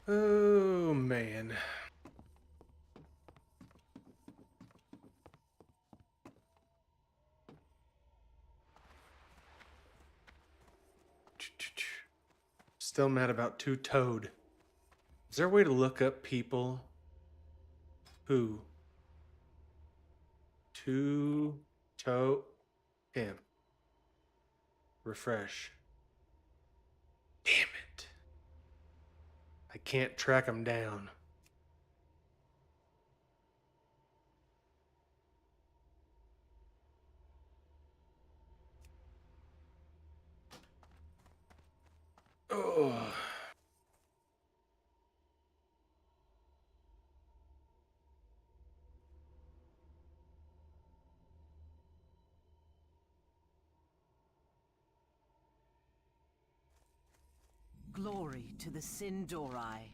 Oh, man. Still mad about Two-Toed. Is there a way to look up people who Two-Toe him? Refresh. Damn it. I can't track them down. Oh. Glory to the Sindori.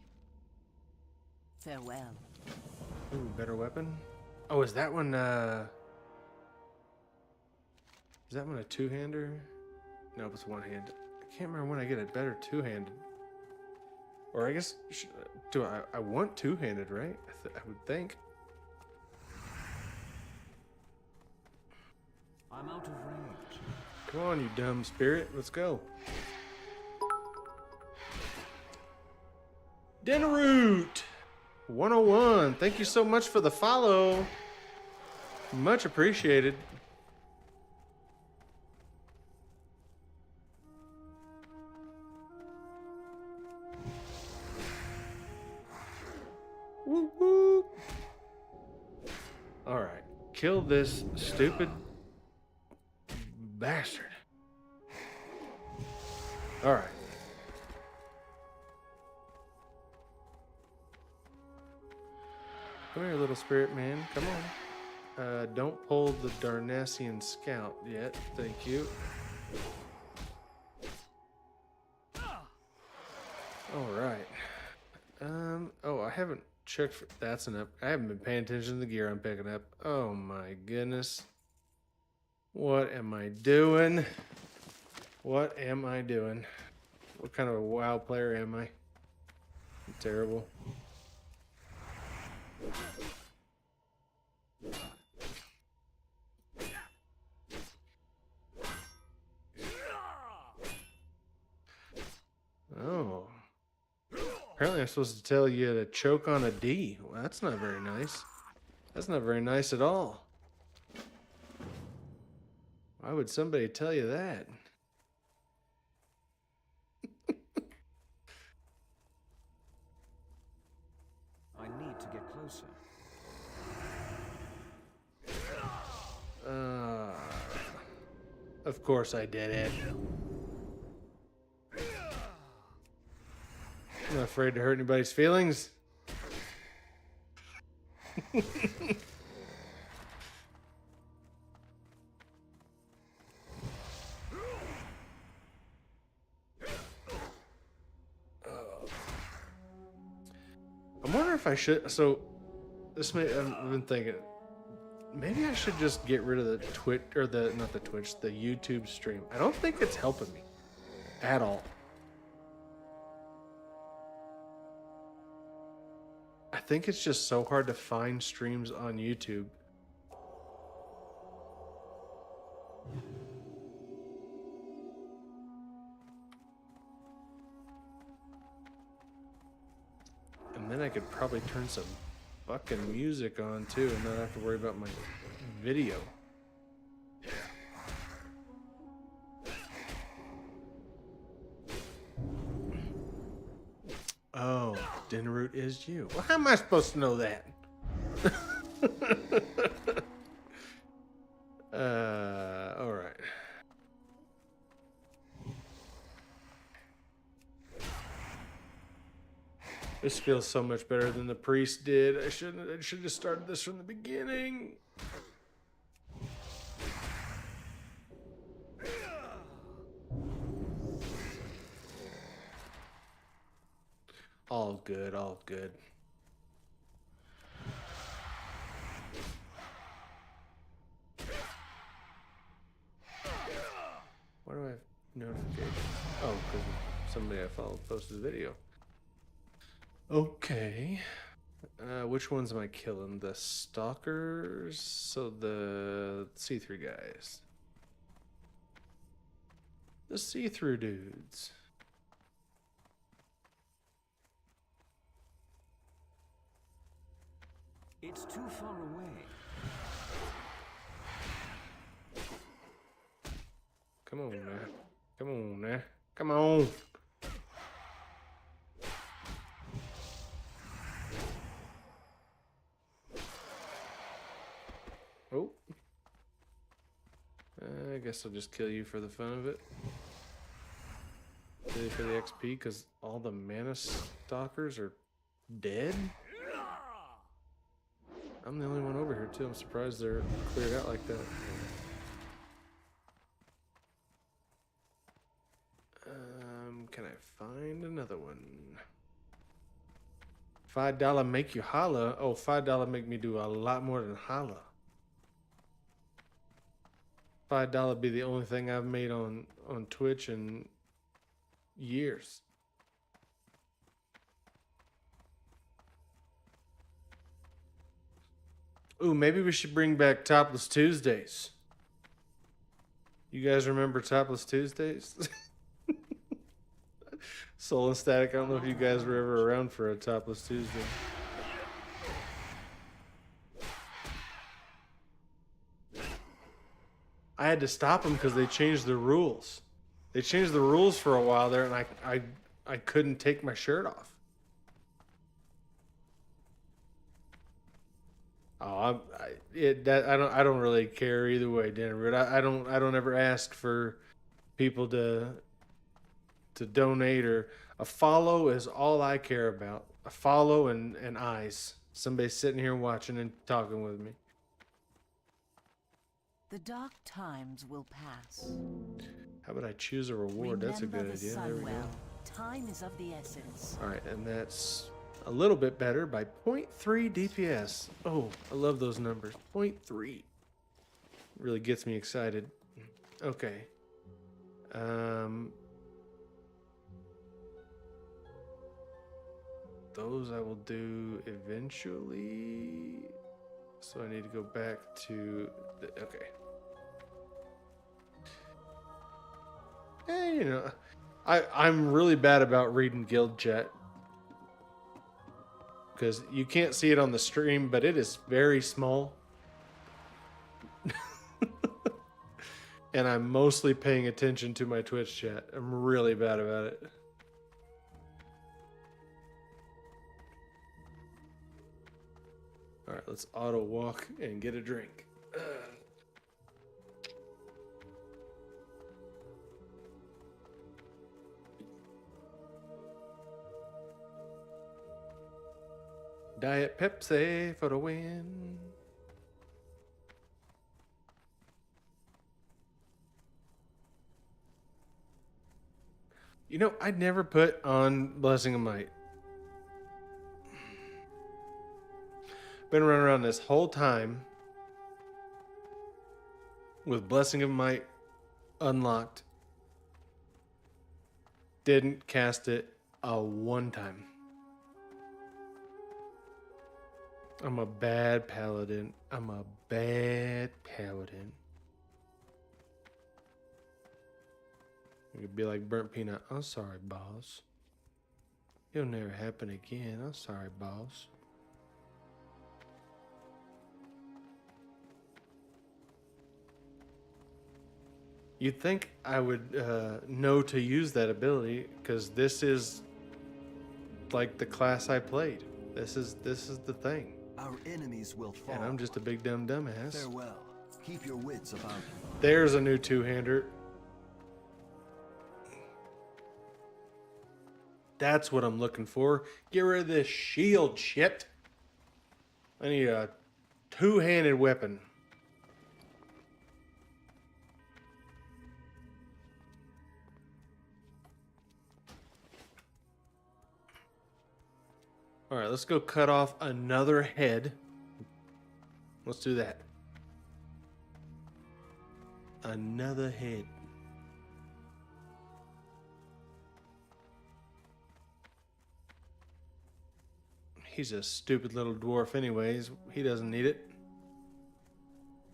Farewell. Ooh, better weapon. Oh, is that one a two-hander? Nope, it's one-handed. I can't remember when I get a better two-handed. Or I guess, I want two-handed, right? I would think. I'm out of range. Come on, you dumb spirit. Let's go. Dinneroot 101. Thank you so much for the follow. Much appreciated. Woo woo. All right. Kill this stupid bastard. All right. Come here, little spirit man. Come on. Don't pull the Darnassian scout yet. Thank you. All right. Oh, I haven't checked for... That's enough. I haven't been paying attention to the gear I'm picking up. Oh my goodness. What am I doing? What am I doing? What kind of a WoW player am I? I'm terrible. Oh. Apparently I'm supposed to tell you to choke on a D. Well, that's not very nice. That's not very nice at all. Why would somebody tell you that? I need to get closer. Of course I did it. I'm not afraid to hurt anybody's feelings. I'm wondering if I should. So, this may. I've been thinking. Maybe I should just get rid of the Twitch or the not the Twitch, the YouTube stream. I don't think it's helping me at all. I think it's just so hard to find streams on YouTube. And then I could probably turn some fucking music on too and not have to worry about my video. Oh, Dinneroot is you. Well, how am I supposed to know that? All right. This feels so much better than the priest did. I should have started this from the beginning. All good, all good. Why do I have notifications? Oh, because somebody I follow posted a video. Okay. Which ones am I killing? The stalkers? So the see-through guys. The see-through dudes. It's too far away. Come on now. Come on now. Come on. Oh. I guess I'll just kill you for the fun of it. Kill you for the XP because all the mana stalkers are dead? I'm the only one over here too. I'm surprised they're cleared out like that. Can I find another one. $5 make you holla. Oh, $5 make me do a lot more than holla. $5 be the only thing I've made on Twitch in years. Ooh, maybe we should bring back Topless Tuesdays. You guys remember Topless Tuesdays? Soul and Static, I don't know if you guys were ever around for a Topless Tuesday. I had to stop them because they changed the rules. They changed the rules for a while there, and I couldn't take my shirt off. Oh, I don't really care either way, Denver. But I don't ever ask for people to donate, or a follow is all I care about. A follow and eyes. Somebody sitting here watching and talking with me. The dark times will pass. How about I choose a reward? That's a good idea. There we go. Time is of the essence. All right, and that's a little bit better by 0.3 DPS. Oh, I love those numbers. 0.3. Really gets me excited. Okay. Those I will do eventually. So I need to go back to the, okay. Hey, you know, I'm really bad about reading guild chat because you can't see it on the stream, but it is very small. And I'm mostly paying attention to my Twitch chat. I'm really bad about it. All right, let's auto walk and get a drink. Diet Pepsi for the win. You know, I'd never put on Blessing of Might. Been running around this whole time with Blessing of Might unlocked. Didn't cast it a one time. I'm a bad paladin. I'm a bad paladin. You could be like Burnt Peanut. I'm sorry, boss. It'll never happen again. I'm sorry, boss. You'd think I would know to use that ability, because this is like the class I played. This is the thing. Our enemies will fall. And I'm just a big dumbass. Farewell. Keep your wits about you. There's a new two-hander. That's what I'm looking for. Get rid of this shield shit. I need a two-handed weapon. All right, let's go cut off another head. Let's do that. Another head. He's a stupid little dwarf anyways. He doesn't need it.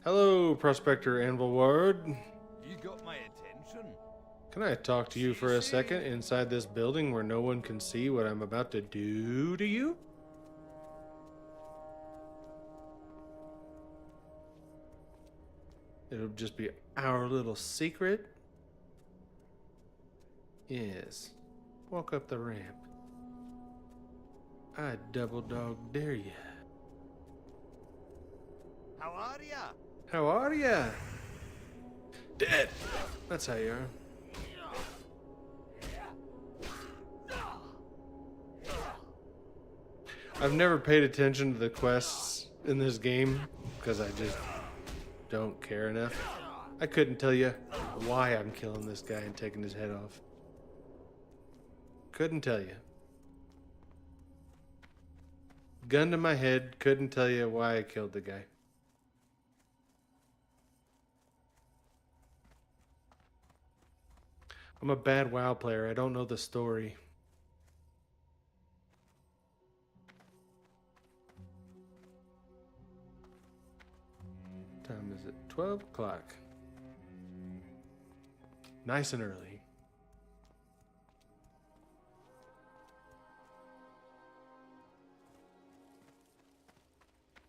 Hello, Prospector Anvilward. You got my attention. Can I talk to you for a second inside this building where no one can see what I'm about to do to you? It'll just be our little secret. Yes. Walk up the ramp. I double dog dare ya. How are ya? How are ya? Dead. That's how you are. I've never paid attention to the quests in this game because I just don't care enough. I couldn't tell you why I'm killing this guy and taking his head off. Couldn't tell you. Gun to my head, couldn't tell you why I killed the guy. I'm a bad WoW player. I don't know the story. Time is it? 12 o'clock. Nice and early.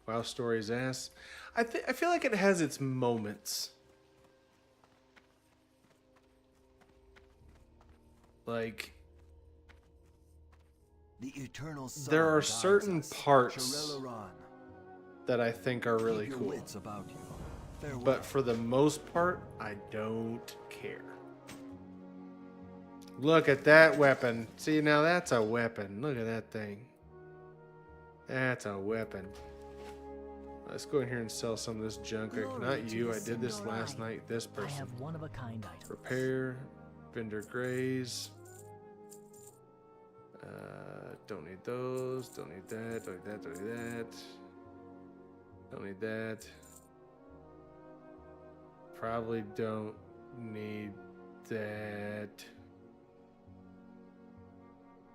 WoW story's ass. I feel like it has its moments. Like, The eternal sun there are guides certain us. parts Shirel'Aran, that I think are really keep your cool. wits about you. Farewell. But for the most part, I don't care. Look at that weapon. See, now that's a weapon. Look at that thing. That's a weapon. Let's go in here and sell some of this junk. Not you. I did this last night. This I person. have one of a kind items. Repair. Vendor graze. Don't need those. Don't need that. Don't need that. Don't need that. Don't need that. Probably don't need that.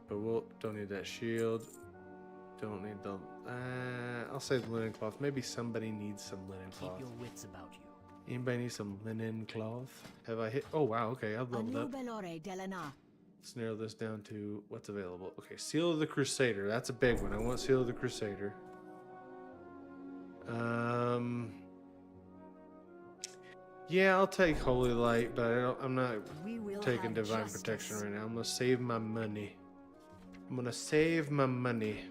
But we'll don't need that shield. Don't need the. I'll say the linen cloth. Maybe somebody needs some linen cloth. Keep your wits about you. Anybody need some linen cloth? Have I hit? Oh wow. Okay, I've leveled up. Let's narrow this down to what's available. Okay, Seal of the Crusader. That's a big one. I want Seal of the Crusader. Yeah, I'll take Holy Light, but I'm not taking Divine Protection right now. I'm gonna save my money. I'm gonna save my money.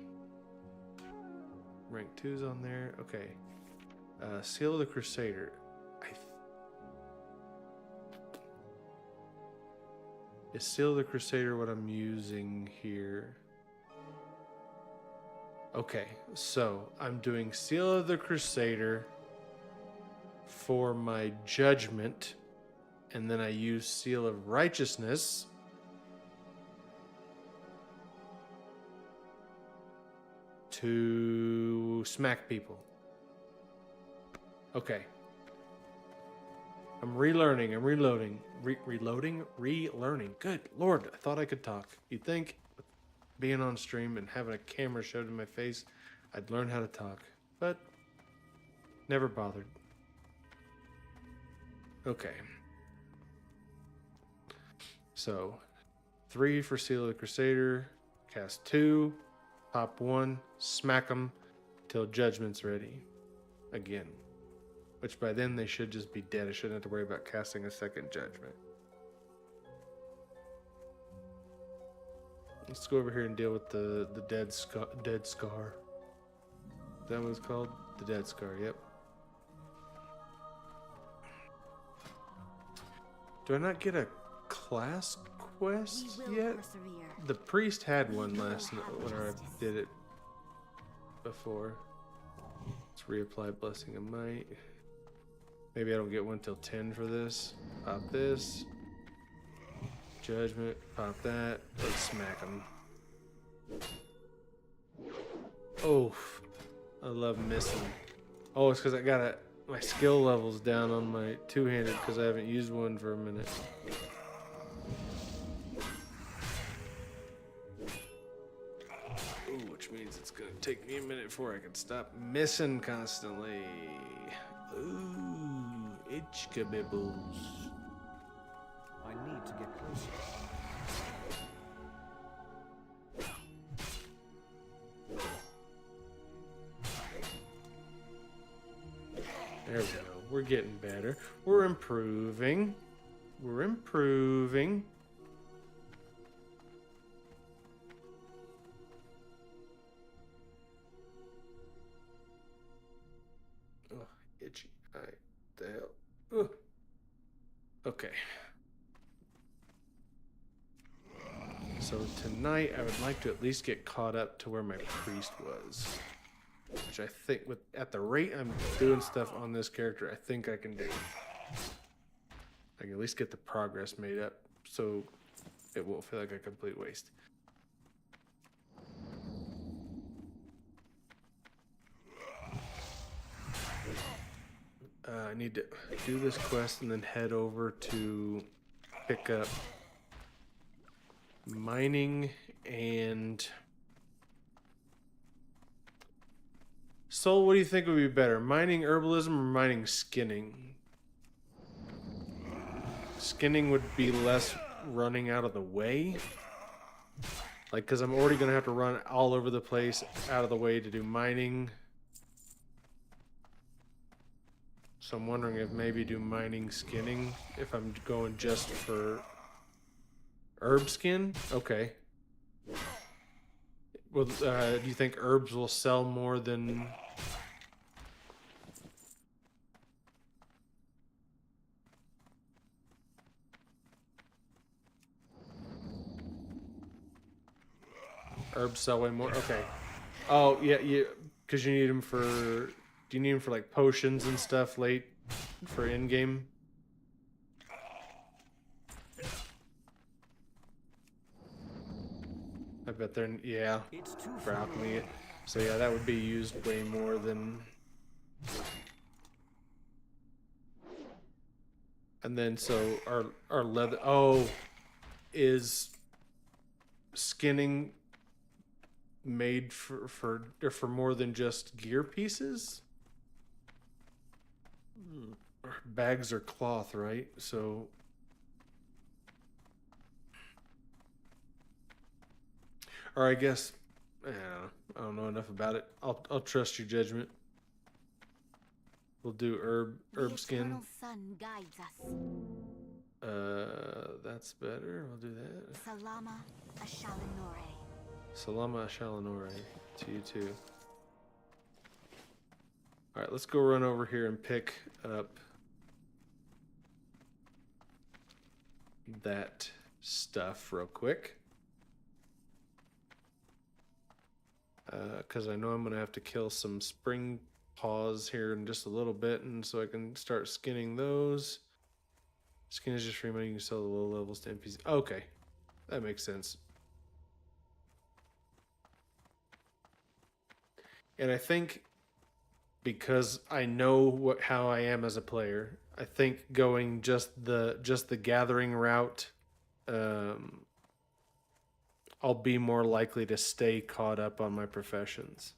Rank 2's on there. Okay. Seal of the Crusader. Is Seal of the Crusader what I'm using here? Okay, so I'm doing Seal of the Crusader for my judgment, and then I use Seal of Righteousness to smack people. Okay. I'm relearning. I'm reloading. Relearning. Good Lord, I thought I could talk. You'd think with being on stream and having a camera shoved in my face, I'd learn how to talk. But never bothered. Okay. So, 3 for Seal of the Crusader. Cast 2. Pop 1. Smack them till Judgment's ready. Again. Which by then they should just be dead. I shouldn't have to worry about casting a second Judgment. Let's go over here and deal with the dead scar. Is that what it's called? The Dead Scar, yep. Do I not get a class quest yet? The priest had one last night when I did it before. Let's reapply Blessing of Might. Maybe I don't get one till 10 for this. Pop this. Judgment. Pop that. Let's smack them. Oh, I love missing. Oh, it's because I got my skill levels down on my two-handed because I haven't used one for a minute. Ooh, which means it's gonna take me a minute before I can stop missing constantly. Ooh, itch-kabibbles. I need to get closer. There we go. We're getting better. We're improving. We're improving. Oh, itchy. Alright, the hell. Ugh. Okay. So tonight I would like to at least get caught up to where my priest was. Which I think, at the rate I'm doing stuff on this character, I think I can do. I can at least get the progress made up so it won't feel like a complete waste. need to do this quest and then head over to pick up mining and Soul. What do you think would be better, mining herbalism or mining skinning? Skinning would be less running out of the way, like, because I'm already gonna have to run all over the place out of the way to do mining. So I'm wondering if maybe do mining skinning if I'm going just for herb skin. Okay. Well, do you think herbs will sell more than... Herbs sell way more? Okay. Oh, yeah, because you need them for... Do you need them for, like, potions and stuff late for in-game? I bet they're... Yeah, for alchemy. So, yeah, that would be used way more than... And then, so, our leather... Oh, is skinning made for more than just gear pieces? Bags are cloth, right? So or I guess I don't know enough about it. I'll trust your judgment. We'll do herb skin. Sun guides us. That's better. We'll do that. Salama Ashalanore. Salama Ashalanore to you too. Alright, let's go run over here and pick up that stuff real quick. Because I know I'm going to have to kill some spring paws here in just a little bit, and so I can start skinning those. Skin is just free money. You can sell the low levels to NPCs. Okay, that makes sense. And I think because I know how I am as a player, I think going just the gathering route, I'll be more likely to stay caught up on my professions.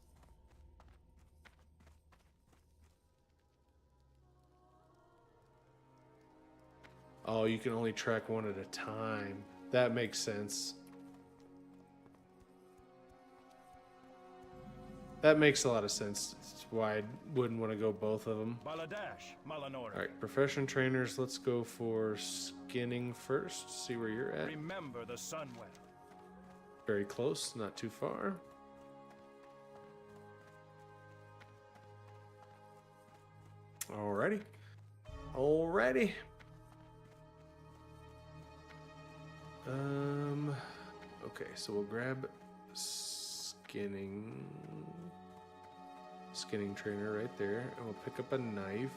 Oh, you can only track one at a time. That makes sense. That makes a lot of sense. That's why I wouldn't want to go both of them. Alright, profession trainers, let's go for skinning first. See where you're at. Remember the Sunwell. Very close, not too far. Alrighty. Alrighty. Okay, so we'll grab skinning trainer right there, and we'll pick up a knife.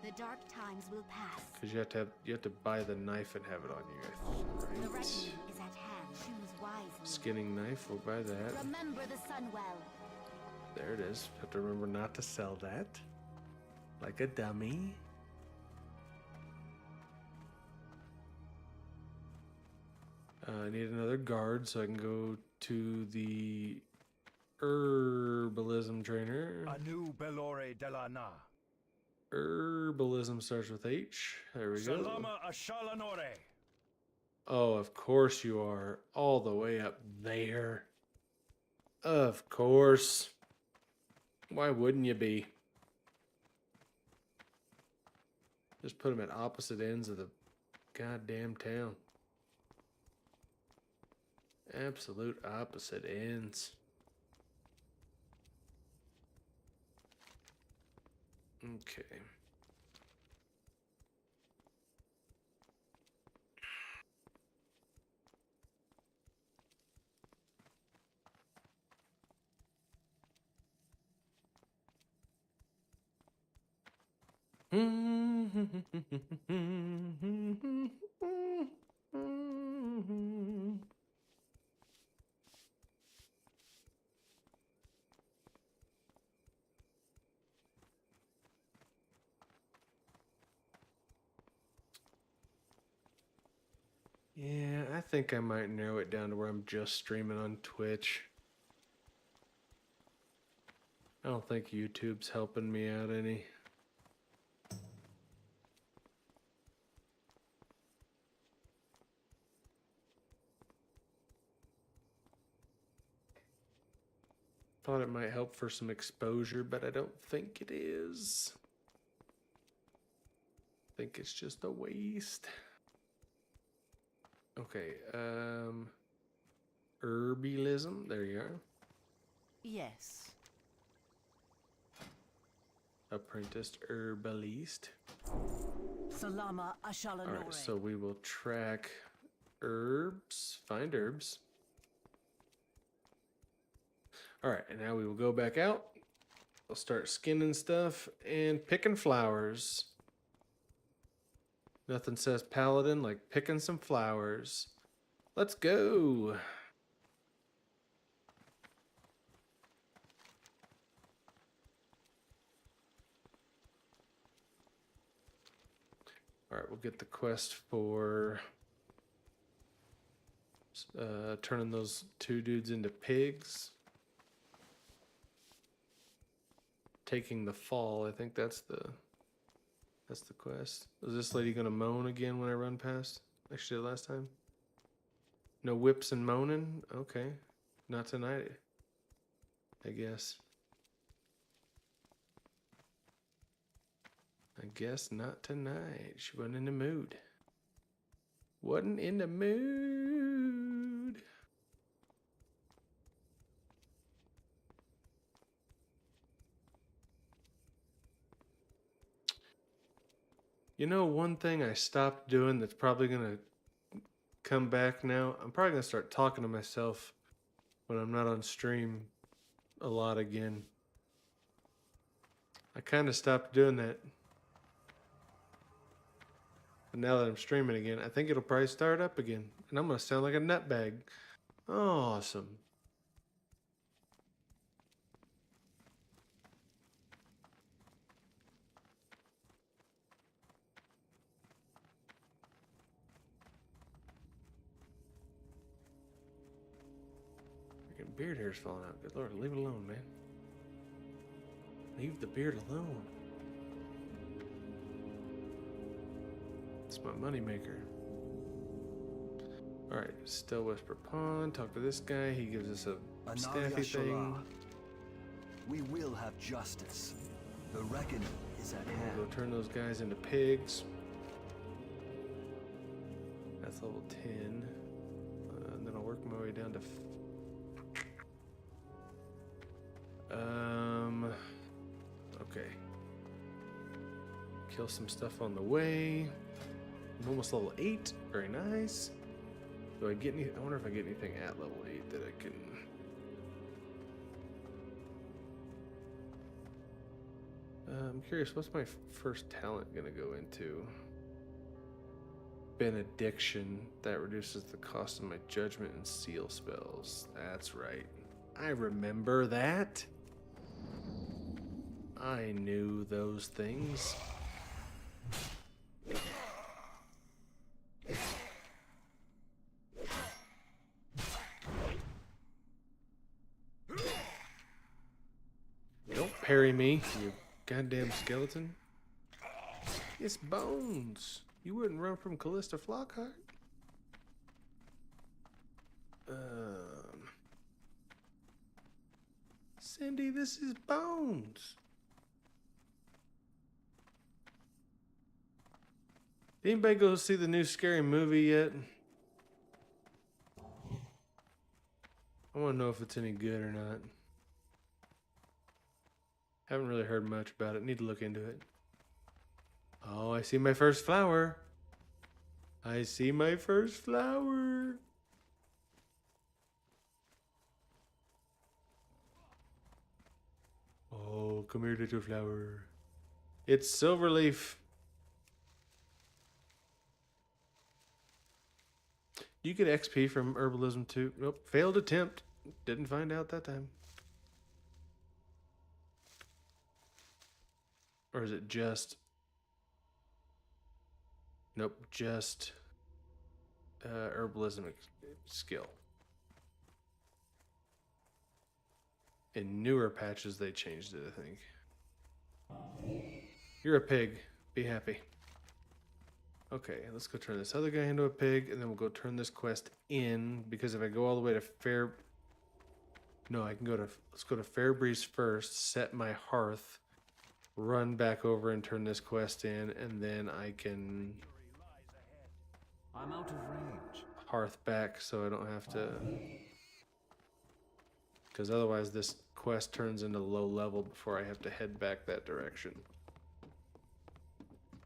The dark times will pass. Because you have to buy the knife and have it on you, I think, The right? reckoning is at hand. Choose wisely. Skinning knife, we'll buy that. Remember the Sunwell. There it is. Have to remember not to sell that. Like a dummy. I need another guard so I can go to the herbalism trainer. Anu Belore Delana. Herbalism starts with H. There we go. Salama Ashalanore. Oh, of course you are. All the way up there. Of course. Why wouldn't you be? Just put them at opposite ends of the goddamn town. Absolute opposite ends. Okay. I think I might narrow it down to where I'm just streaming on Twitch. I don't think YouTube's helping me out any. Thought it might help for some exposure, but I don't think it is. I think it's just a waste. Okay, herbalism, there you are. Yes. Apprenticed herbalist. Salama Ashalanore. Alright, so we will track herbs, find herbs. Alright, and now we will go back out. We'll start skinning stuff and picking flowers. Nothing says paladin like picking some flowers. Let's go. Alright, we'll get the quest for turning those two dudes into pigs. Taking the fall, I think that's the quest. Is this lady gonna moan again when I run past like she did last time? No whips and moaning? Okay. Not tonight, I guess. I guess not tonight. She wasn't in the mood. Wasn't in the mood. You know, one thing I stopped doing that's probably going to come back now, I'm probably going to start talking to myself when I'm not on stream a lot again. I kind of stopped doing that. But now that I'm streaming again, I think it'll probably start up again. And I'm going to sound like a nutbag. Awesome. Freaking beard hair's falling out. Good Lord, leave it alone, man. Leave the beard alone. It's my moneymaker. Alright, Still Whisper Pond. Talk to this guy. He gives us a staffy thing. We will have justice. The reckoning is at hand. We'll go turn those guys into pigs. That's level 10. And then I'll work my way down to... Okay. Kill some stuff on the way. I'm almost level 8. Very nice. Do I get any... I wonder if I get anything at level 8 that I can... I'm curious, what's my first talent gonna go into? Benediction. That reduces the cost of my judgment and seal spells. That's right. I remember that. I knew those things. Don't parry me, you goddamn skeleton. It's Bones. You wouldn't run from Callista Flockhart. Cindy, this is Bones. Anybody go see the new Scary Movie yet? I want to know if it's any good or not. Haven't really heard much about it. Need to look into it. Oh, I see my first flower. I see my first flower. Oh, come here, little flower. It's Silverleaf. You get XP from herbalism too. Nope, failed attempt. Didn't find out that time. Or is it just... Nope, just herbalism skill. In newer patches, they changed it, I think. You're a pig. Be happy. Okay, let's go turn this other guy into a pig, and then we'll go turn this quest in, because if I go all the way to Fair... No, I can go to... Let's go to Fairbreeze first, set my hearth, run back over and turn this quest in, and then I can... I'm out of range. Hearth back so I don't have to... Because otherwise this quest turns into low level before I have to head back that direction.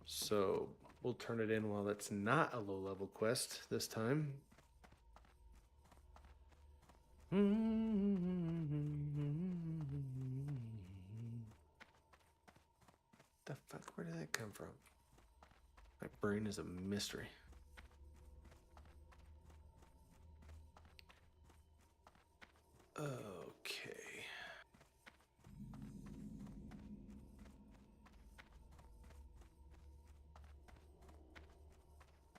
So we'll turn it in while it's not a low level quest this time. The fuck, where did that come from? My brain is a mystery. Okay.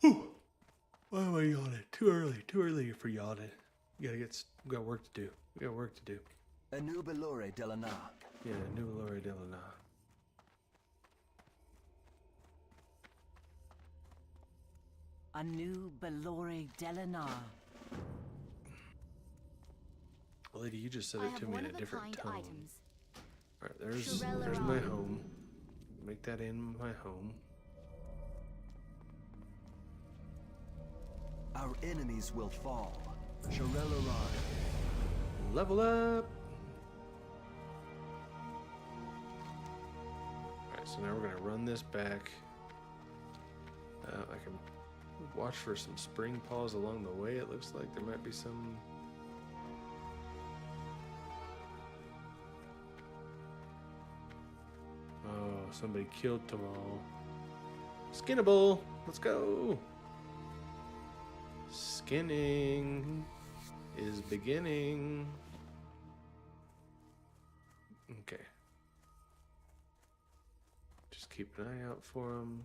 Whew. Why am I yawning? Too early for yawning. We got work to do. We got work to do. Anubalore Delana. Yeah, Anubalore Delana. Anubalore Delana. Lady, you just said I it to have me one in a of a different kind tone. items. Alright, there's my home. Make that in my home. Our enemies will fall. Shirelaran. Level up! Alright, so now we're gonna run this back. I can watch for some spring paws along the way. It looks like there might be some... Oh, somebody killed Tamal. Skinnable! Let's go! Skinning is beginning. Okay. Just keep an eye out for him.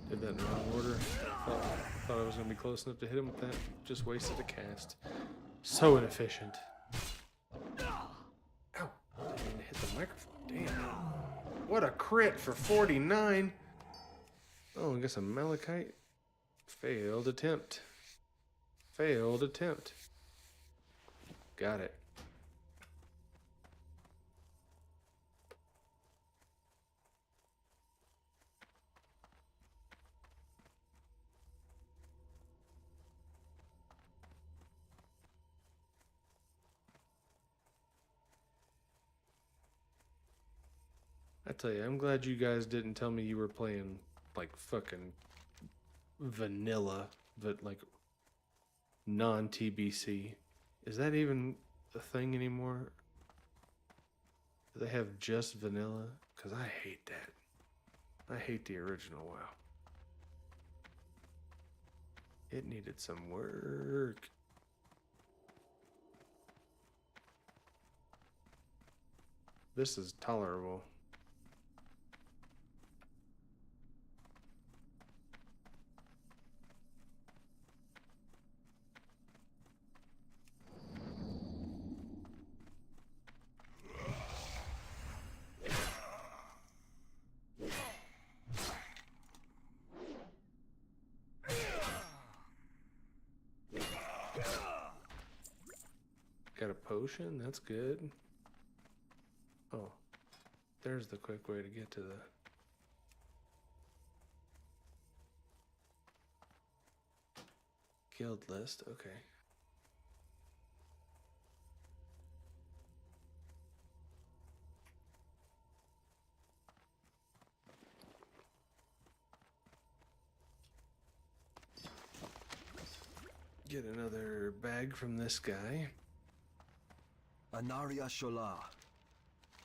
Did that in the wrong order. Thought I was going to be close enough to hit him with that. Just wasted a cast. So inefficient. Ow. Didn't even hit the microphone. Damn. What a crit for 49. Oh, I guess a Malachite. Failed attempt. Failed attempt. Got it. I tell you, I'm glad you guys didn't tell me you were playing like fucking vanilla, but like non-TBC. Is that even a thing anymore? Do they have just vanilla? Because I hate that. I hate the original WoW. It needed some work. This is tolerable. Got a potion? That's good. Oh, there's the quick way to get to the... guild list. Okay. Get another bag from this guy. Anaria Shola.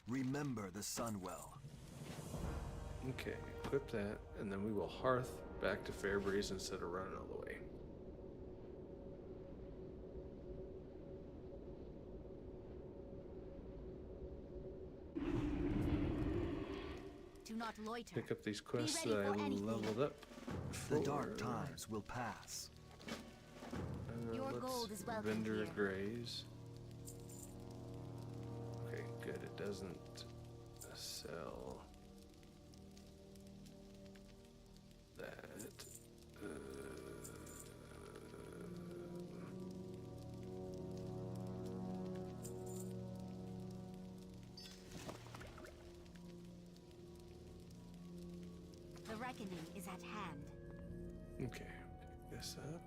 Remember the sun well. Okay, equip that, and then we will hearth back to Fairbreeze instead of running all the way. Do not loiter. Pick up these quests Be that ready I for anything. leveled up. The dark times will pass. Your Let's gold is welcome vendor here. graze. Okay, good. It doesn't sell that. The reckoning is at hand. Okay, pick this up.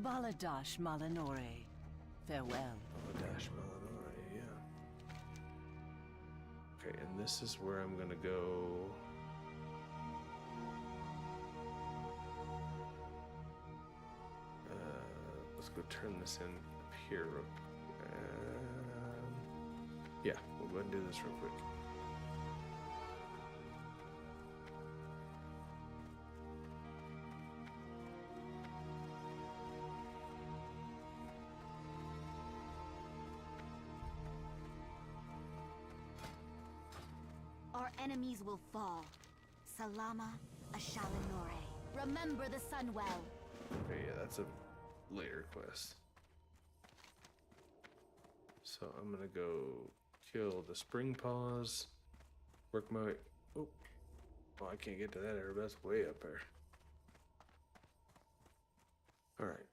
Baladash Malanore. Farewell. Baladash Malanore, yeah. Okay, and this is where I'm gonna go. Let's go turn this in up here. Yeah, we'll go ahead and do this real quick. Our enemies will fall. Salama Ashalanore. Remember the sun well. Okay, yeah, that's a later quest. So I'm gonna go kill the spring paws. Work my way. Oh, I can't get to that area. That's way up there. All right,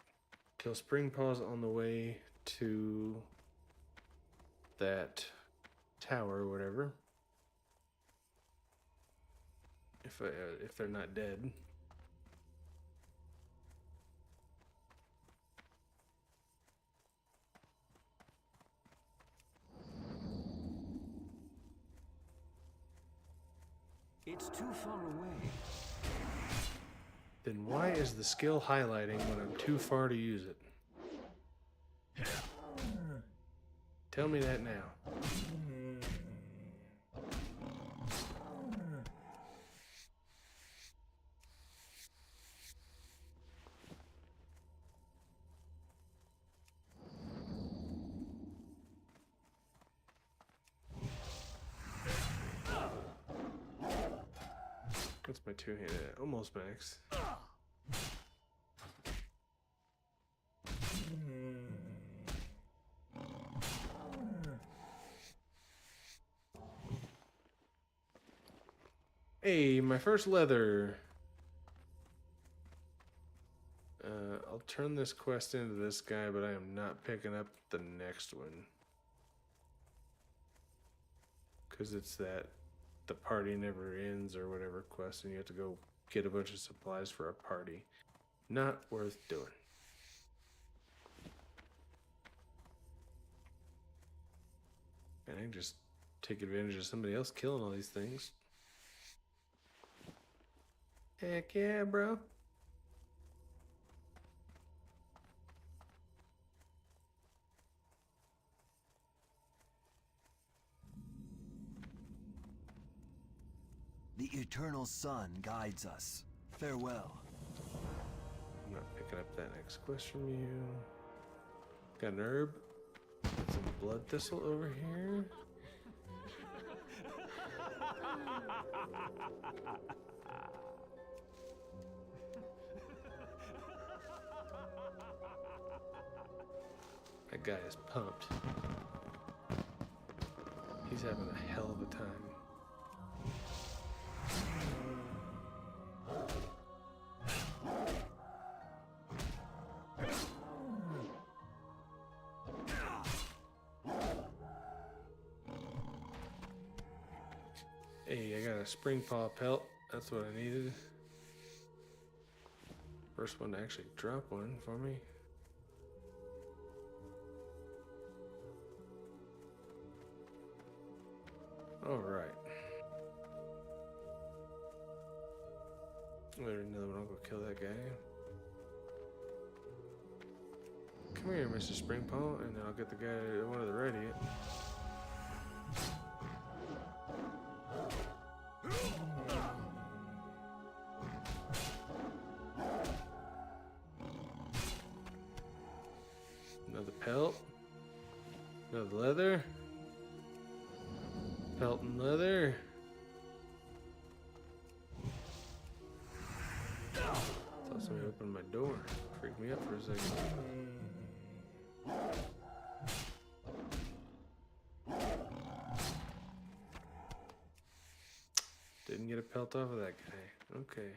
kill spring paws on the way to that tower or whatever. If they're not dead. It's too far away. Then why is the skill highlighting when I'm too far to use it? Tell me that now. What's my two-handed? Almost max. Hey, my first leather. I'll turn this quest into this guy, but I am not picking up the next one. Because it's that the party never ends or whatever quest, and you have to go get a bunch of supplies for a party. Not worth doing. And I can just take advantage of somebody else killing all these things. Heck yeah, bro. The eternal sun guides us. Farewell. I'm not picking up that next quest from you. Got an herb. Got some blood thistle over here. That guy is pumped. He's having a hell of a time. Hey, I got a spring paw pelt. That's what I needed. First one to actually drop one for me. All right. There's another one. I'll go kill that guy. Come here, Mr. Springpaw, and I'll get the guy, one of the radiant. pelt. Another leather. Pelt and leather. Thought somebody opened my door. Freaked me out for a second. Didn't get a pelt off of that guy. Okay.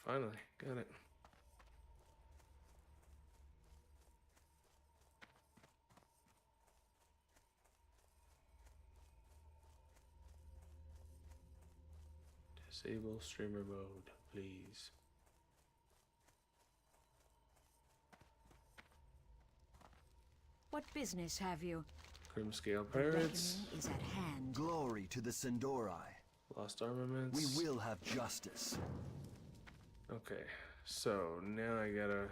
Finally, got it. Disable streamer mode, please. What business have you? Grimscale The Pirates. reckoning is at hand. Glory to the Sindorai. Lost armaments. We will have justice. Okay, so now I gotta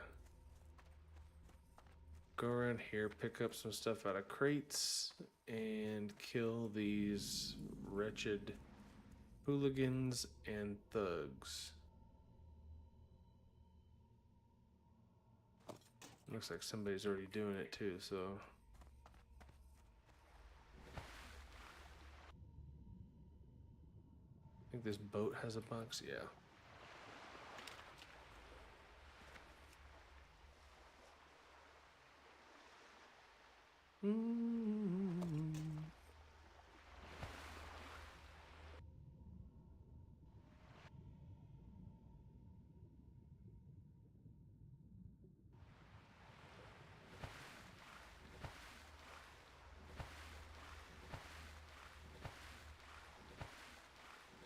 go around here, pick up some stuff out of crates, and kill these wretched hooligans and thugs. Looks like somebody's already doing it too, so. I think this boat has a box, yeah.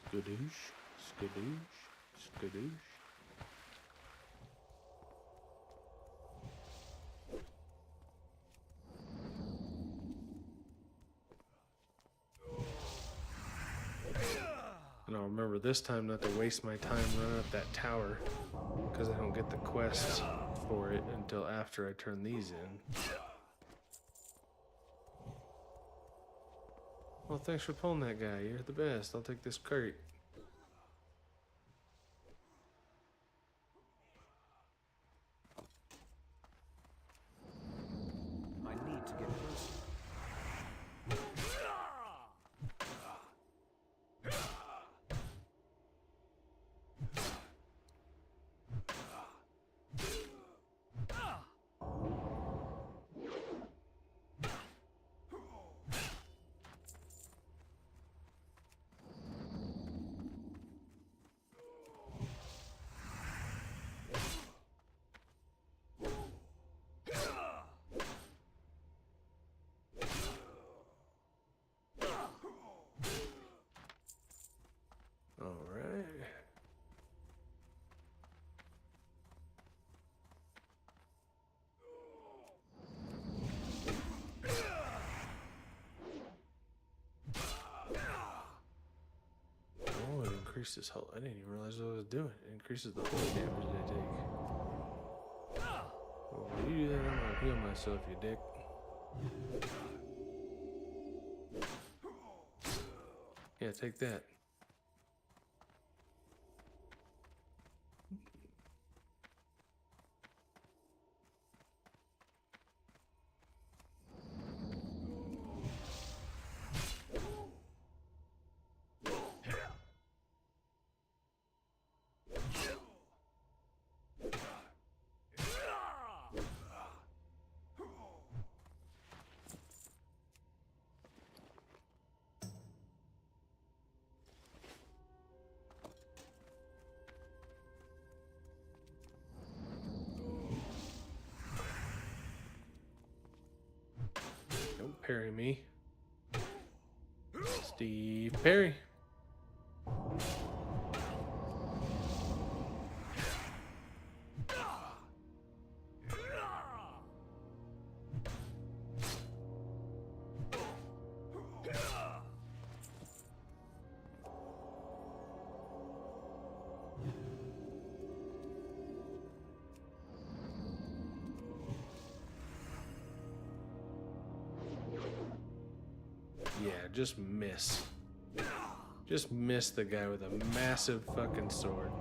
Skadoosh, skadoosh, skadoosh. And I'll remember this time not to waste my time running up that tower, because I don't get the quest for it until after I turn these in. Well, thanks for pulling that guy. You're the best. I'll take this crate. I need to get closer. This whole, I didn't even realize what I was doing. It increases the whole damage I take. Well, when you do that, I'm gonna heal myself, you dick. Yeah, take that. Don't parry me. Steve Perry. Yeah, just miss. Just miss the guy with a massive fucking sword.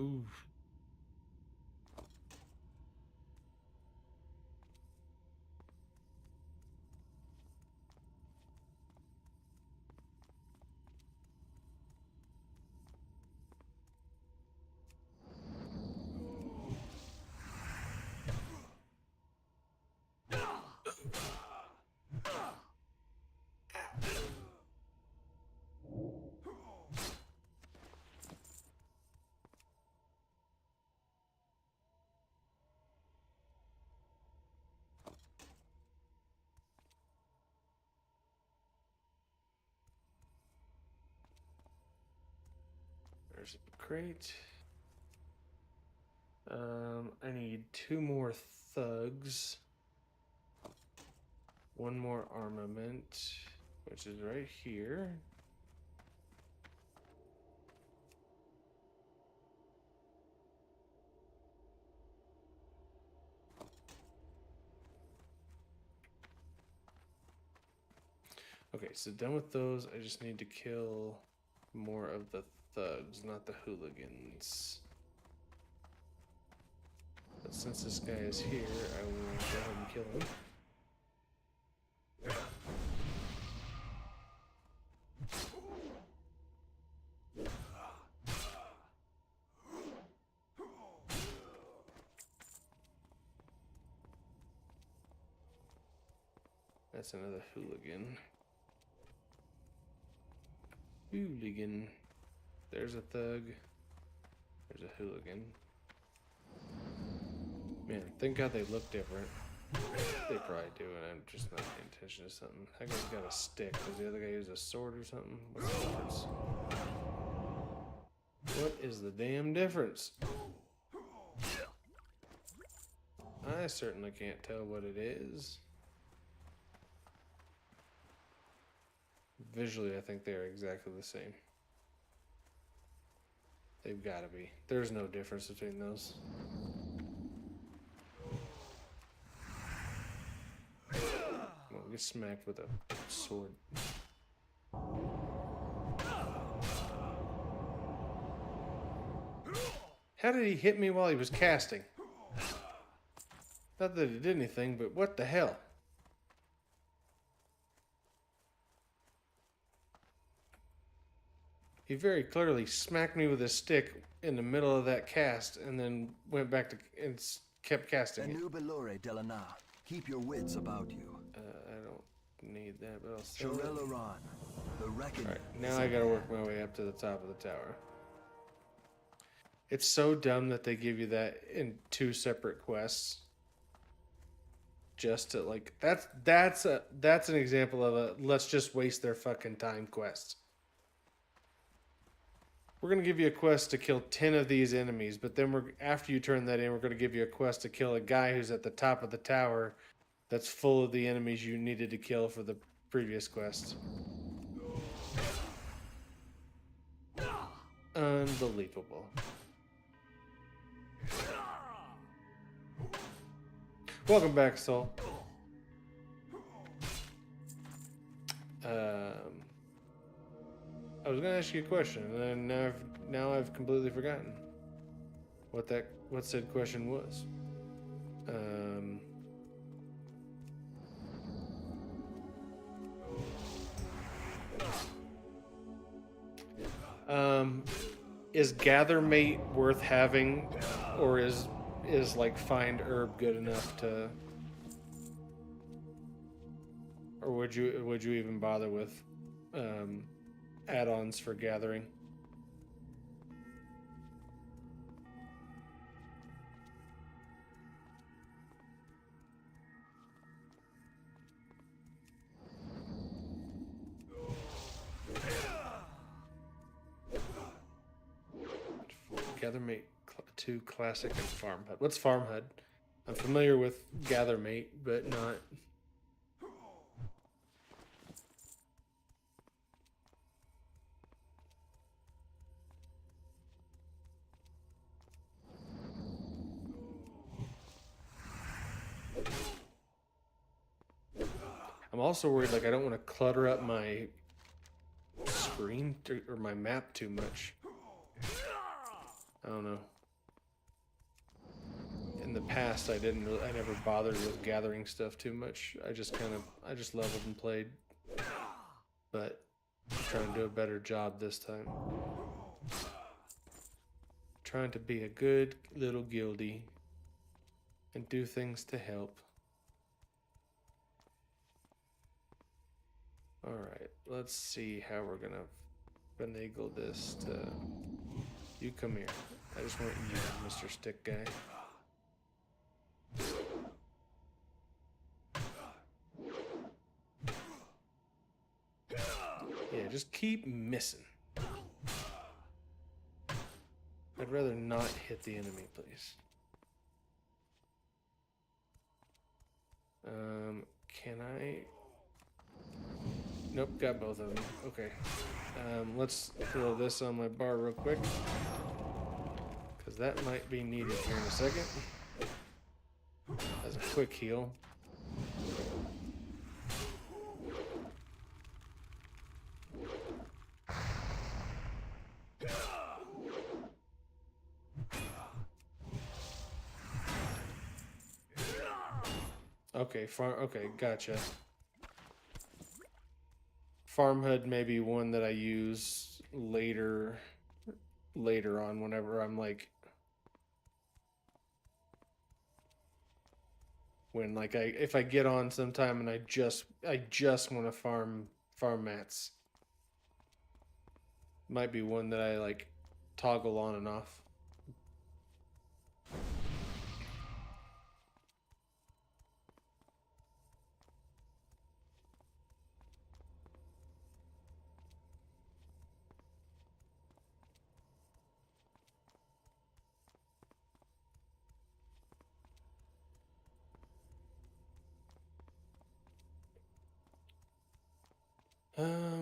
Ooh. There's a crate. I need 2 more thugs. 1 more armament, which is right here. Okay, so done with those. I just need to kill more of the thugs, not the hooligans. But since this guy is here, I will go ahead and kill him. That's another hooligan. Hooligan. There's a thug. There's a hooligan. Man, thank God they look different. They probably do, and I'm just not paying attention to something. That guy's got a stick. Does the other guy use a sword or something? What's the difference? What is the damn difference? I certainly can't tell what it is. Visually, I think they're exactly the same. They've got to be. There's no difference between those. Well, get smacked with a sword. How did he hit me while he was casting? Not that it did anything, but what the hell? He very clearly smacked me with a stick in the middle of that cast and then went back to and kept casting it. Belore Delana. Keep your wits about you. I don't need that, but I'll sell Shorelaran, the reckoning. Alright, now I gotta work my way up to the top of the tower. It's so dumb that they give you that in 2 separate quests. Just to like that's an example of a let's just waste their fucking time quest. We're going to give you a quest to kill 10 of these enemies, but then after you turn that in, we're going to give you a quest to kill a guy who's at the top of the tower that's full of the enemies you needed to kill for the previous quest. Unbelievable. Welcome back, Soul. I was gonna ask you a question, and then now I've completely forgotten what said question was. Is gather mate worth having, or is like find herb good enough to, or would you even bother with add-ons for gathering? Gather mate 2 classic and farm hut. What's farm hut? I'm familiar with gather mate, but not. I'm also worried, like, I don't want to clutter up my screen or my map too much. I don't know. In the past, I never bothered with gathering stuff too much. I just leveled and played. But I'm trying to do a better job this time. Trying to be a good little guildie and do things to help. Alright, let's see how we're gonna finagle this to... You come here. I just want you, Mr. Stick Guy. Yeah, just keep missing. I'd rather not hit the enemy, please. Can I... Nope, got both of them. Okay. Let's throw this on my bar real quick, because that might be needed here in a second. As a quick heal. Okay, okay, gotcha. Farm HUD may be one that I use later on whenever I'm like if I get on sometime and I just want to farm mats. Might be one that I like toggle on and off.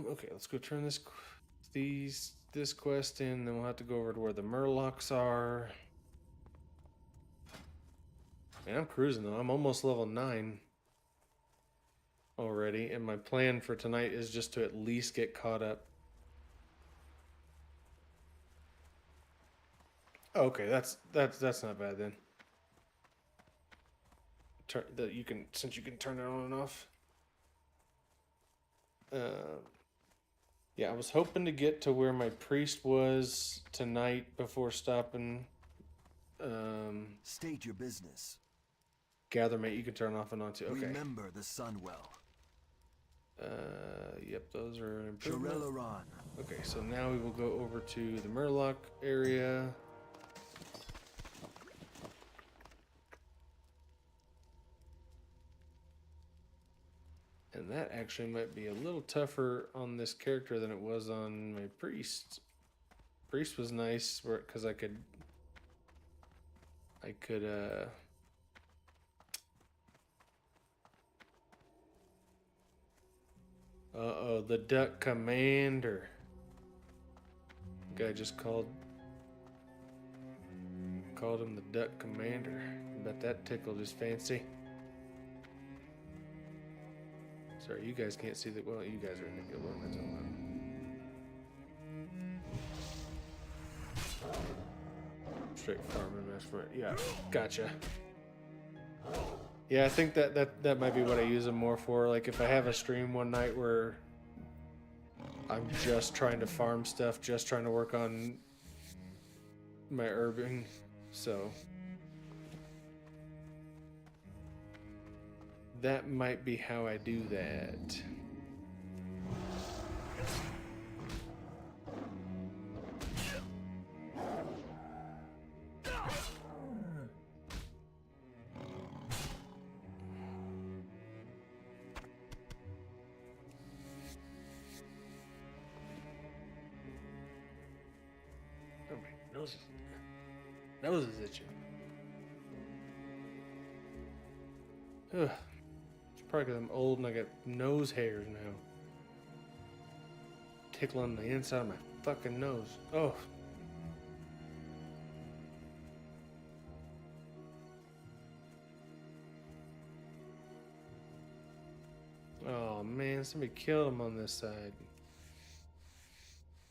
Okay, let's go turn this quest in, then we'll have to go over to where the Murlocs are. Man, I'm cruising though. I'm almost level 9 already, and my plan for tonight is just to at least get caught up. Okay, that's not bad then. Since you can turn it on and off. Yeah, I was hoping to get to where my priest was tonight before stopping. State your business. Gather mate, you can turn off and on too. Okay. Remember the sun well. Yep, those are improvement. Shirelaran. Okay, so now we will go over to the Murloc area. And that actually might be a little tougher on this character than it was on my priest. Priest was nice because I could uh-oh, the Duck Commander. Guy just called him the Duck Commander. I bet that tickled his fancy. Sorry, you guys can't see that. Well, you guys are in the guild. What am I talking about? Straight farming mess for it. Yeah, gotcha. Yeah, I think that might be what I use them more for. Like if I have a stream one night where I'm just trying to farm stuff, just trying to work on my herbing, so that might be how I do that. Oh, my nose is itching. Ugh. Probably because I'm old and I got nose hairs now. Tickling the inside of my fucking nose. Oh. Oh man, somebody killed him on this side.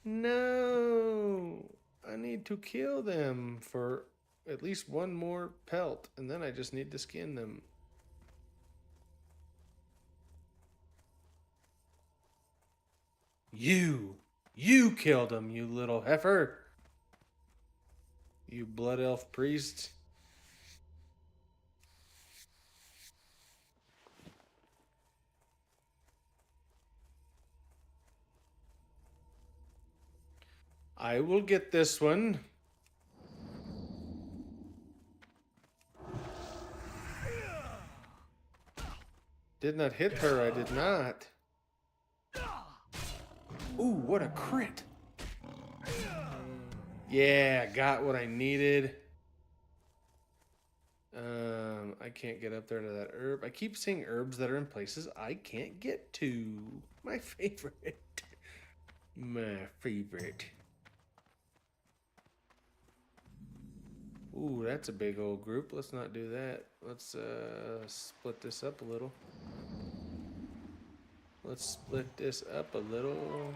No! I need to kill them for at least one more pelt, and then I just need to skin them. You killed him, you little heifer. You blood elf priest. I will get this one. Did not hit her, I did not. Ooh, what a crit. Yeah, got what I needed. I can't get up there to that herb. I keep seeing herbs that are in places I can't get to. My favorite. My favorite. Ooh, that's a big old group. Let's not do that. Let's split this up a little. Let's split this up a little.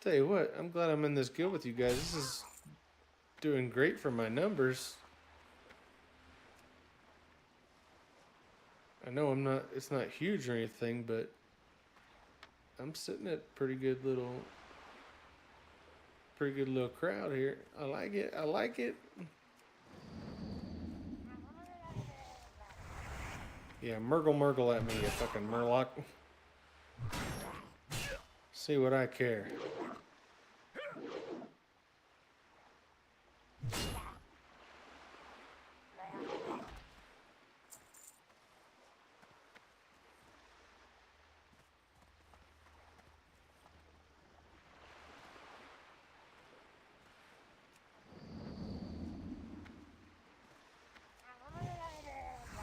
Tell you what, I'm glad I'm in this guild with you guys. This is doing great for my numbers. I know it's not huge or anything, but I'm sitting at pretty good little crowd here. I like it. I like it. Yeah, Murgle at me, you fucking Murloc. See what I care.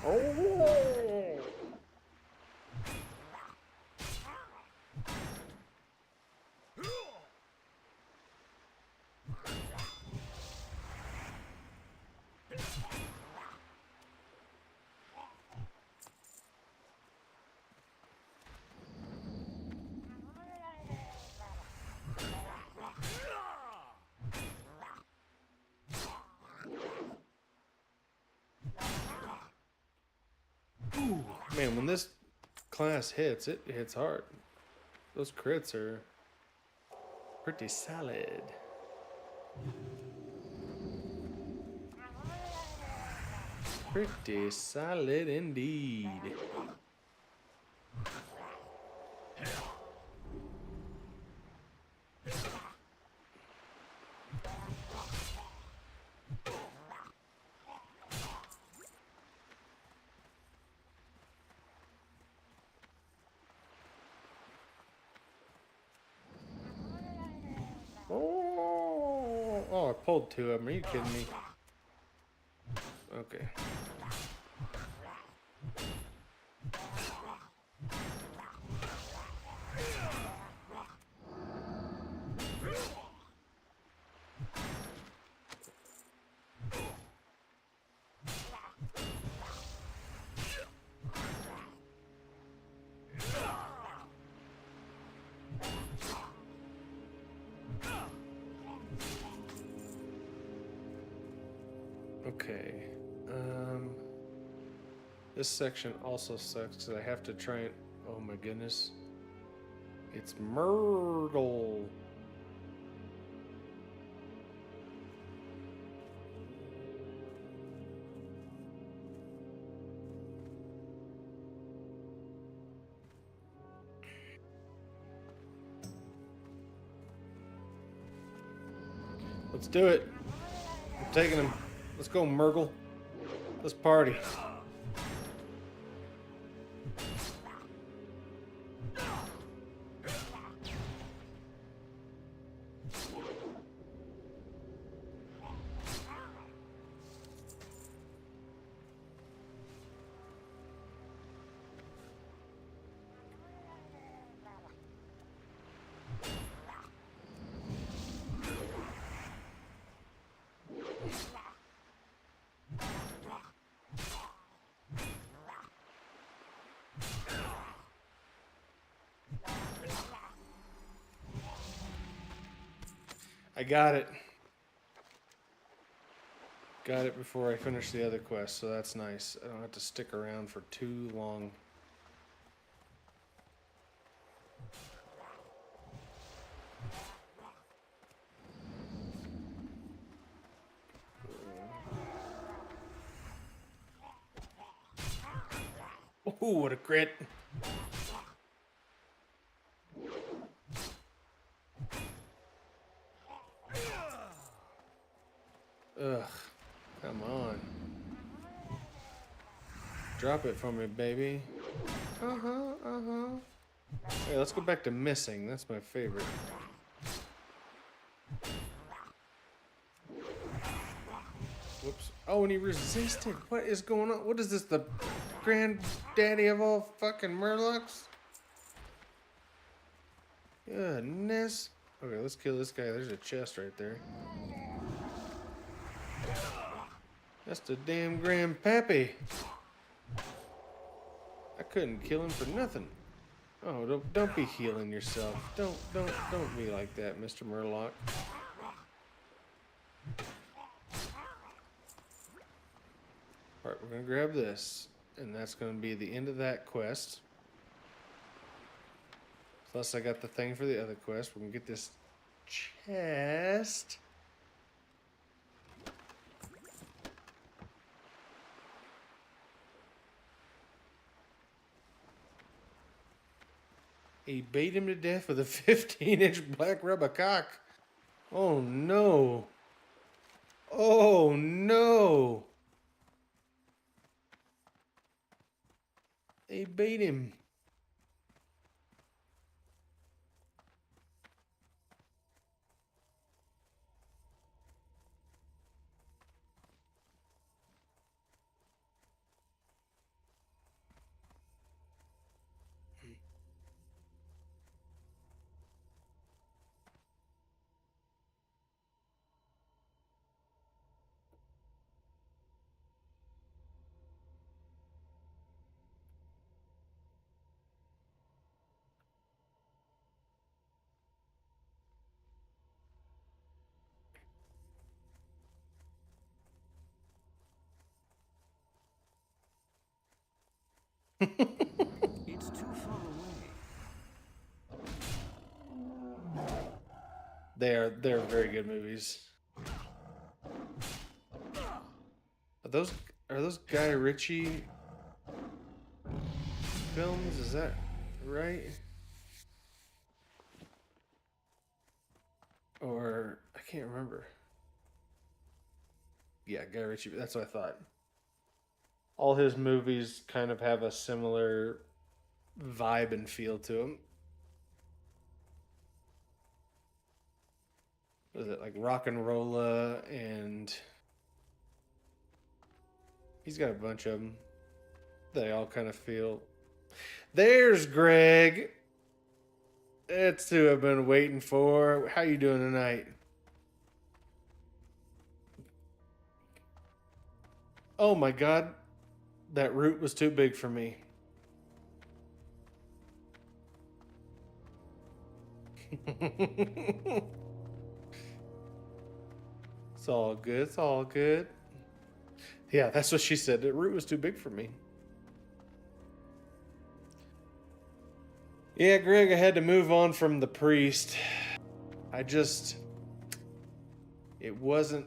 Oh! Ooh, man, when this class hits, it hits hard. Those crits are pretty solid. Pretty solid indeed. Oh, I pulled two of them. Are you kidding me? Okay. Okay. This section also sucks because I have to try and... Oh my goodness. It's Murgle. Let's do it. I'm taking him. Let's go, Murgle. Let's party. I got it. Got it before I finished the other quest, so that's nice. I don't have to stick around for too long. Ooh, what a crit. Ugh, come on. Drop it for me, baby. Hey, let's go back to missing. That's my favorite. Whoops. Oh, and he resisted. What is going on? What is this, the granddaddy of all fucking Murlocs? Goodness. Okay, let's kill this guy. There's a chest right there. That's the damn grandpappy. I couldn't kill him for nothing. Oh, don't be healing yourself. Don't be like that, Mr. Murloc. Alright, we're gonna grab this, and that's gonna be the end of that quest. Plus I got the thing for the other quest. We're gonna get this chest. He beat him to death with a 15-inch black rubber cock. Oh no. Oh no. He beat him. It's too far away. They're very good movies. Are those Guy Ritchie films? Is that right? Or I can't remember. Yeah, Guy Ritchie. That's what I thought. All his movies kind of have a similar vibe and feel to them. Was it like Rock and Rolla, and he's got a bunch of them. They all kind of feel. There's Greg. That's who I've been waiting for. How you doing tonight? Oh my God, that root was too big for me. It's all good. It's all good. Yeah, that's what she said. The root was too big for me. Yeah, Greg, I had to move on from the priest. It wasn't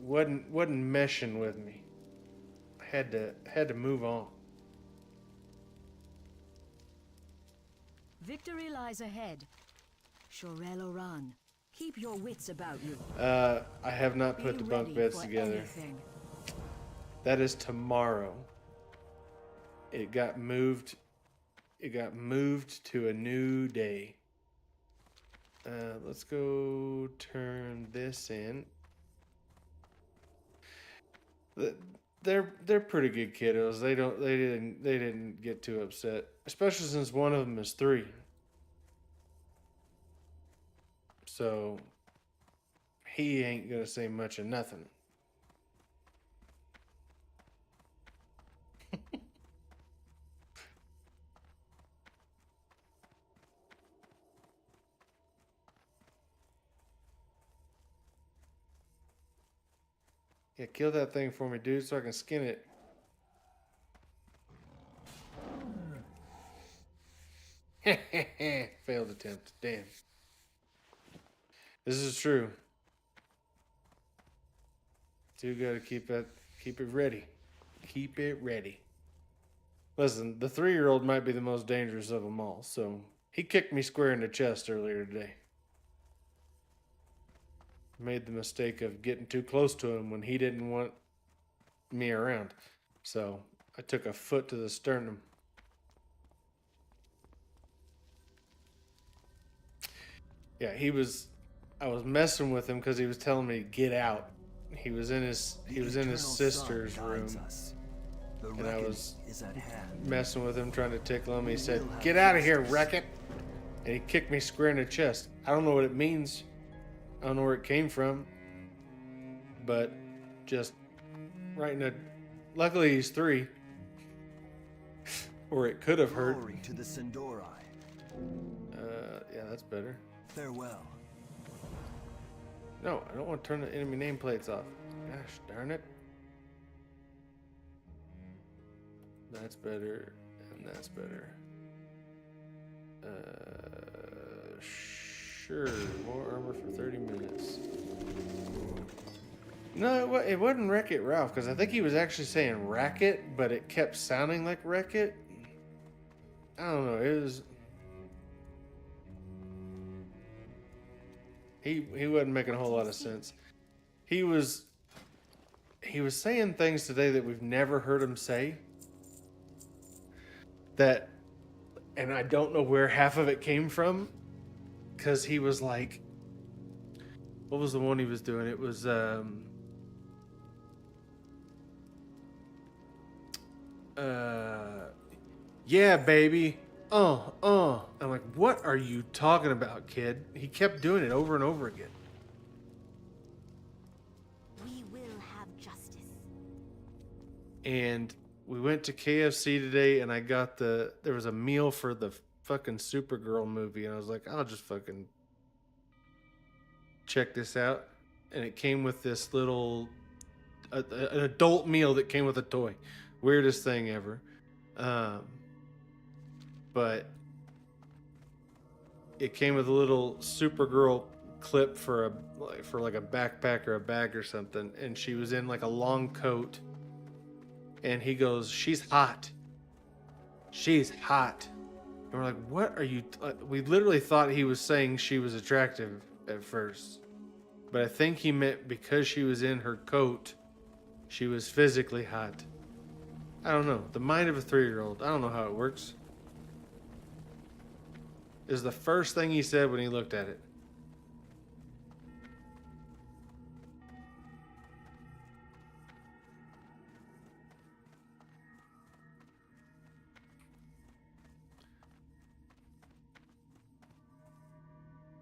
meshing with me. I had to move on. Victory lies ahead. Shorel Oran, keep your wits about you. I have not put the bunk beds together. Anything. That is tomorrow. It got moved. It got moved to a new day. Let's go turn this in. They're pretty good kiddos. They didn't get too upset, especially since one of them is 3. So he ain't gonna say much of nothing. Yeah, kill that thing for me, dude, so I can skin it. Failed attempt. Damn. This is true. Do gotta keep it ready. Keep it ready. Listen, the 3-year-old might be the most dangerous of them all, so he kicked me square in the chest earlier today. Made the mistake of getting too close to him when he didn't want me around. So I took a foot to the sternum. Yeah, I was messing with him because he was telling me to get out. He was in his sister's room. And I was messing with him, trying to tickle him. He said, "Get out of here, wreck it!" And he kicked me square in the chest. I don't know what it means. I don't know where it came from. But just right in the... Luckily he's 3. Or it could have hurt. Glory to the Sindori. Yeah, that's better. Farewell. No, I don't want to turn the enemy nameplates off. Gosh darn it. That's better, and that's better. Sure, more armor for 30 minutes. No, it wasn't Wreck-It Ralph, because I think he was actually saying racket, but it kept sounding like Wreck-It. I don't know, it was... He wasn't making a whole lot of sense. He was saying things today that we've never heard him say. That, and I don't know where half of it came from, because he was like, what was the one he was doing? It was, yeah, baby. I'm like, what are you talking about, kid? He kept doing it over and over again. We will have justice. And we went to KFC today, and I got there was a meal for the fucking Supergirl movie, and I was like, I'll just fucking check this out. And it came with this little, an adult meal that came with a toy. Weirdest thing ever. But it came with a little Supergirl clip for like a backpack or a bag or something, and she was in like a long coat, and he goes, "She's hot. She's hot." And we're like, "What are you?" We literally thought he was saying she was attractive at first, but I think he meant because she was in her coat, she was physically hot. I don't know. The mind of a 3-year-old. I don't know how it works. Is the first thing he said when he looked at it.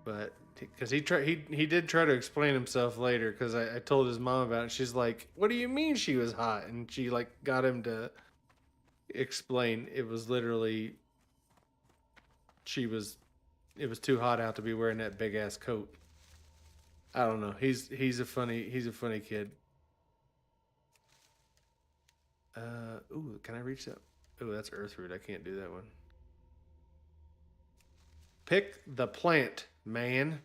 But because he did try to explain himself later, because I told his mom about it. She's like, "What do you mean she was hot?" And she like got him to explain it was literally it was too hot out to be wearing that big ass coat. I don't know. He's a funny kid. Ooh, can I reach that? Ooh, that's Earthroot. I can't do that one. Pick the plant, man.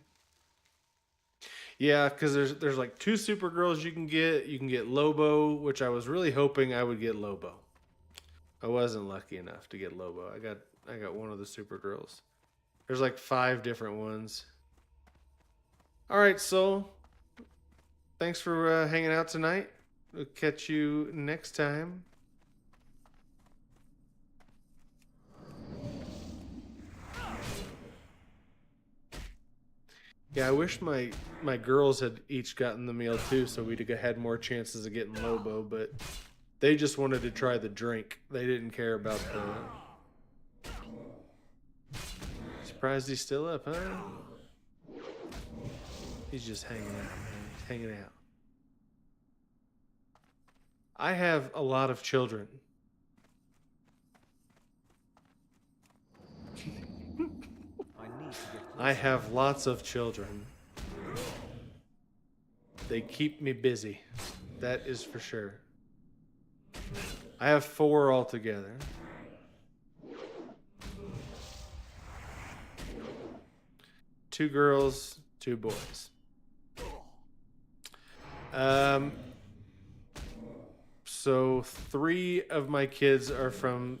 Yeah, because there's like 2 Supergirls you can get. You can get Lobo, which I was really hoping I would get Lobo. I wasn't lucky enough to get Lobo. I got one of the Supergirls. There's like 5 different ones. All right, Soul. Thanks for hanging out tonight. We'll catch you next time. Yeah, I wish my girls had each gotten the meal too, so we'd have had more chances of getting Lobo, but they just wanted to try the drink. They didn't care about the... Surprised he's still up, huh? He's just hanging out, man. He's hanging out. I have a lot of children. I have lots of children. They keep me busy. That is for sure. I have 4 altogether. Two girls, 2 boys. So 3 of my kids are from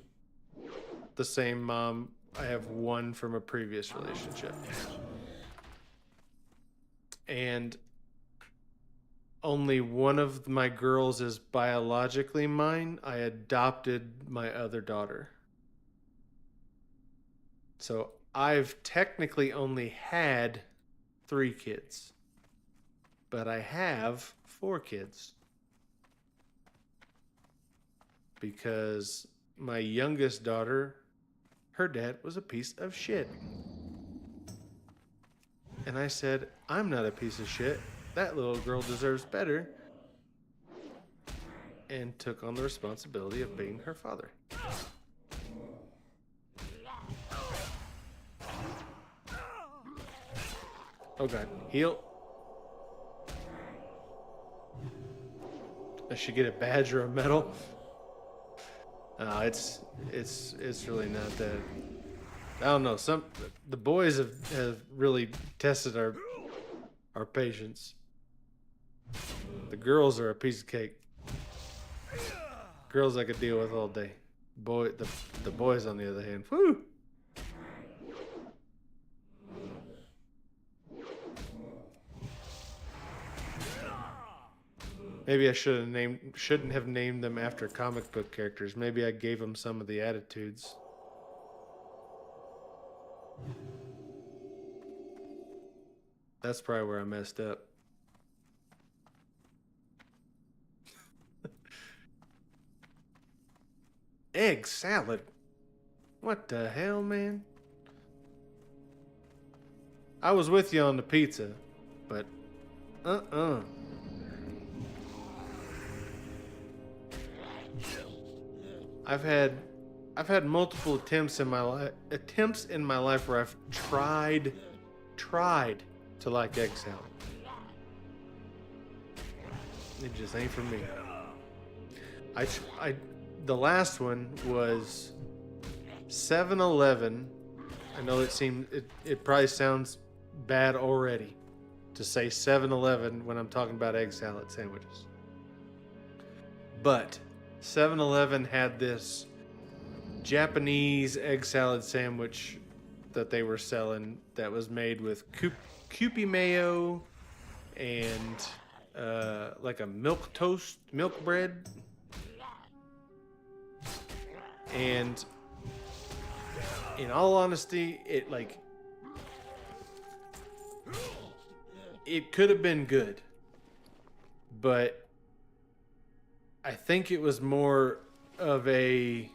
the same mom. I have 1 from a previous relationship. And only one of my girls is biologically mine. I adopted my other daughter. So I've technically only had 3 kids. But I have 4 kids. Because my youngest daughter, her dad was a piece of shit. And I said, I'm not a piece of shit. That little girl deserves better. And took on the responsibility of being her father. Oh God, heal. I should get a badge or a medal. It's really not that. I don't know. The boys have really tested our patience. The girls are a piece of cake. Girls I could deal with all day. The boys on the other hand, whoo. Maybe I shouldn't have named them after comic book characters. Maybe I gave them some of the attitudes. That's probably where I messed up. Egg salad? What the hell, man? I was with you on the pizza, but I've had multiple attempts in my life where I've tried to like egg salad. It just ain't for me. The last one was 7-Eleven. I know it probably sounds bad already to say 7-Eleven when I'm talking about egg salad sandwiches. But 7-Eleven had this Japanese egg salad sandwich that they were selling that was made with Kewpie mayo and like a milk bread. And in all honesty, it could have been good, but I think it was more of a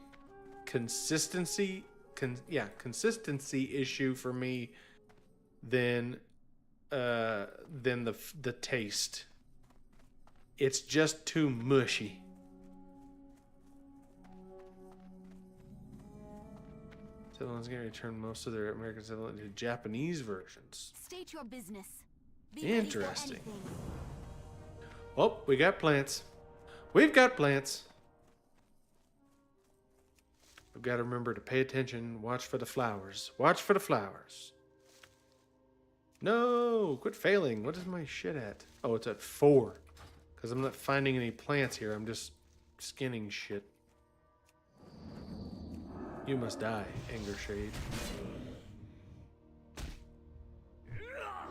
consistency issue for me than the taste. It's just too mushy. Someone's going to return most of their American satellite to Japanese versions. State your business. Interesting. Oh, we got plants. We've got plants. We've got to remember to pay attention. Watch for the flowers. Watch for the flowers. No, quit failing. What is my shit at? Oh, it's at 4. Because I'm not finding any plants here. I'm just skinning shit. You must die, Anger Shade.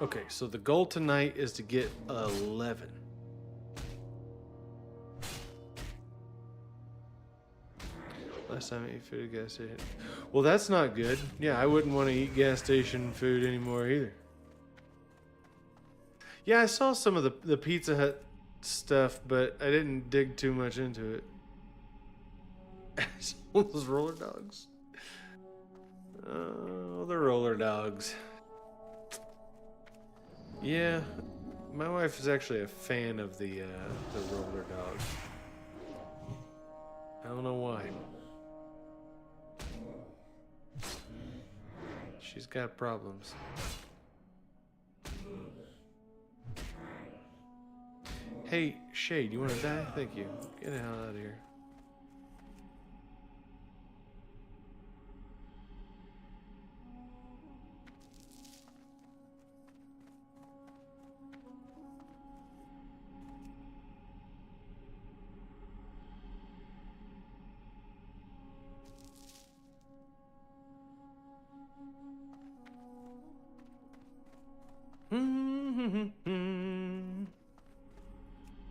Okay, so the goal tonight is to get 11. Last time I ate food at a gas station. Well, that's not good. Yeah, I wouldn't want to eat gas station food anymore either. Yeah, I saw some of the Pizza Hut stuff, but I didn't dig too much into it. Those roller dogs. Oh, the roller dogs. Yeah, my wife is actually a fan of the roller dog. I don't know why. She's got problems. Hey, Shade, you want to die? Thank you. Get the hell out of here.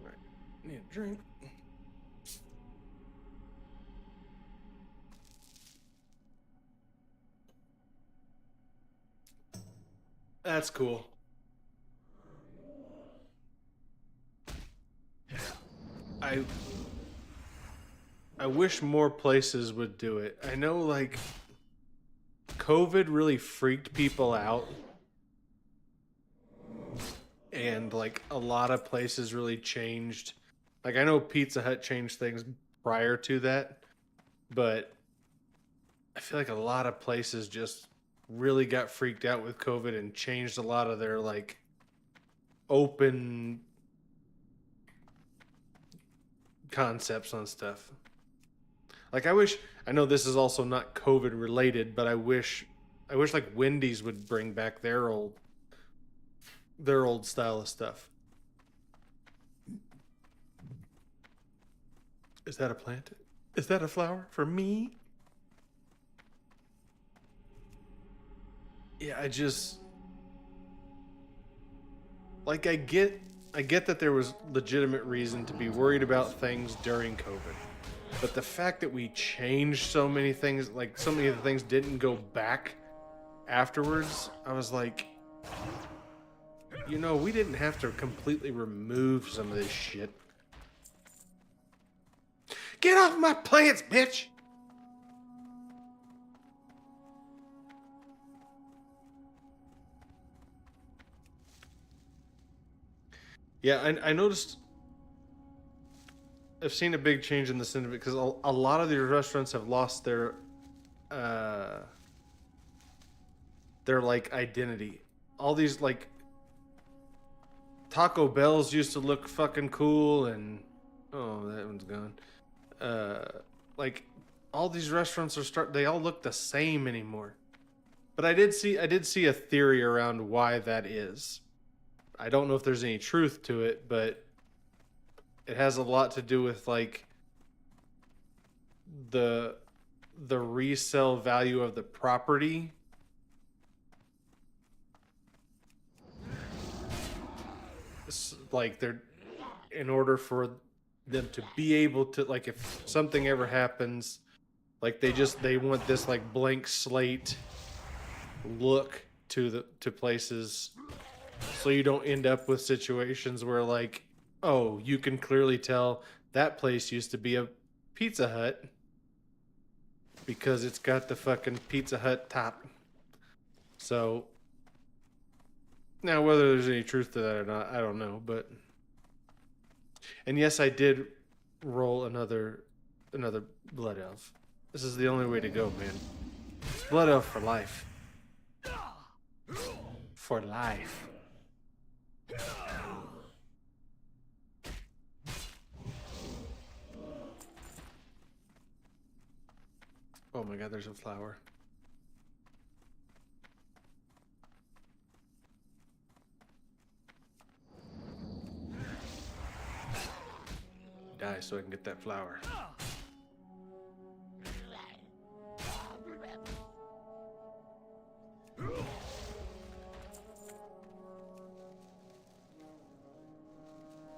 Right. Need a drink. That's cool. I wish more places would do it. I know, like, COVID really freaked people out. And, like, a lot of places really changed. Like, I know Pizza Hut changed things prior to that. But I feel like a lot of places just really got freaked out with COVID and changed a lot of their, like, open concepts on stuff. Like, I know this is also not COVID related, but I wish like Wendy's would bring back their old style of stuff. Is that a plant? Is that a flower for me? Yeah, I just like I get that there was legitimate reason to be worried about things during COVID. But the fact that we changed so many things, like so many of the things didn't go back afterwards, I was like, you know, we didn't have to completely remove some of this shit. Get off my plants, bitch! Yeah, I noticed. I've seen a big change in the sentiment because a lot of these restaurants have lost their like identity. All these like Taco Bells used to look fucking cool, and oh, that one's gone. Like all these restaurants they all look the same anymore. But I did see a theory around why that is. I don't know if there's any truth to it, but it has a lot to do with like the resale value of the property. Like they're, in order for them to be able to, like, if something ever happens, like they want this like blank slate look to places, so you don't end up with situations where like, oh, you can clearly tell that place used to be a Pizza Hut because it's got the fucking Pizza Hut top. So now whether there's any truth to that or not, I don't know, but and yes, I did roll another Blood Elf. This is the only way to go, man. Blood Elf for life. For life. Oh my god, there's a flower. Die so I can get that flower.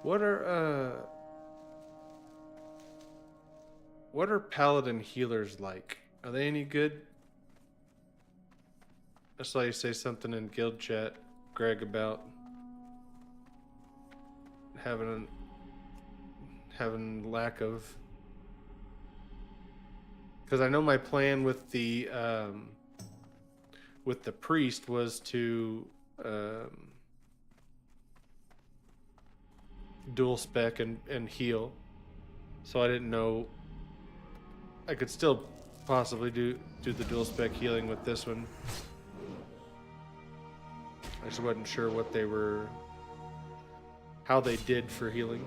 What are paladin healers like? Are they any good? I saw you say something in guild chat, Greg, about having lack of, because I know my plan with the priest was to dual spec and heal, so I didn't know. I could still possibly do the dual spec healing with this one. I just wasn't sure what they were how they did for healing.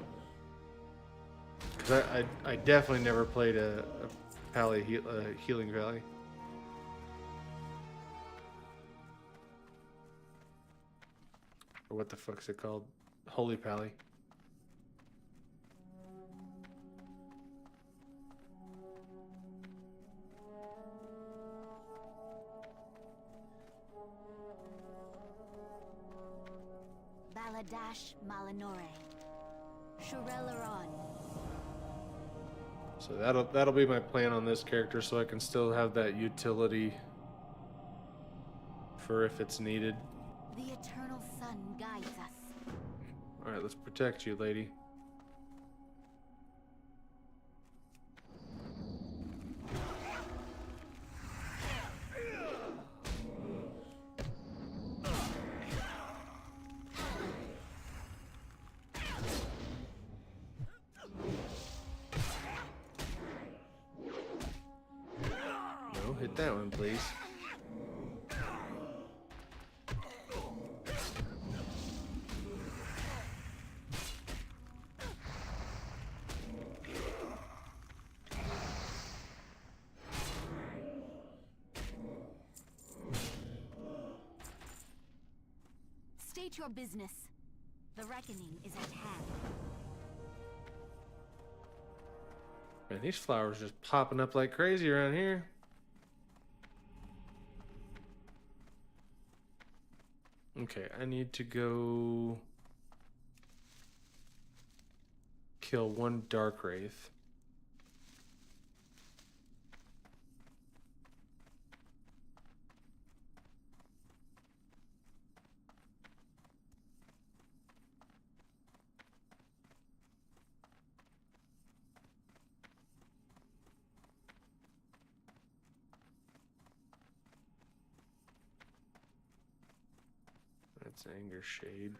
Because I definitely never played a healing valley. Or what the fuck's it called? Holy Pally. Baladash Malinore. Shurelaron. So that'll be my plan on this character, so I can still have that utility for if it's needed. The eternal sun guides us. All right, let's protect you, lady. No, hit that one, please. State your business. The reckoning is at hand. Man, these flowers just popping up like crazy around here. Okay, I need to go kill one dark wraith. That's Anger Shade.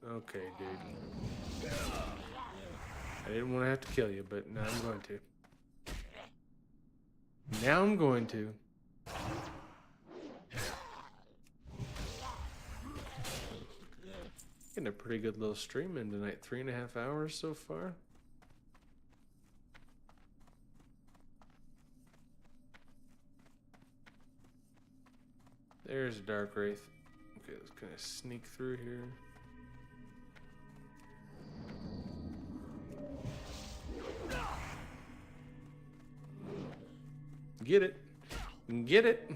Okay, dude. I didn't want to have to kill you, but now I'm going to. Now I'm going to. Getting a pretty good little stream in tonight. 3.5 hours so far. There's a Dark Wraith. Okay, let's kind of sneak through here. Get it. Get it.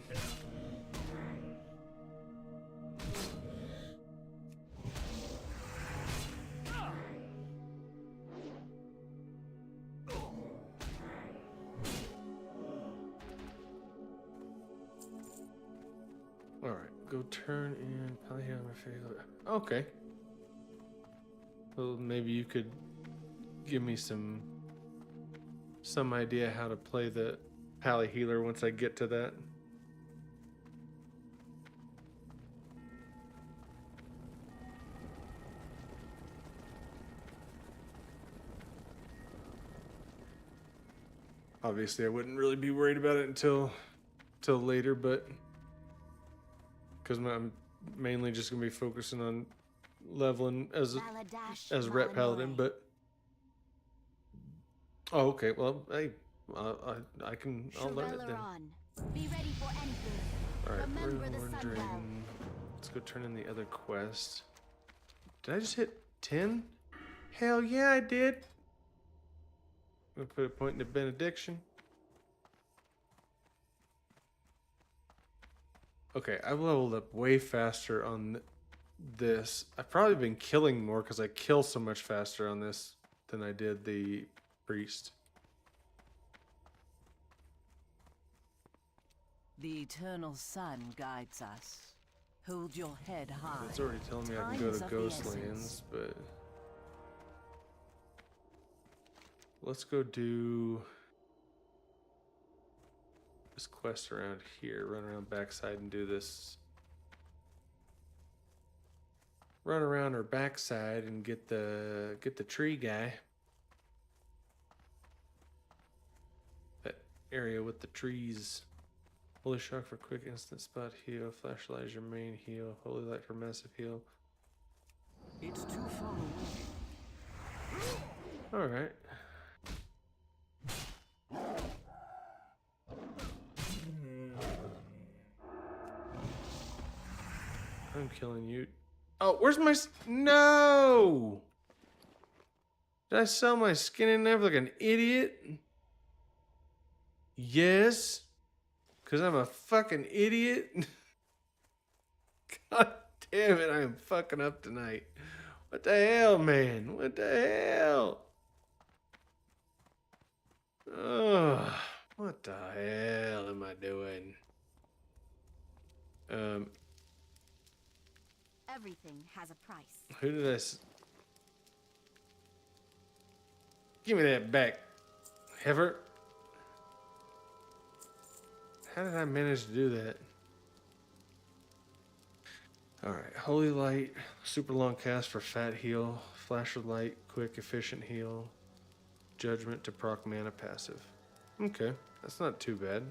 Go turn in Polygon my favorite. Okay. Well, maybe you could give me some idea how to play the Pally Healer once I get to that. Obviously, I wouldn't really be worried about it until later, but because I'm mainly just gonna be focusing on leveling as Rep Paladin, but oh, okay. Well, hey, I'll learn it then. Be ready for anything. All right, Remember the Rune sun Dragon. well. Let's go turn in the other quest. Did I just hit 10? Hell yeah, I did. I'm gonna put a point in the benediction. Okay, I've leveled up way faster on this. I've probably been killing more because I kill so much faster on this than I did the priest. The eternal sun guides us. Hold your head high. It's already telling me I can go to Ghostlands, but let's go do this quest around here. Run around backside and do this. Run around our backside and get the tree guy. That area with the trees. Holy Shock for quick instant spot heal. Flashlight is your main heal. Holy Light for massive heal. It's too far away. All right. I'm killing you. Oh, where's my... No! Did I sell my skin in there like an idiot? Yes. Because I'm a fucking idiot. God damn it, I am fucking up tonight. What the hell, man? What the hell? Ugh. What the hell am I doing? Everything has a price. Who did I... Give me that back, Heifer. How did I manage to do that? Alright, Holy Light, super long cast for fat heal, Flash of Light, quick efficient heal, Judgment to proc mana passive. Okay, that's not too bad.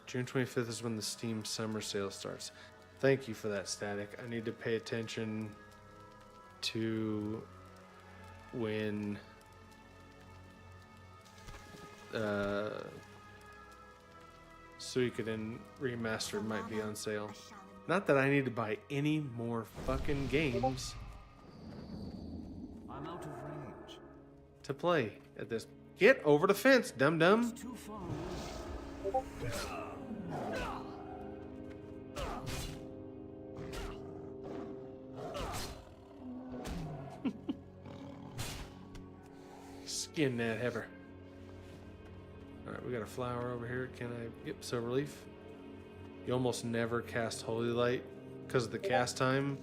June 25th is when the Steam summer sale starts. Thank you for that, Static. I need to pay attention to when Suikoden Remastered might be on sale. Not that I need to buy any more fucking games I'm out of range. to play at this. Get over the fence, dum-dum. Too far Skin that heifer. Alright, we got a flower over here. Can I... Yep, Silverleaf. You almost never cast Holy Light because of the cast time.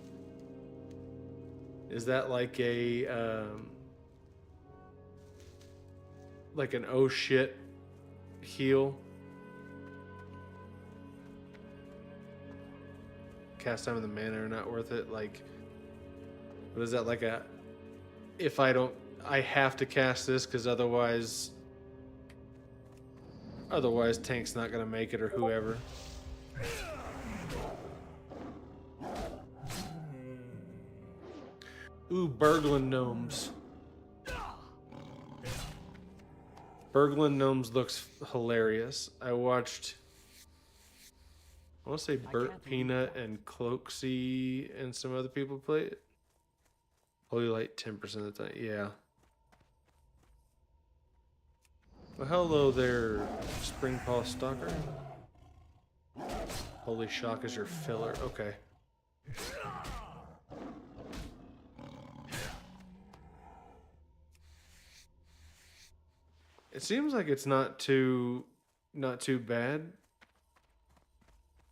Is that like a... like an oh shit heal? Cast time and the mana are not worth it. Like, what is that, like a... If I don't... I have to cast this because otherwise Tank's not gonna make it or whoever. Ooh, Burglin Gnomes. Burglin Gnomes looks hilarious. I watched, I want to say Burt Peanut and Cloaksy and some other people play it. Holy Light 10% of the time. Yeah. Well, hello there, Springpaw Stalker. Holy Shock is your filler. Okay. It seems like it's not too bad.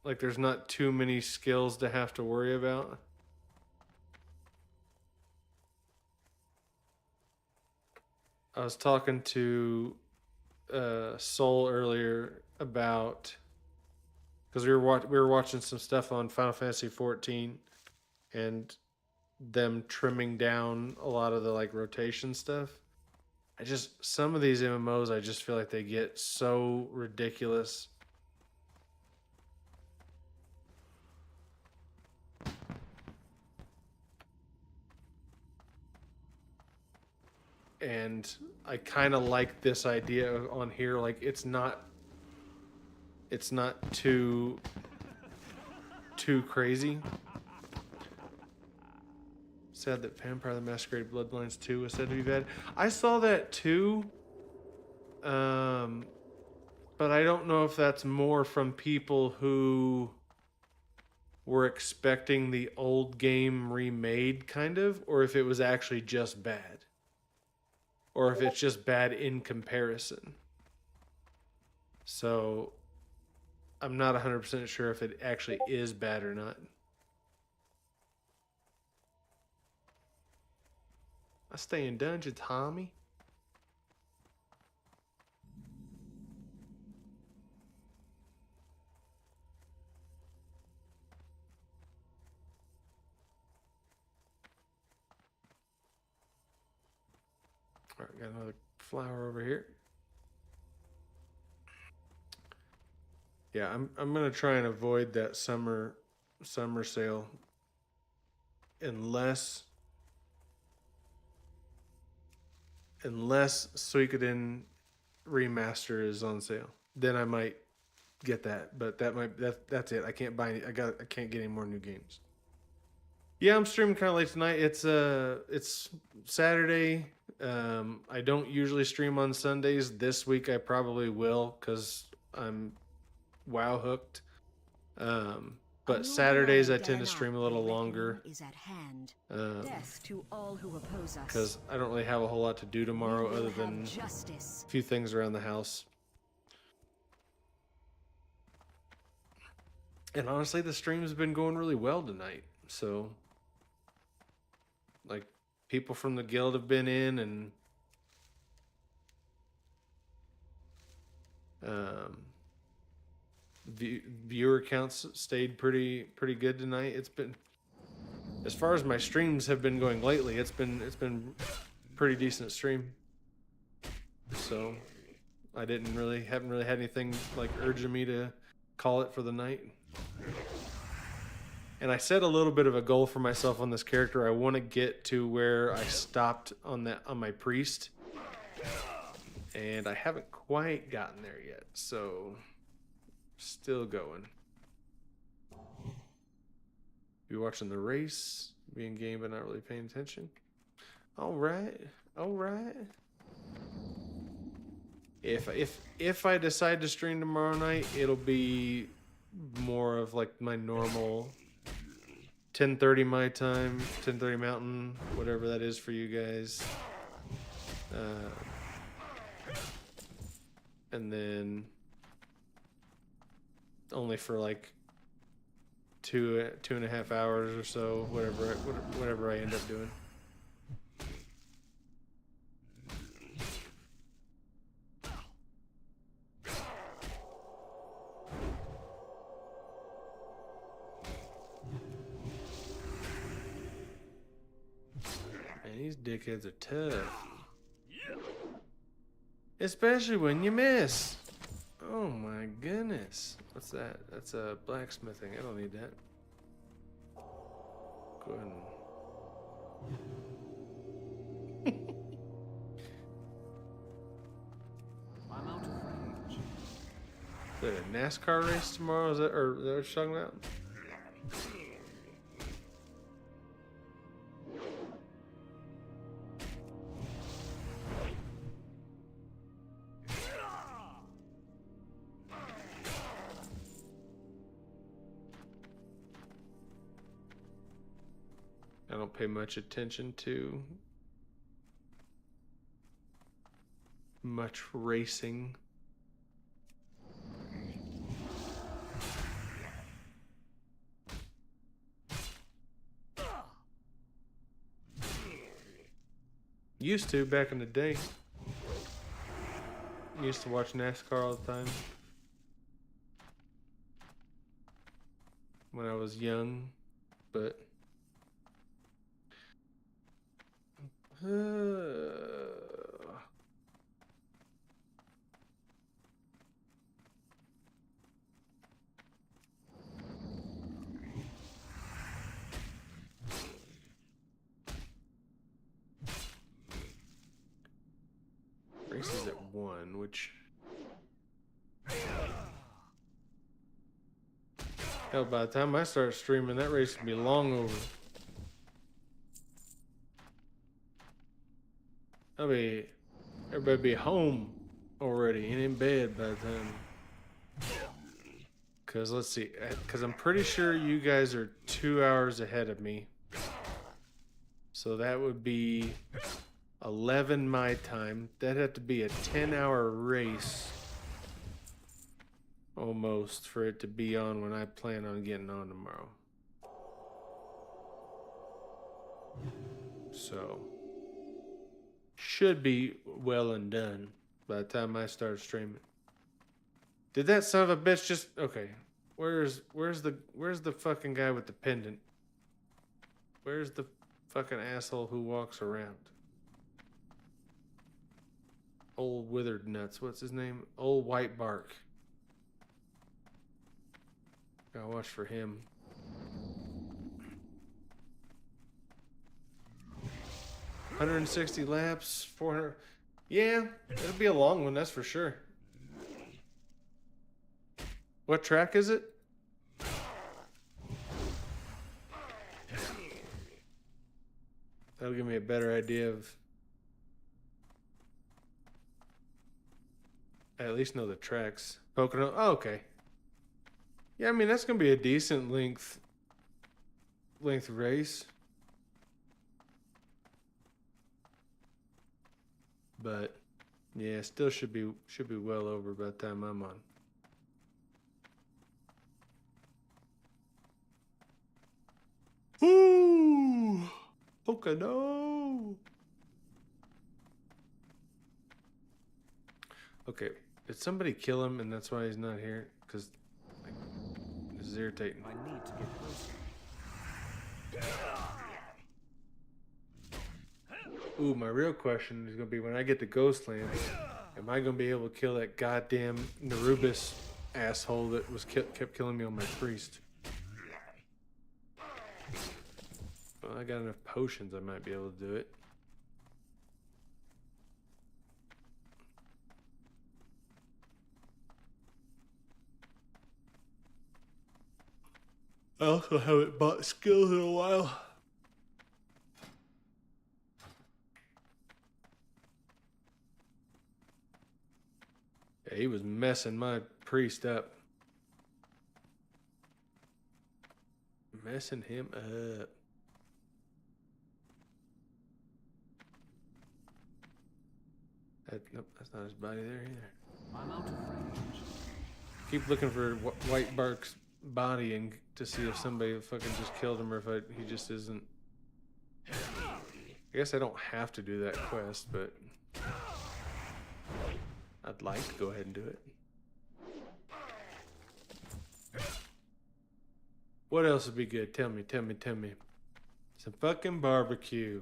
Like there's not too many skills to have to worry about. I was talking to Soul earlier about, because we were watching some stuff on Final Fantasy 14 and them trimming down a lot of the like rotation stuff. Some of these MMOs I just feel like they get so ridiculous. And I kind of like this idea on here. Like it's not too crazy. Sad that Vampire the Masquerade Bloodlines 2 was said to be bad. I saw that too. But I don't know if that's more from people who were expecting the old game remade kind of, or if it was actually just bad. Or if it's just bad in comparison. So I'm not 100% sure if it actually is bad or not. I stay in dungeons, homie. All right, got another flower over here. Yeah, I'm gonna try and avoid that summer sale unless Suikoden remaster is on sale, then I might get that. But that's it. I can't buy any. I can't get any more new games. Yeah, I'm streaming kind of late tonight. It's Saturday. I don't usually stream on Sundays. This week I probably will because I'm WoW hooked. But Saturdays I tend to stream a little longer. Is at hand. Death to all who oppose us. Because I don't really have a whole lot to do tomorrow other than justice. a few things around the house. And honestly, the stream's been going really well tonight. So, like, people from the guild have been in, and viewer counts stayed pretty good tonight. It's been, as far as my streams have been going lately, it's been pretty decent stream. So I haven't really had anything like urging me to call it for the night. And I set a little bit of a goal for myself on this character. I want to get to where I stopped on my priest, and I haven't quite gotten there yet. So still going. You watching the race, being game but not really paying attention. All right. If I decide to stream tomorrow night, it'll be more of like my normal 10:30 my time, 10:30 Mountain, whatever that is for you guys. And then only for like 2.5 hours or so, whatever I end up doing. Man, these dickheads are tough. Especially when you miss. Oh my goodness. What's that? That's a blacksmithing. I don't need that. Go ahead and... I'm out of range. Is that a NASCAR race tomorrow? Is that what you're talking about? I don't pay much attention to much racing. Used to back in the day. Used to watch NASCAR all the time. When I was young, but race is at 1, which hell, by the time I start streaming, that race will be long over. Everybody be home already and in bed by the time. Cause let's see, cause I'm pretty sure you guys are 2 hours ahead of me. So that would be 11 my time. That'd have to be a 10-hour race almost for it to be on when I plan on getting on tomorrow. So should be well and done by the time I start streaming. Did that son of a bitch just okay? Where's the fucking guy with the pendant? Where's the fucking asshole who walks around? Old withered nuts. What's his name? Old white bark. Gotta watch for him. 160 laps, 400. Yeah, it'll be a long one, that's for sure. What track is it? That'll give me a better idea of. I at least know the tracks. Pocono. Oh, okay. Yeah, I mean that's gonna be a decent length race. But yeah, still should be well over by the time I'm on. Ooh, Pocono. Okay, did somebody kill him and that's why he's not here? Because like, this is irritating. I need to get closer. Ooh, my real question is gonna be when I get to Ghostland, am I gonna be able to kill that goddamn Nerubus asshole that was kept killing me on my priest? Well, I got enough potions, I might be able to do it. I also haven't bought skills in a while. Yeah, he was messing my priest up. Messing him up. Nope, that's not his body there either. I'm out of range. Keep looking for White Bark's body and to see if somebody fucking just killed him or if he just isn't. I guess I don't have to do that quest, but I'd like to go ahead and do it. What else would be good? Tell me. Some fucking barbecue.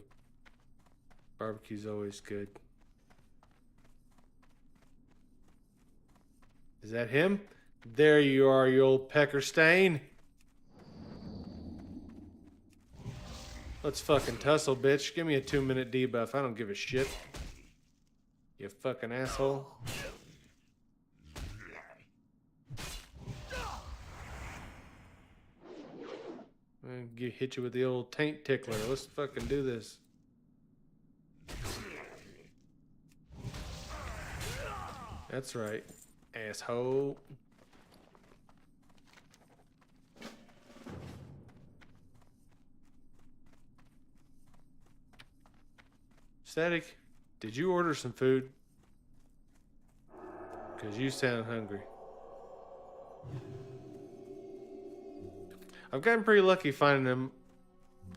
Barbecue's always good. Is that him? There you are, you old pecker stain. Let's fucking tussle, bitch. Give me a 2-minute debuff. I don't give a shit. You fucking asshole. I'm gonna hit you with the old taint tickler. Let's fucking do this. That's right, asshole. Static, did you order some food? Because you sound hungry. I've gotten pretty lucky finding him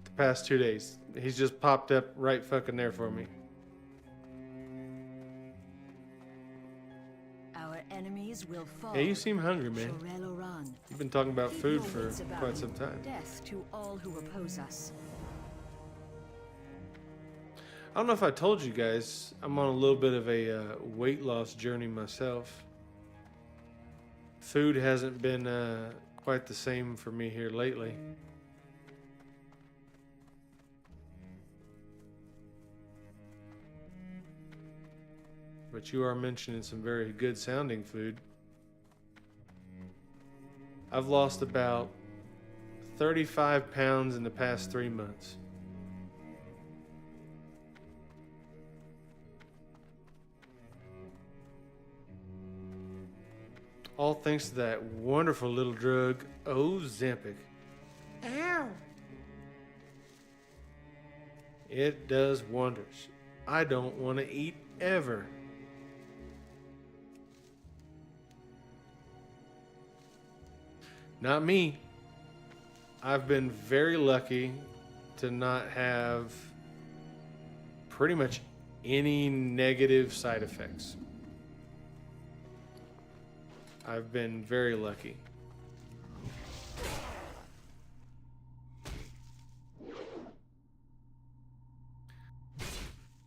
the past 2 days. He's just popped up right fucking there for me. Our enemies will fall. Yeah, you seem hungry, man. You've been talking about food for quite some time. Death to all who oppose us. I don't know if I told you guys, I'm on a little bit of a weight loss journey myself. Food hasn't been quite the same for me here lately. But you are mentioning some very good sounding food. I've lost about 35 pounds in the past 3 months. All thanks to that wonderful little drug, Ozempic. Ow! It does wonders. I don't want to eat ever. Not me. I've been very lucky to not have pretty much any negative side effects. I've been very lucky.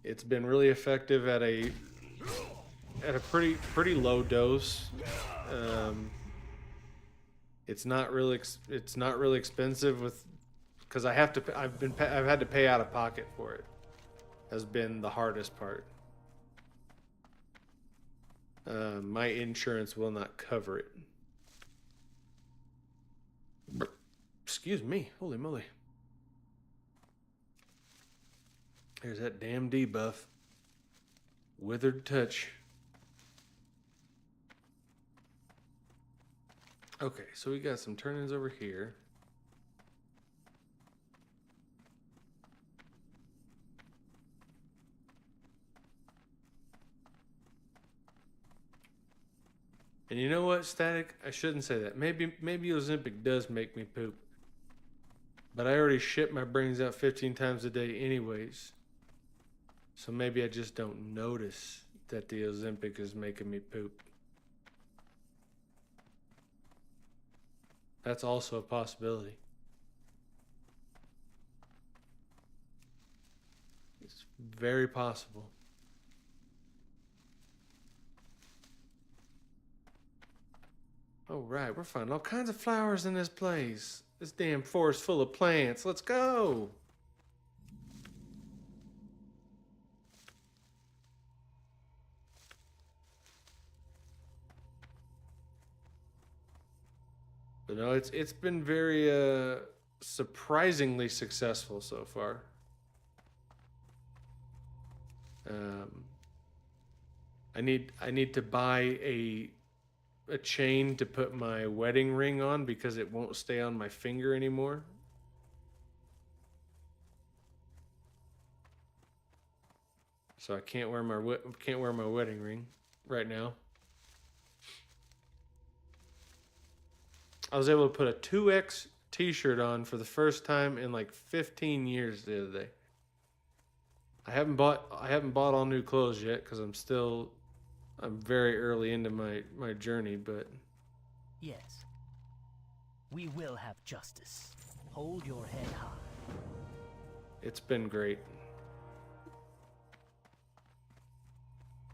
It's been really effective at a pretty low dose. It's not really expensive because I've had to pay out of pocket for it. has been the hardest part. My insurance will not cover it. Excuse me. Holy moly. There's that damn debuff. Withered touch. Okay, so we got some turn-ins over here. And you know what, Static? I shouldn't say that. Maybe Ozempic does make me poop. But I already shit my brains out 15 times a day anyways. So maybe I just don't notice that the Ozempic is making me poop. That's also a possibility. It's very possible. All right, we're finding all kinds of flowers in this place. This damn forest full of plants. Let's go. But no, it's been very surprisingly successful so far. I need to buy a chain to put my wedding ring on because it won't stay on my finger anymore. So I can't wear my wedding ring right now. I was able to put a 2X t-shirt on for the first time in like 15 years the other day. I haven't bought all new clothes yet because I'm very early into my journey, but Yes. We will have justice. Hold your head high. it's been great.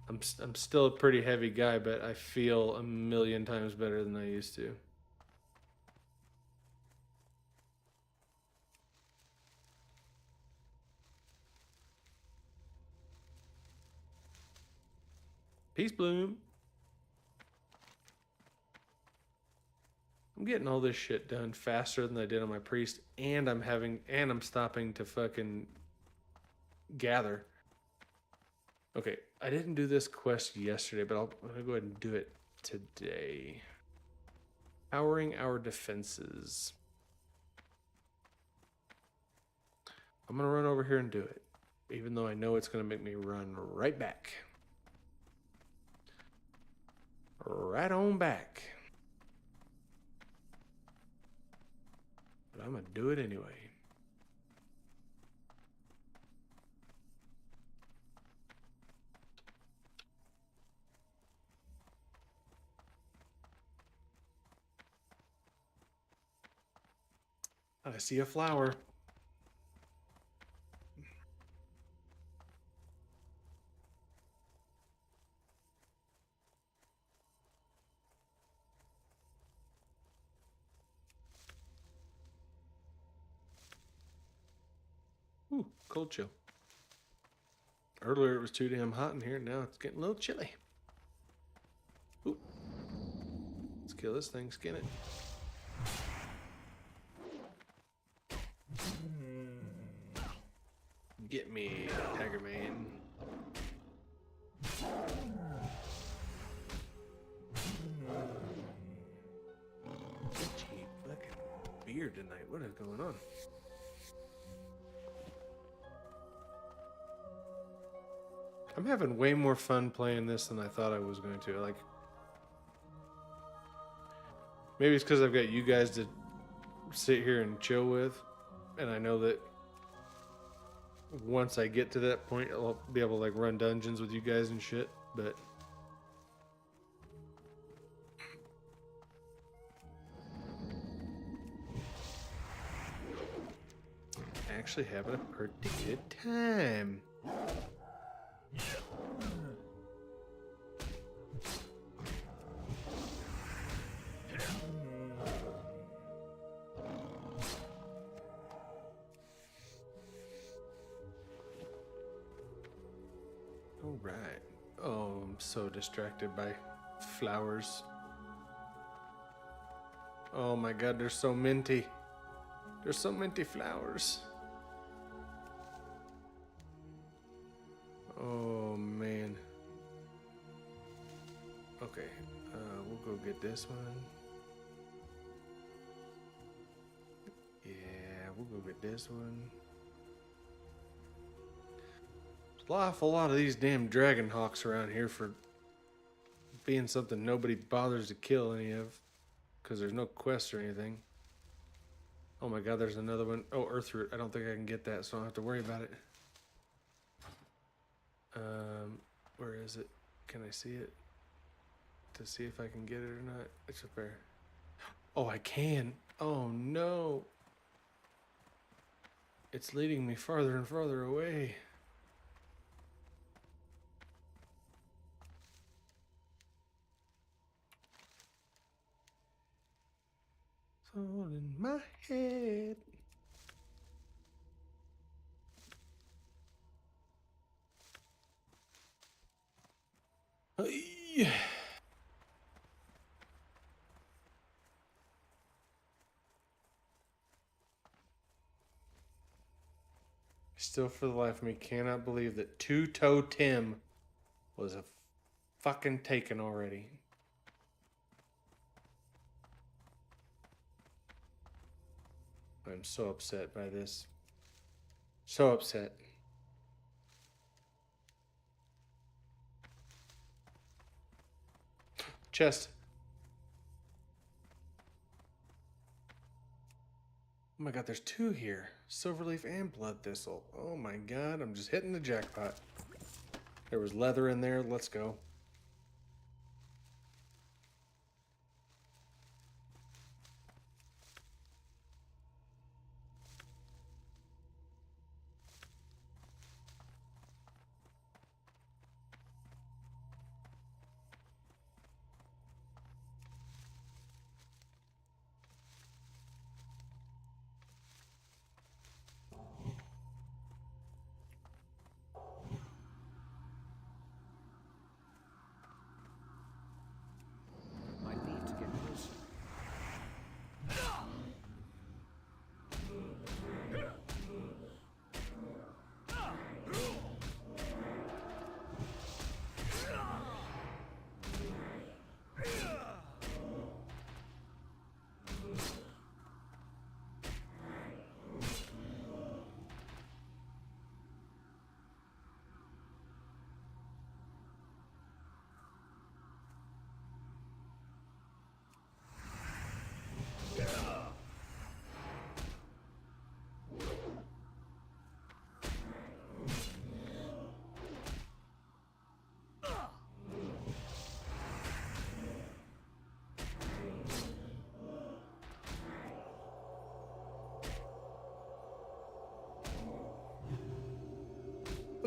I'm still a pretty heavy guy, but I feel a million times better than I used to. Peace, Bloom. I'm getting all this shit done faster than I did on my priest, and I'm stopping to fucking gather. Okay, I didn't do this quest yesterday, but I'm gonna go ahead and do it today. Powering our defenses. I'm gonna run over here and do it, even though I know it's gonna make me run right back. Right on back. But I'm gonna do it anyway. I see a flower. Ooh, cold chill. Earlier it was too damn hot in here. Now it's getting a little chilly. Ooh. Let's kill this thing, skin it. Get me, Tiger Man. Gee, fucking beard tonight. What is going on? I'm having way more fun playing this than I thought I was going to. Like, maybe it's because I've got you guys to sit here and chill with, and I know that once I get to that point, I'll be able to like run dungeons with you guys and shit. But actually having a pretty good time. All right. Oh, I'm so distracted by flowers. Oh my god, they're so minty. There's so minty flowers. Oh man. Okay, we'll go get this one. Yeah, we'll go get this one. There's an awful lot of these damn dragon hawks around here for being something nobody bothers to kill any of, because there's no quests or anything. Oh my god, there's another one. Oh, Earthroot. I don't think I can get that, so I don't have to worry about it. Where is it? Can I see it? To see if I can get it or not. It's up there. Oh, I can. Oh no. It's leading me farther and farther away. It's all in my head. Yeah. Still, for the life of me, cannot believe that Two-Toe Tim was a fucking taken already. I'm so upset by this. So upset. Chest. Oh my god, there's two here. Silverleaf and Blood Thistle. Oh my god, I'm just hitting the jackpot. There was leather in there. Let's go. Might need to get closer.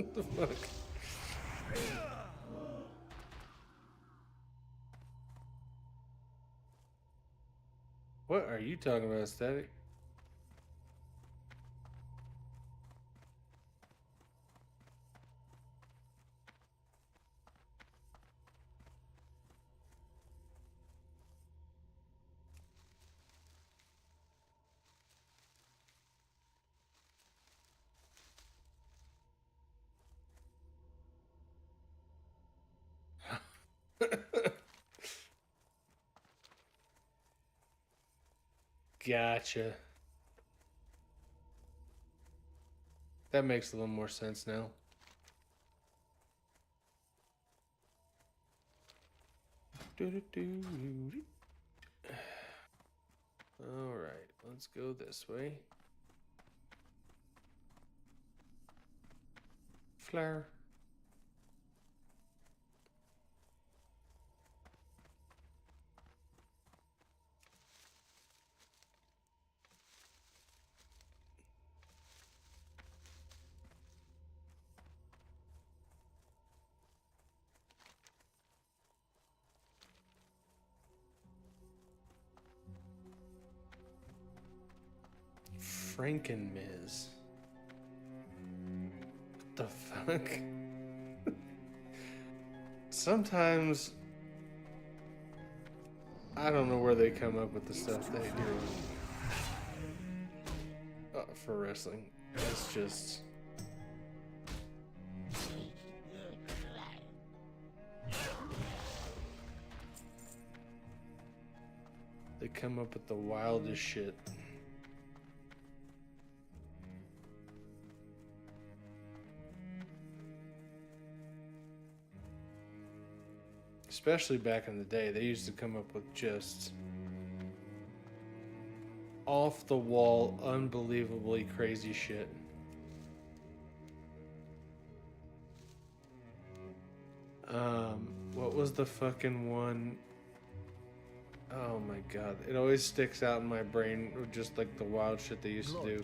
What the fuck? What are you talking about, Static? Gotcha. That makes a little more sense now. All right, let's go this way. Flower. Frankenmiz. What the fuck? sometimes I don't know where they come up with the stuff they do for wrestling. It's just they come up with the wildest shit. Especially back in the day, they used to come up with just off the wall, unbelievably crazy shit. What was the fucking one? Oh my god, it always sticks out in my brain, just like the wild shit they used to do.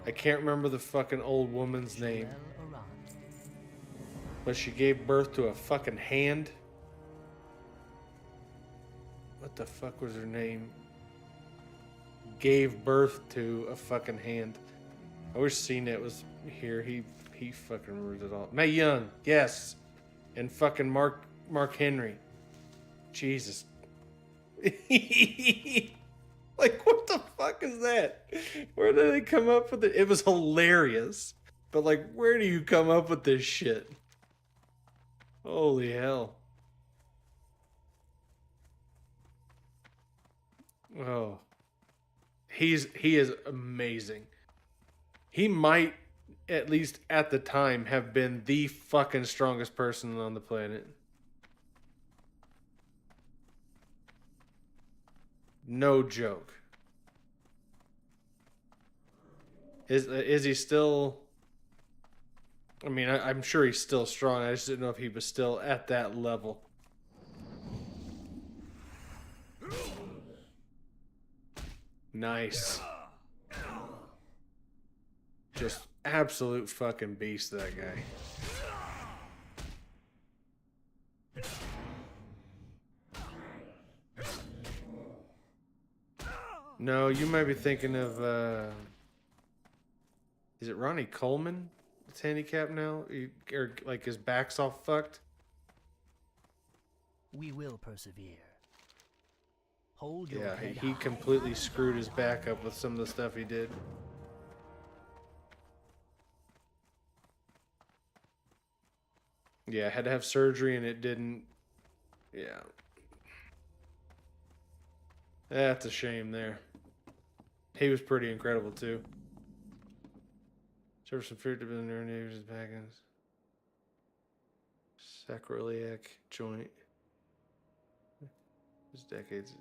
I can't remember the fucking old woman's name, but she gave birth to a fucking hand. What the fuck was her name? Gave birth to a fucking hand. I wish Cena was here. He fucking remembers it all. Mae Young, yes, and fucking Mark Henry. Jesus. Like, what the fuck is that? Where did they come up with it? It was hilarious, but like, where do you come up with this shit? Holy hell. Oh, he is amazing. He might, at least at the time, have been the fucking strongest person on the planet. No joke. Is he still? I mean, I'm sure he's still strong. I just didn't know if he was still at that level. Nice. Just absolute fucking beast, that guy. No, you might be thinking of, is it Ronnie Coleman that's handicapped now? Or like his back's all fucked? We will persevere. Hold your Yeah, head he high. completely screwed his back up with some of the stuff he did. Yeah, had to have surgery and it didn't. Yeah. That's a shame there. He was pretty incredible too. Served some food to the neighbors' back ends. Sacroiliac joint. It's decades.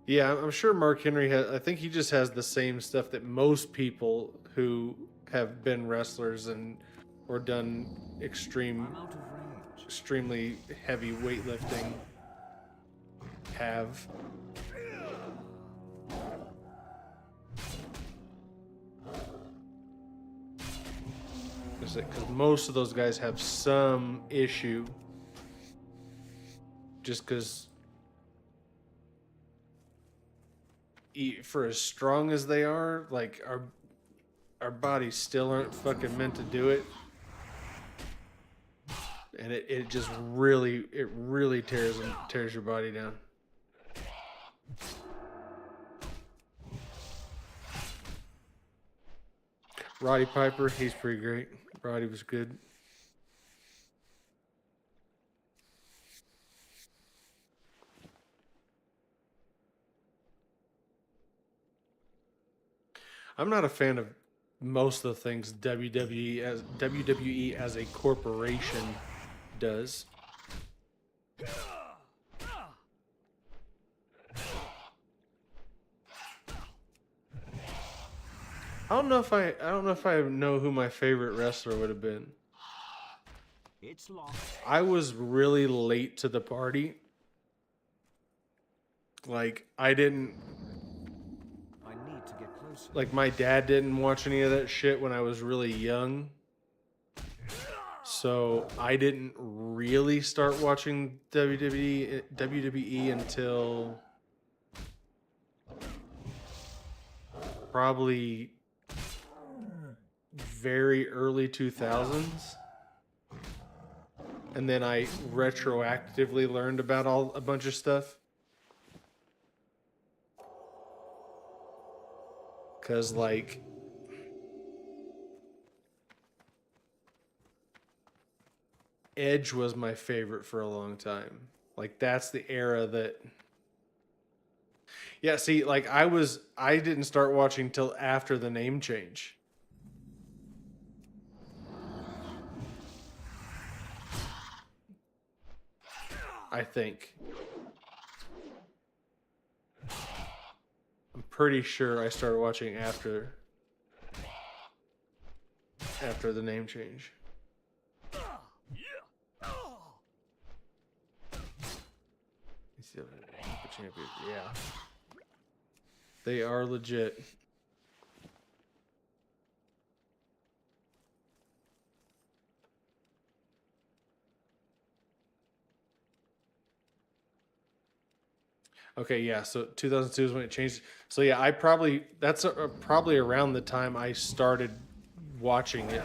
Yeah, I'm sure Mark Henry has. I think he just has the same stuff that most people who have been wrestlers and or done extremely heavy weightlifting have. Because most of those guys have some issue. Just because, for as strong as they are, like our bodies still aren't fucking meant to do it, and it just really tears your body down. Roddy Piper, he's pretty great. Roddy was good. I'm not a fan of most of the things WWE as a corporation does. I don't know if I know who my favorite wrestler would have been. It's locked. I was really late to the party. Like, I didn't. I need to get closer. Like, my dad didn't watch any of that shit when I was really young. So I didn't really start watching WWE until probably very early 2000s. and then I retroactively learned about a bunch of stuff. Cause like Edge was my favorite for a long time. Like that's the era that. Yeah, see, like I didn't start watching till after the name change. I think. I'm pretty sure I started watching after the name change. Yeah. They are legit. Okay, yeah, so 2002 is when it changed. So yeah, that's probably around the time I started watching it.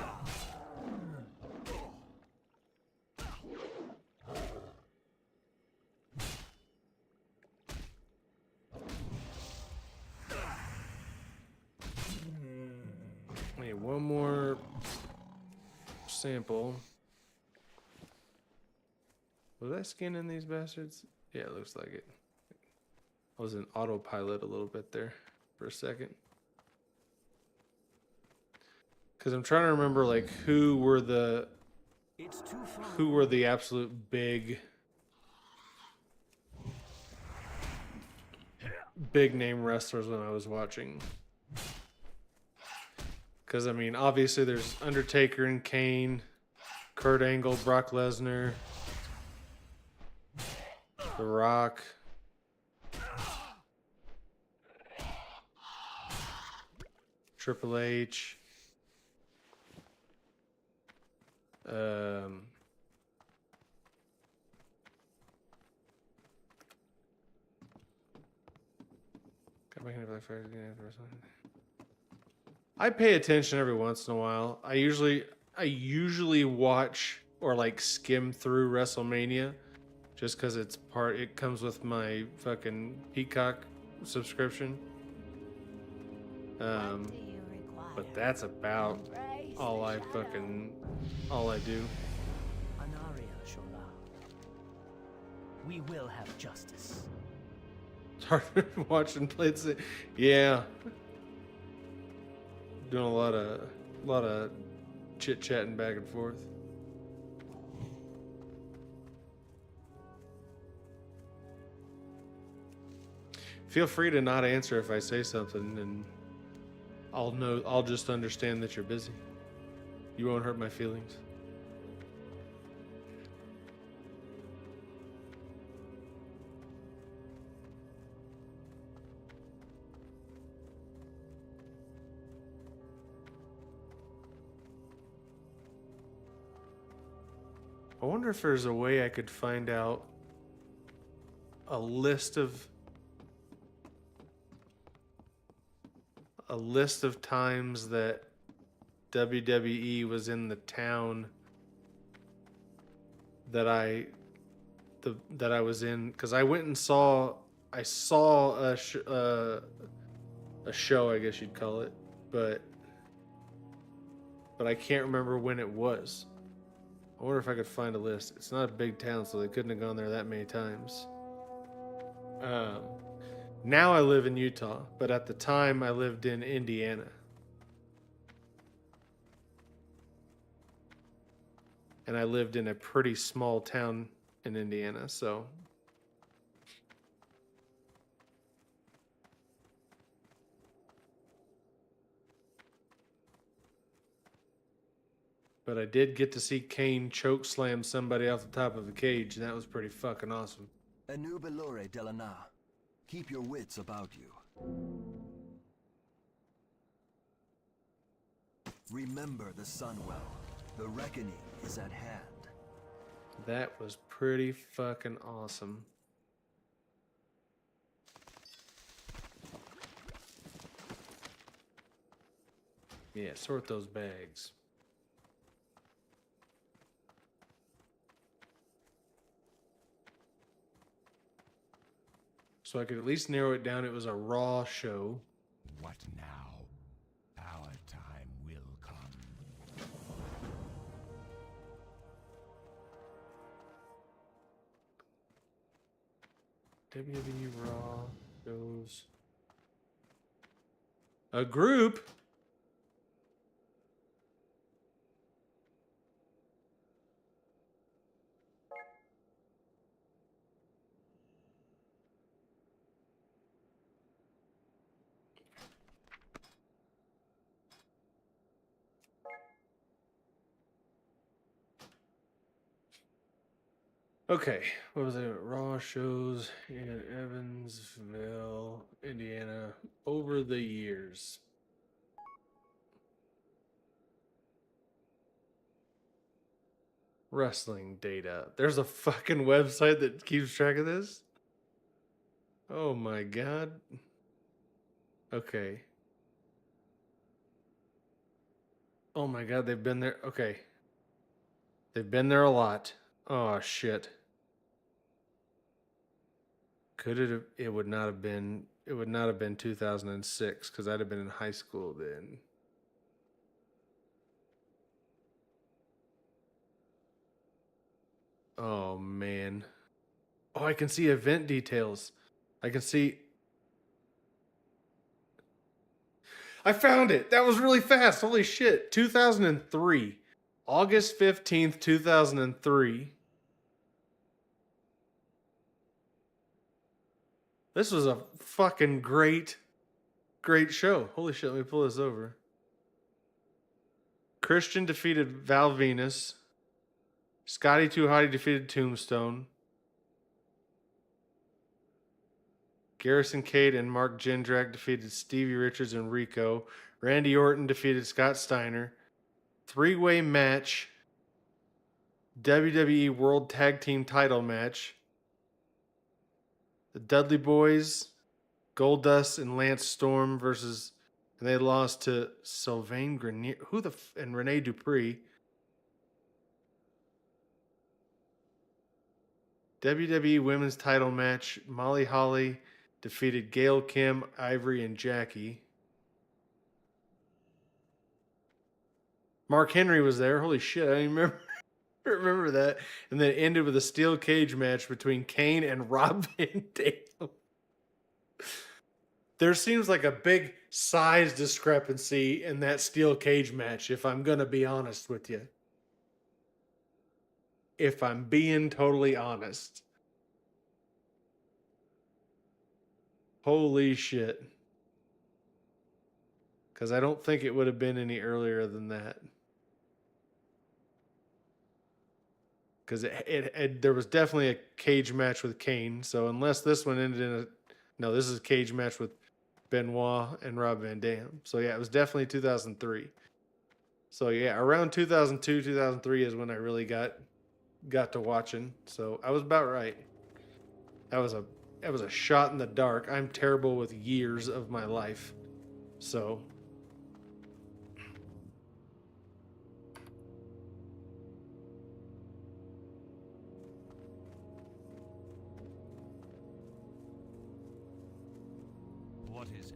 Wait, one more sample. Was I skinning these bastards? Yeah, it looks like it. I was in autopilot a little bit there for a second. Because I'm trying to remember like who were the absolute big name wrestlers when I was watching. Because I mean, obviously there's Undertaker and Kane, Kurt Angle, Brock Lesnar, The Rock, Triple H. I pay attention every once in a while. I usually watch or like skim through WrestleMania just because it comes with my fucking Peacock subscription. But that's about all I do. We will have justice. It's hard to watch and play it. Yeah. Doing a lot of chit chatting back and forth. Feel free to not answer if I say something, and I'll just understand that you're busy. You won't hurt my feelings. I wonder if there's a way I could find out a list of times that WWE was in the town that I was in, because I went and saw a show, I guess you'd call it, but I can't remember when it was. I wonder if I could find a list. It's not a big town, so they couldn't have gone there that many times. Now I live in Utah, but at the time I lived in Indiana. And I lived in a pretty small town in Indiana, so. But I did get to see Kane choke slam somebody off the top of a cage, and that was pretty fucking awesome. Anubelore Delana. Keep your wits about you. Remember the Sunwell. The reckoning is at hand. That was pretty fucking awesome. Yeah, sort those bags. so I could at least narrow it down. It was a Raw show. What now? Our time will come. WWE Raw shows. A group? Okay, what was it? Raw shows in Evansville, Indiana, over the years. Wrestling data. There's a fucking website that keeps track of this? Oh my god. Okay. Oh my god, they've been there. Okay. They've been there a lot. Oh shit. Could it have, it would not have been 2006 because I'd have been in high school then. Oh man. Oh, I can see event details. I can see. I found it. That was really fast. Holy shit. 2003. August 15th, 2003. This was a fucking great show. Holy shit, let me pull this over. Christian defeated Val Venus. Scotty 2 Hotty defeated Tombstone. Garrison Cade and Mark Jindrak defeated Stevie Richards and Rico. Randy Orton defeated Scott Steiner. 3-way match. WWE World Tag Team title match. The Dudley Boys, Goldust and Lance Storm versus, and they lost to Sylvain Grenier, and Rene Dupree. WWE Women's title match. Molly Holly defeated Gail Kim, Ivory, and Jackie. Mark Henry was there. Holy shit, I didn't remember that. And then it ended with a steel cage match between Kane and Rob Van Dam. There seems like a big size discrepancy in that steel cage match, if I'm going to be honest with you. If I'm being totally honest. Holy shit. Because I don't think it would have been any earlier than that. Because there was definitely a cage match with Kane. So unless this one ended in a... No, this is a cage match with Benoit and Rob Van Dam. So yeah, it was definitely 2003. So yeah, around 2002, 2003 is when I really got to watching. So I was about right. That was a shot in the dark. I'm terrible with years of my life. So What is it?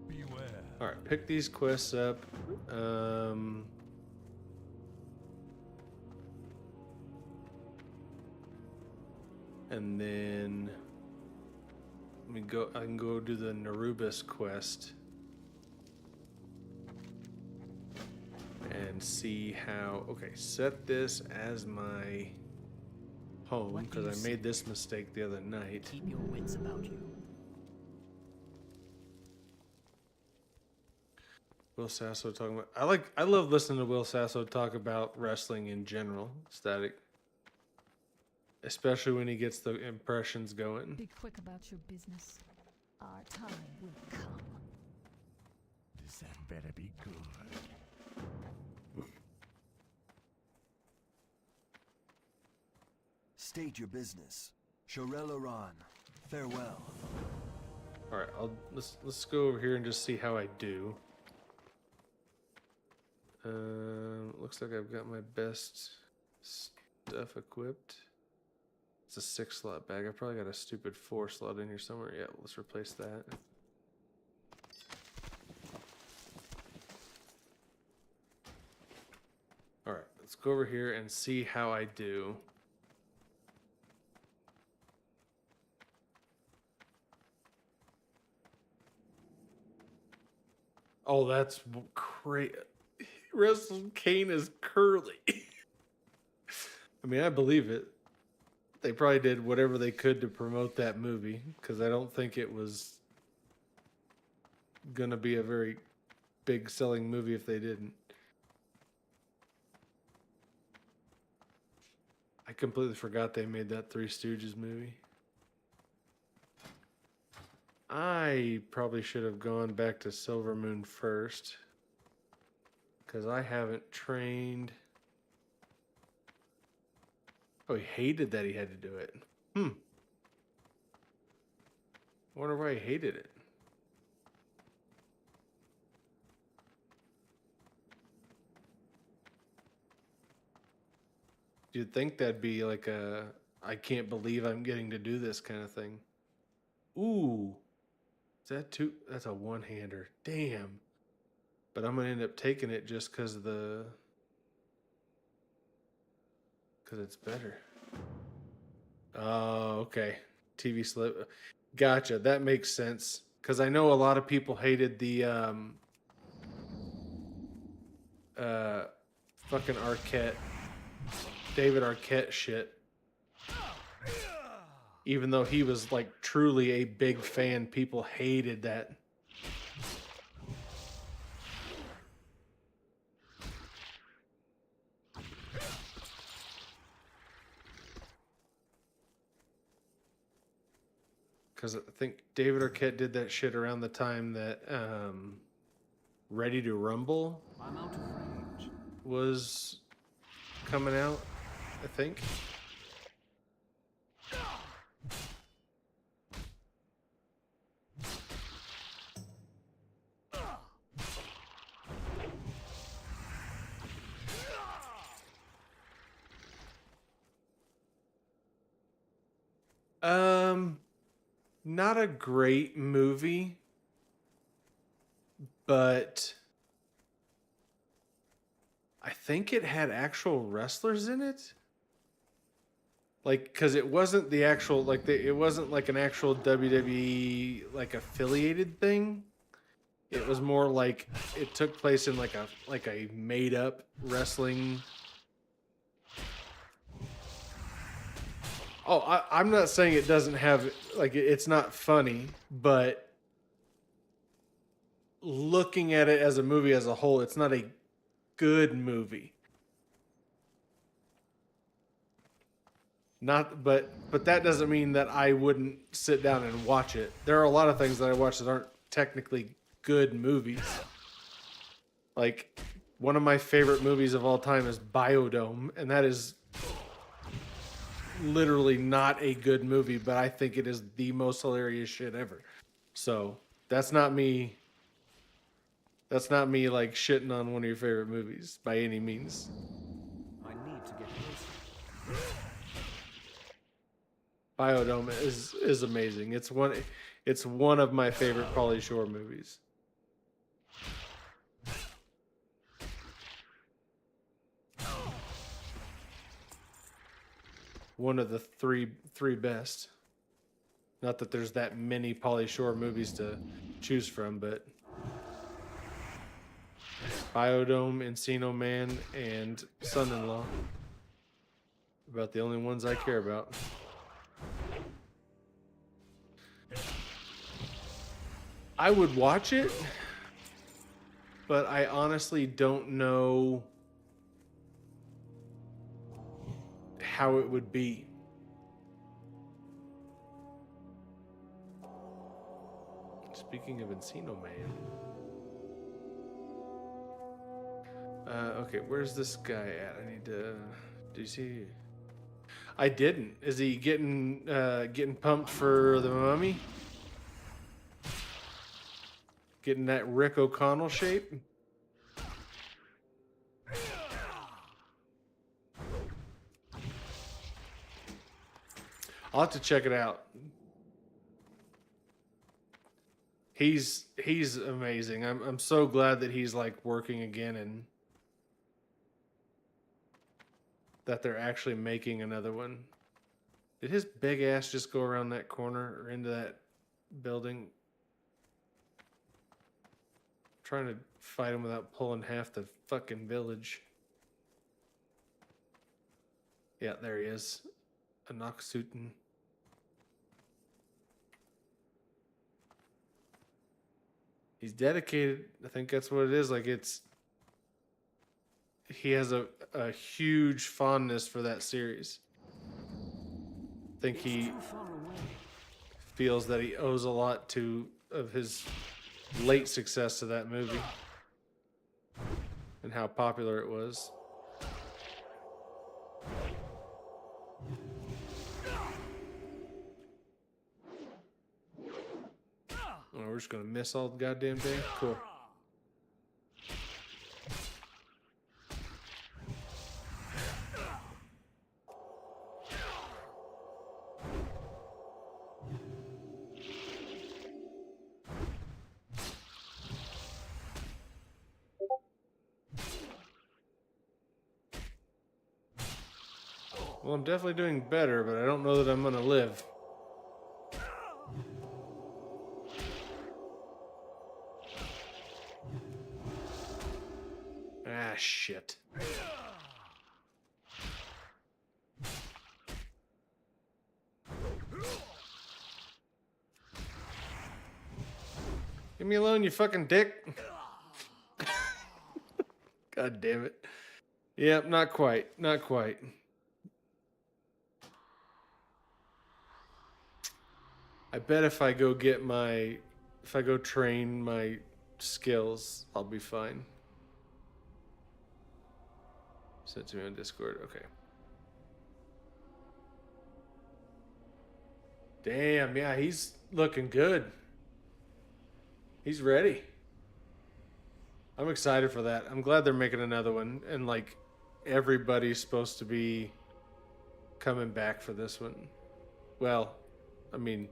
Beware. all right, pick these quests up. And then let me go. I can go do the Nerubus quest and see how. Okay, set this as my home because I made this mistake the other night. Keep your wits about you. Will Sasso talking about. I love listening to Will Sasso talk about wrestling in general. Static. Especially when he gets the impressions going. Be quick about your business. Our time will come. This had better be good. State your business. Shorel Iran. Farewell. All right, let's go over here and just see how I do. Looks like I've got my best stuff equipped. It's a 6 slot bag. I probably got a stupid 4 slot in here somewhere. Yeah, let's replace that. All right, let's go over here and see how I do. Oh, that's great. Wrestling Kane is curly. I mean, I believe it. They probably did whatever they could to promote that movie, because I don't think it was gonna be a very big selling movie if they didn't. I completely forgot they made that Three Stooges movie. I probably should have gone back to Silver Moon first, because I haven't trained. Oh, he hated that he had to do it. I wonder why he hated it. You'd think that'd be like a, I can't believe I'm getting to do this kind of thing. Ooh. Is that two? That's a one-hander. Damn. But I'm going to end up taking it just because it's better. Oh, okay. TV slip. Gotcha. That makes sense. Because I know a lot of people hated the fucking Arquette, David Arquette shit. Even though he was like truly a big fan, people hated that. Because I think David Arquette did that shit around the time that Ready to Rumble was coming out, I think. Not a great movie, but I think it had actual wrestlers in it. Like, because it wasn't the actual, like, it wasn't like an actual WWE, like, affiliated thing. It was more like it took place in like a made up wrestling. Oh, I'm not saying it doesn't have, like, it's not funny, but looking at it as a movie as a whole, it's not a good movie. But that doesn't mean that I wouldn't sit down and watch it. There are a lot of things that I watch that aren't technically good movies. Like, one of my favorite movies of all time is Biodome, and that is literally not a good movie, but I think it is the most hilarious shit ever. So that's not me like shitting on one of your favorite movies by any means. I need to get closer. Biodome is amazing. It's one of my favorite Pauly Shore movies. One of the three best. Not that there's that many Pauly Shore movies to choose from, but Biodome, Encino Man, and Son-in-Law. About the only ones I care about. I would watch it, but I honestly don't know how it would be. Speaking of Encino Man. Okay, where's this guy at? I need to... Do you see... I didn't. Is he getting pumped for the Mummy? Getting that Rick O'Connell shape? I'll have to check it out. He's amazing. I'm so glad that he's like working again and that they're actually making another one. Did his big ass just go around that corner or into that building? I'm trying to fight him without pulling half the fucking village. Yeah, there he is. A Noxutin. He's dedicated. I think that's what it is. Like he has a huge fondness for that series. I think he feels that he owes a lot of his late success to that movie and how popular it was. Oh, we're just gonna miss all the goddamn thing? Cool. Well, I'm definitely doing better, but I don't know that I'm gonna live. Ah, shit. Leave me alone, you fucking dick. God damn it. Yep, not quite. Not quite. I bet if I go train my skills, I'll be fine. Send it to me on Discord. Okay. Damn, yeah, he's looking good. He's ready. I'm excited for that. I'm glad they're making another one. And like everybody's supposed to be coming back for this one. Well, I mean,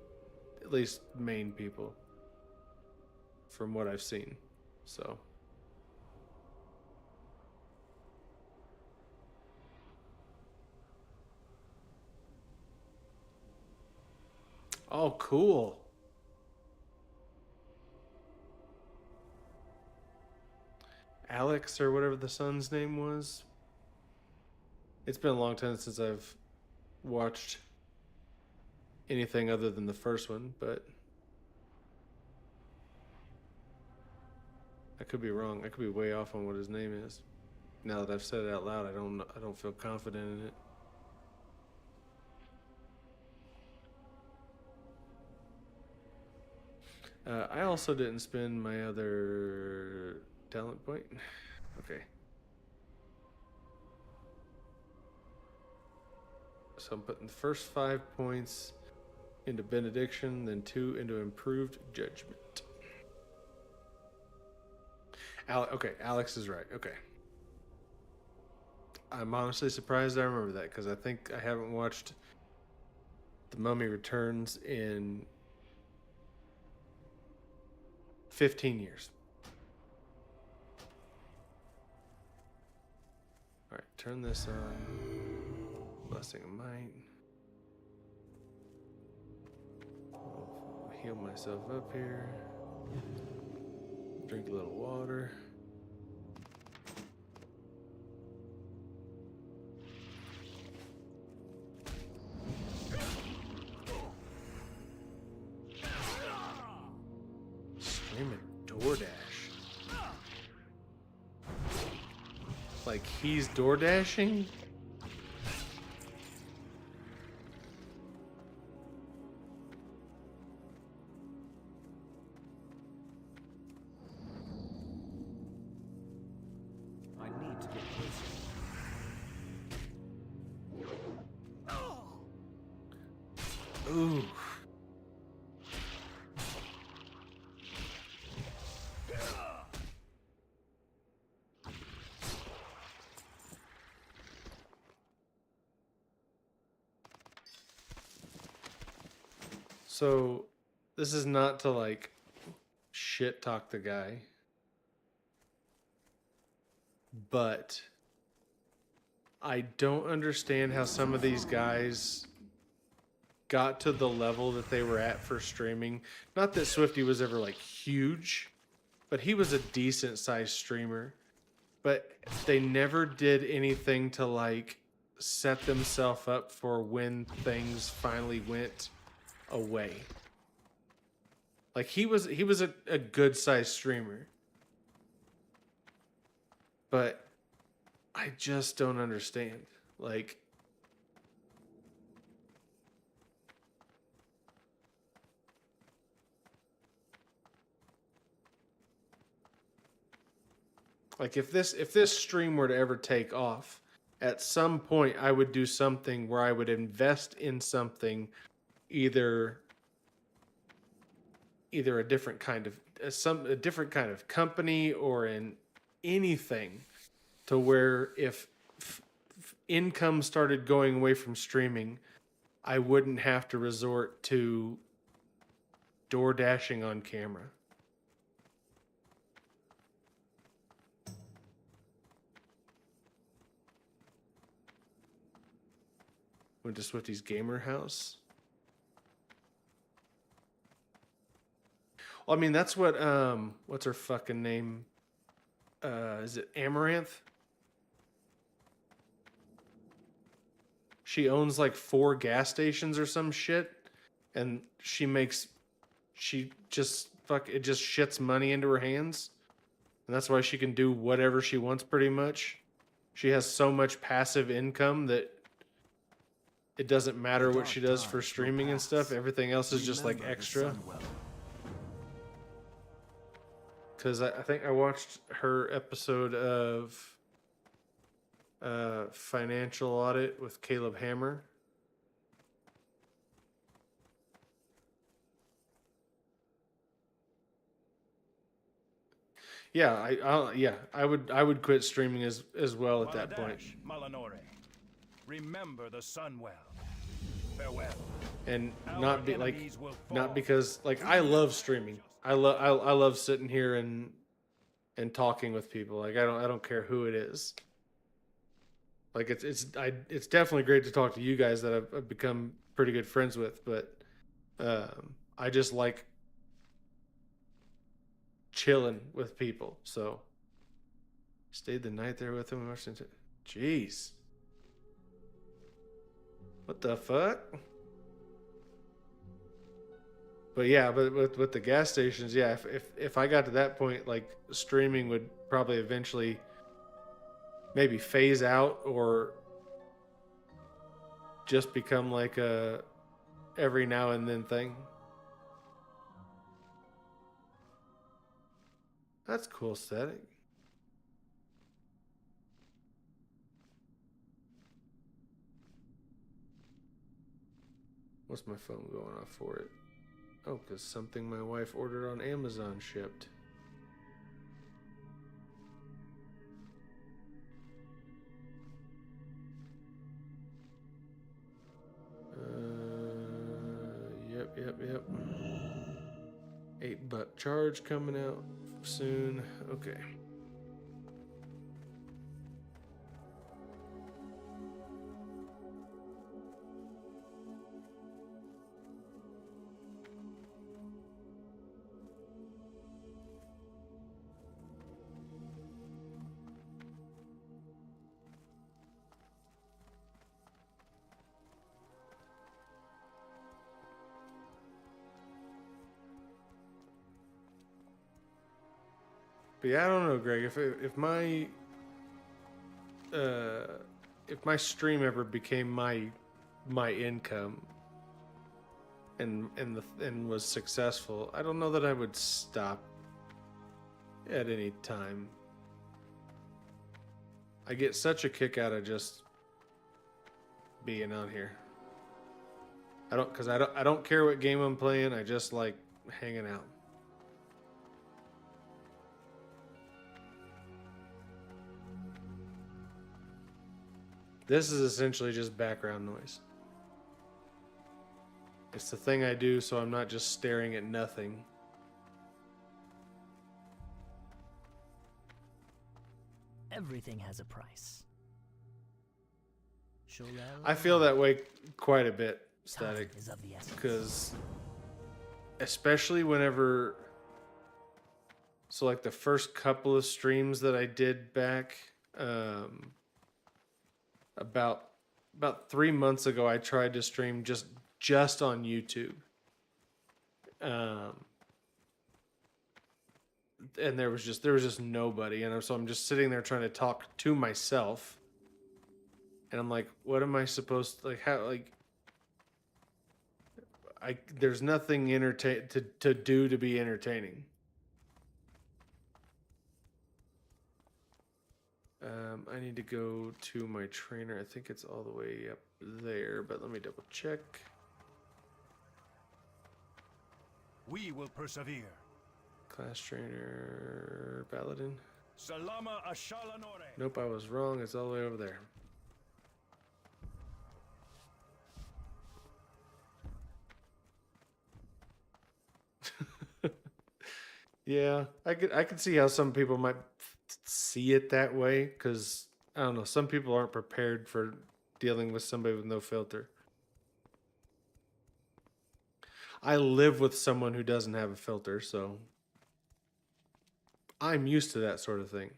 at least main people from what I've seen. So oh, cool. Alex or whatever the son's name was. It's been a long time since I've watched anything other than the first one, but I could be wrong. I could be way off on what his name is. Now that I've said it out loud, I don't feel confident in it. I also didn't spend my other talent point. Okay. So I'm putting the first 5 points into benediction, then 2 into improved judgment. Okay, Alex is right. Okay. I'm honestly surprised I remember that because I think I haven't watched The Mummy Returns in 15 years. All right, turn this on. Blessing of Might. I'll heal myself up here. Drink a little water. Screaming DoorDash. Like he's door dashing? I need to get closer. Ooh. So this is not to like shit talk the guy, but I don't understand how some of these guys got to the level that they were at for streaming. Not that Swifty was ever like huge, but he was a decent sized streamer. But they never did anything to like set themselves up for when things finally went away. Like he was a good sized streamer. But I just don't understand. Like if this stream were to ever take off, at some point I would do something where I would invest in something, either a different kind of a different kind of company or in anything, to where if income started going away from streaming, I wouldn't have to resort to door dashing on camera. Went to Swifty's gamer house. Well, I mean, that's what what's her fucking name? Is it Amaranth? She owns like 4 gas stations or some shit, and she just shits money into her hands, and that's why she can do whatever she wants pretty much. She has so much passive income that it doesn't matter what she does for streaming and stuff. Everything else is just like extra. Because I think I watched her episode of Financial Audit with Caleb Hammer. Yeah, I would quit streaming as well at that point. Malanore, remember the sun well. Farewell. And not because like I love streaming. I love sitting here and talking with people. Like I don't care who it is. Like it's definitely great to talk to you guys that I've become pretty good friends with, but I just like chilling with people. So stayed the night there with him. Jeez. What the fuck? But yeah, but with the gas stations, yeah, if I got to that point, like streaming would probably eventually maybe phase out or just become like a every now and then thing. That's cool aesthetic. What's my phone going off for it? Oh, because something my wife ordered on Amazon shipped. Yep. $8 charge coming out soon. Okay. But yeah, I don't know, Greg. If my stream ever became my income and was successful, I don't know that I would stop at any time. I get such a kick out of just being on here. I don't care what game I'm playing. I just like hanging out. This is essentially just background noise. It's the thing I do so I'm not just staring at nothing. Everything has a price. I feel that way quite a bit, Static. Time is of the essence. Because especially whenever... So like the first couple of streams that I did back about 3 months ago, I tried to stream just on YouTube. And there was just nobody, and so I'm just sitting there trying to talk to myself, and I'm like, what am I supposed to, like, how, like, there's nothing to do to be entertaining. I need to go to my trainer. I think it's all the way up there, but let me double check. We will persevere. Class trainer, Paladin. Salama Ashalanore. Nope, I was wrong. It's all the way over there. Yeah, I could see how some people might see it that way, because I don't know, some people aren't prepared for dealing with somebody with no filter. I live with someone who doesn't have a filter, so I'm used to that sort of thing.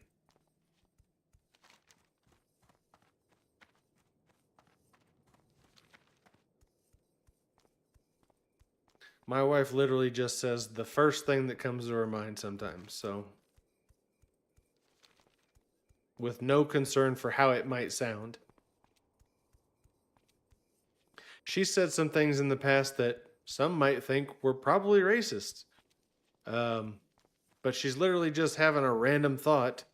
My wife literally just says the first thing that comes to her mind sometimes, so with no concern for how it might sound. She said some things in the past that some might think were probably racist. But she's literally just having a random thought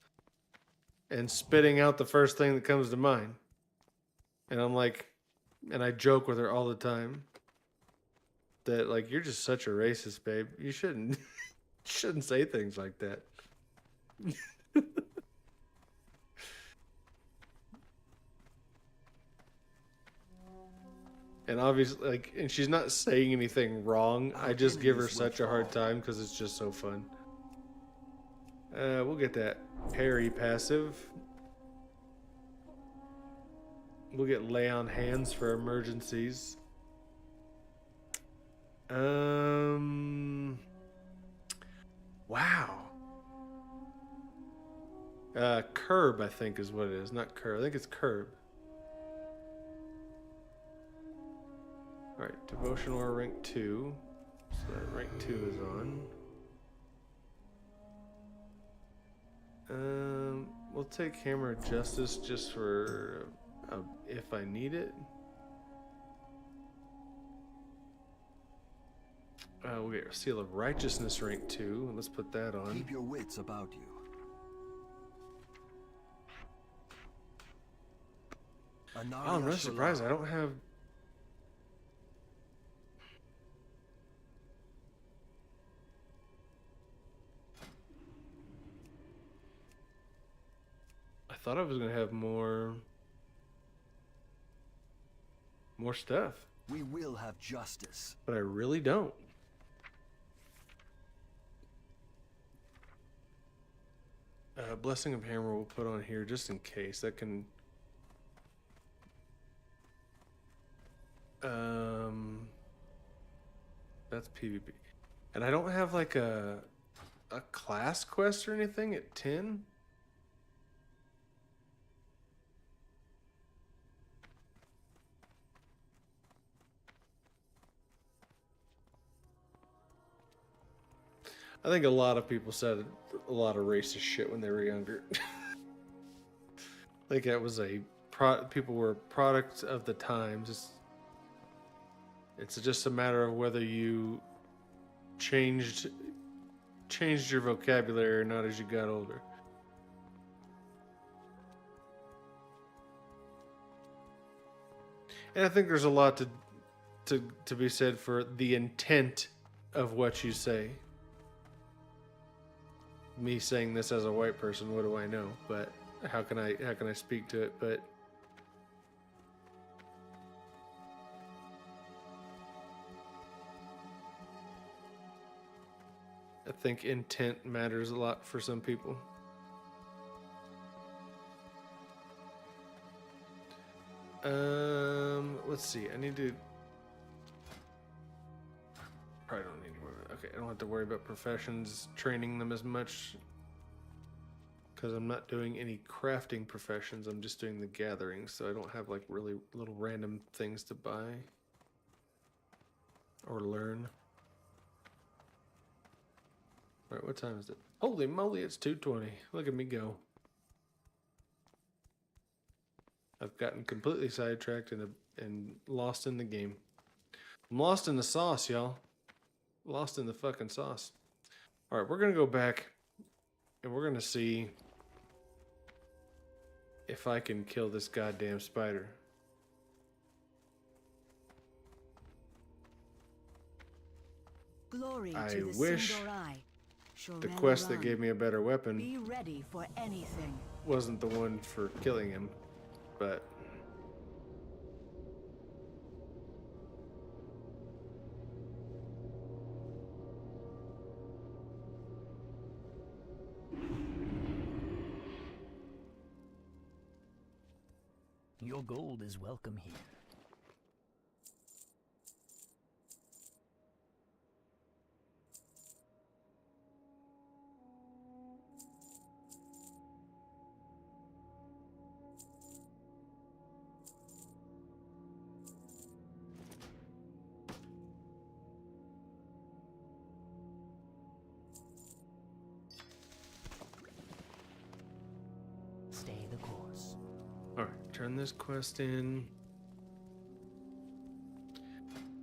and spitting out the first thing that comes to mind. And I'm like, and I joke with her all the time that, like, you're just such a racist, babe. You shouldn't say things like that. And obviously, like, and she's not saying anything wrong. I just give her such a hard time because it's just so fun. We'll get that parry passive. We'll get lay on hands for emergencies. Wow. Curb, I think, is what it is. Not curb. I think it's curb. Alright, devotion or rank 2. So that rank 2 is on. We'll take Hammer of Justice just for if I need it. We'll get Seal of Righteousness rank 2. Let's put that on. Keep your wits about you. Oh, I'm really surprised I don't have... I thought I was going to have more stuff. We will have justice. But I really don't. Blessing of Hammer we'll put on here just in case. That can... That's PvP. And I don't have like a class quest or anything at 10. I think a lot of people said a lot of racist shit when they were younger. I think that was people were products of the times. It's just a matter of whether you changed your vocabulary or not as you got older. And I think there's a lot to be said for the intent of what you say. Me saying this as a white person, what do I know? But how can I speak to it? But think intent matters a lot for some people. Let's see. I need to. Probably don't need to worry. Okay, I don't have to worry about professions, training them as much, because I'm not doing any crafting professions. I'm just doing the gathering, so I don't have like really little random things to buy or learn. All right, what time is it? Holy moly, it's 2:20. Look at me go. I've gotten completely sidetracked and lost in the game. I'm lost in the sauce, y'all. Lost in the fucking sauce. All right, we're going to go back and we're going to see if I can kill this goddamn spider. Glory I to the wish the quest that gave me a better weapon Be ready for anything. wasn't the one for killing him, but Your gold is welcome here. Stay the course. alright, turn this quest in.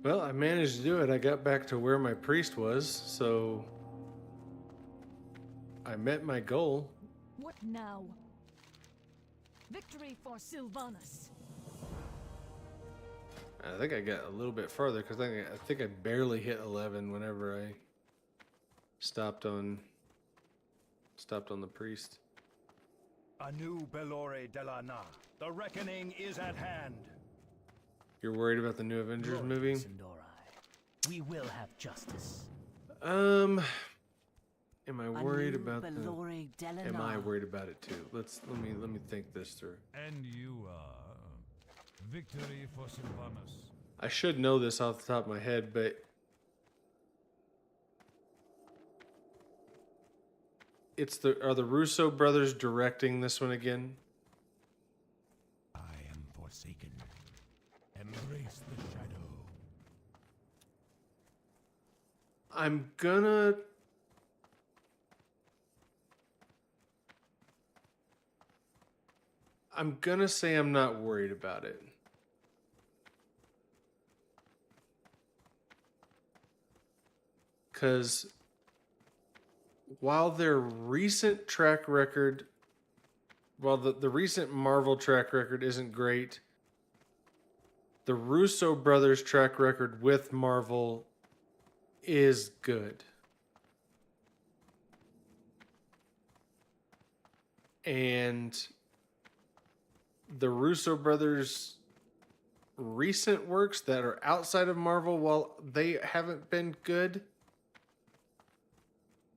Well, I managed to do it. I got back to where my priest was, so I met my goal. What now? Victory for Sylvanas. I think I got a little bit further because I think I barely hit 11 whenever I stopped on the priest. Anu Belore Delana. The reckoning is at hand. You're worried about the new Avengers movie? We will have justice. Am I worried Anu about Belore Delana. Am I worried about it too? Let me think this through. And you are victory for Sylvanas. I should know this off the top of my head, but are the Russo brothers directing this one again? I am forsaken. Embrace the shadow. I'm gonna say I'm not worried about it. Because while their recent track record, while the recent Marvel track record isn't great, the Russo brothers' track record with Marvel is good. And the Russo brothers' recent works that are outside of Marvel, while they haven't been good,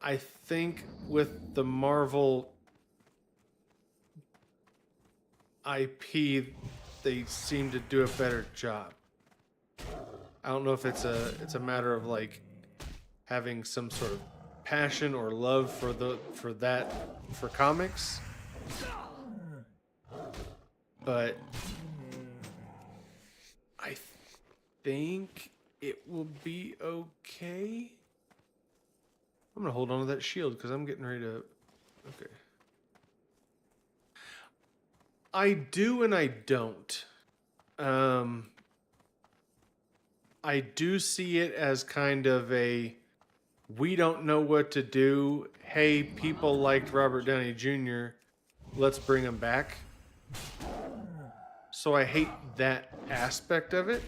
I think with the Marvel IP, they seem to do a better job. I don't know if it's a matter of like having some sort of passion or love for comics, but I think it will be okay. I'm gonna hold on to that shield because I'm getting ready to. Okay. I do and I don't. I do see it as kind of a, we don't know what to do. Hey, people liked Robert Downey Jr. Let's bring him back. So I hate that aspect of it.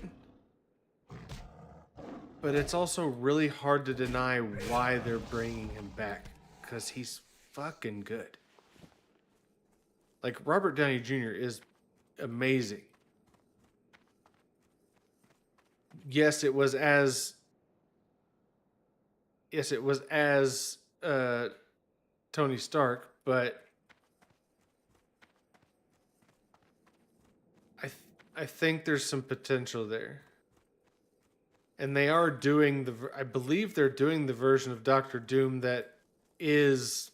But it's also really hard to deny why they're bringing him back. Because he's fucking good. Like, Robert Downey Jr. is amazing. Yes, it was as Tony Stark, but I think there's some potential there. And they are doing I believe they're doing the version of Doctor Doom that is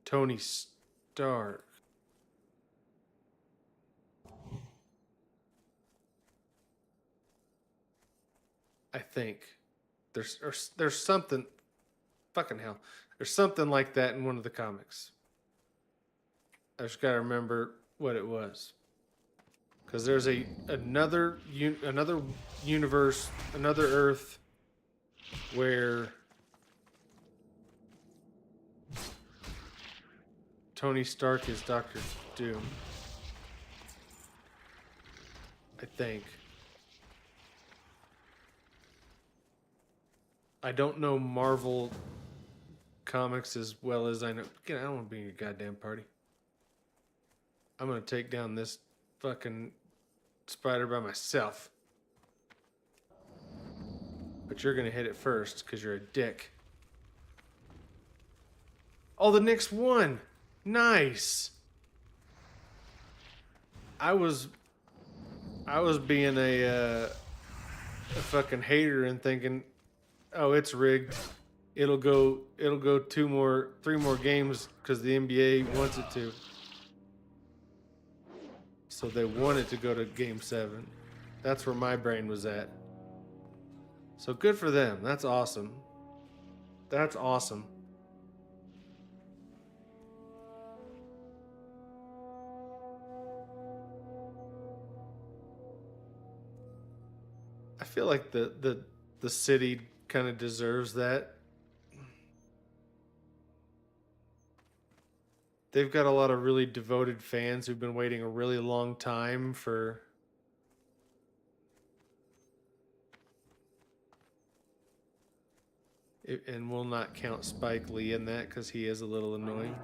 Tony Stark. I think there's something, fucking hell, there's something like that in one of the comics. I just gotta remember what it was, because there's another universe, another Earth, where Tony Stark is Doctor Doom. I think. I don't know Marvel comics as well as I know. Again, I don't want to be in your goddamn party. I'm gonna take down this fucking spider by myself. But you're gonna hit it first because you're a dick. Oh, the next one. Nice. I was being a fucking hater and thinking, oh, it's rigged. It'll go 3 more games because the NBA wants it to. So they want it to go to game 7. That's where my brain was at. So good for them. That's awesome. That's awesome. I feel like the city kind of deserves that. They've got a lot of really devoted fans who've been waiting a really long time for it, and we'll not count Spike Lee in that because he is a little annoying.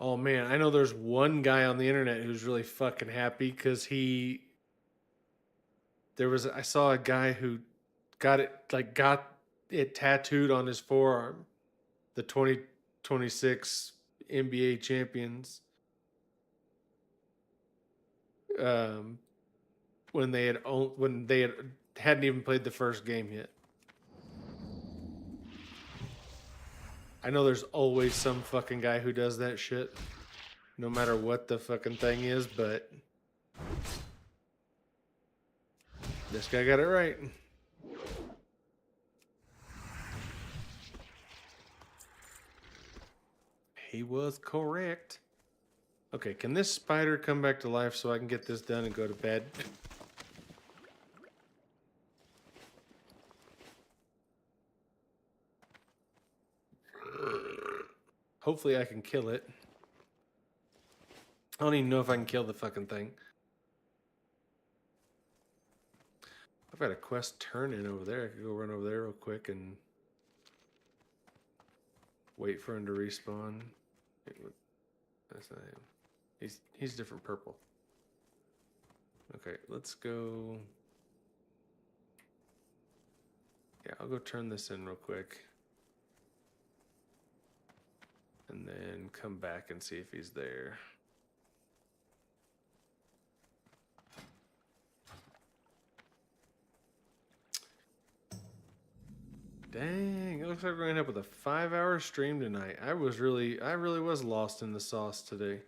Oh man, I know there's one guy on the internet who's really fucking happy because I saw a guy who got it tattooed on his forearm. The 2026 NBA champions. When they hadn't even played the first game yet. I know there's always some fucking guy who does that shit, no matter what the fucking thing is, but this guy got it right. He was correct. Okay, can this spider come back to life so I can get this done and go to bed? Hopefully I can kill it. I don't even know if I can kill the fucking thing. I've got a quest turn in over there. I could go run over there real quick and wait for him to respawn. That's not him. He's different purple. Okay, let's go. Yeah, I'll go turn this in real quick. And then come back and see if he's there. Dang, it looks like we're gonna end up with a 5-hour stream tonight. I really was lost in the sauce today.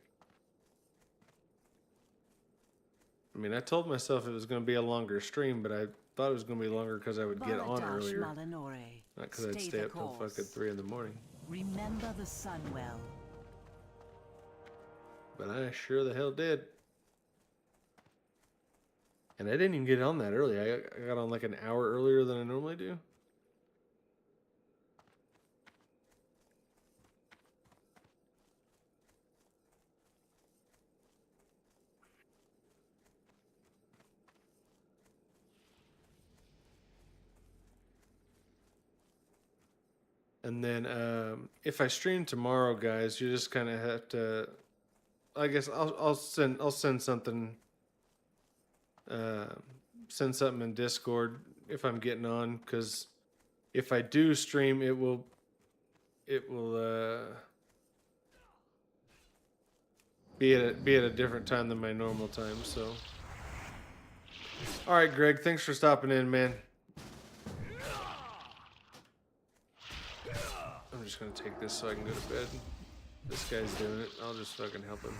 I mean, I told myself it was gonna be a longer stream, but I thought it was gonna be longer because I would get on earlier. Not because I'd stay up till fucking 3 in the morning. Remember the sun well. But I sure the hell did. And I didn't even get on that early. I got on like an hour earlier than I normally do. And then if I stream tomorrow, guys, you just kind of have to I guess I'll send something. Send something in Discord if I'm getting on, because if I do stream, it will be at a different time than my normal time. So, all right, Greg, thanks for stopping in, man. I'm just gonna take this so I can go to bed. This guy's doing it. I'll just fucking help him.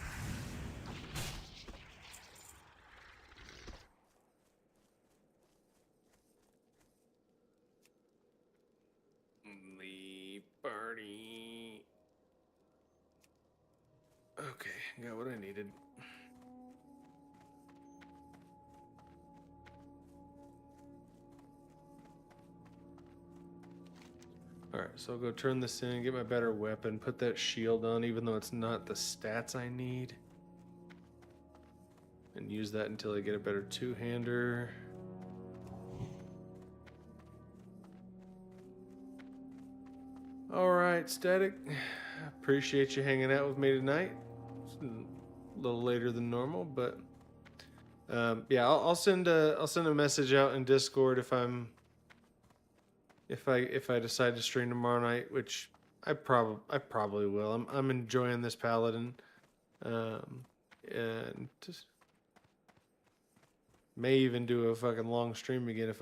The party. Okay, got what I needed. Alright, so I'll go turn this in, get my better weapon, put that shield on, even though it's not the stats I need. And use that until I get a better two-hander. Alright, Static. Appreciate you hanging out with me tonight. It's a little later than normal, but yeah, I'll send a message out in Discord if I decide to stream tomorrow night, which I probably will. I'm enjoying this Paladin, and just may even do a fucking long stream again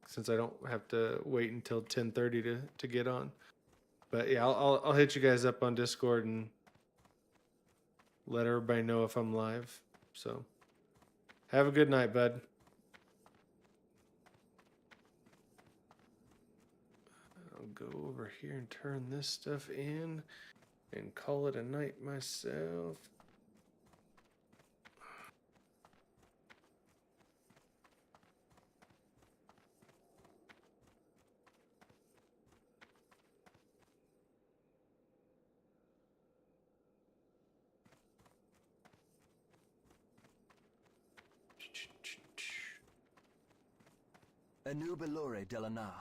since I don't have to wait until 10:30 to get on. But yeah, I'll hit you guys up on Discord and let everybody know if I'm live. So have a good night, bud. I'll go over here and turn this stuff in and call it a night myself. Anu Belore Delana.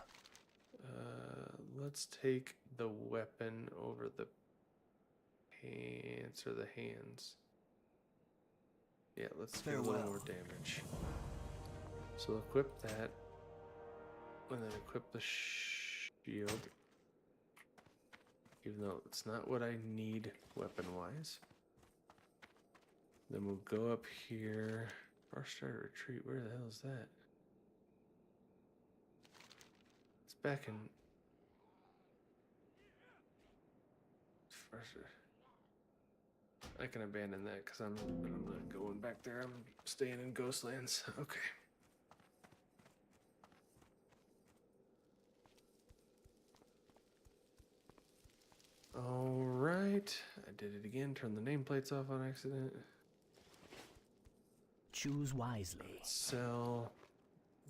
Let's take the weapon over the pants or the hands. Yeah, let's do a little more damage. So equip that, and then equip the shield. Even though it's not what I need weapon-wise. Then we'll go up here. Far start retreat. Where the hell is that? It's back in. I can abandon that because I'm not going back there. I'm staying in Ghostlands. Okay. All right. I did it again. Turn the nameplates off on accident. Choose wisely. Sell.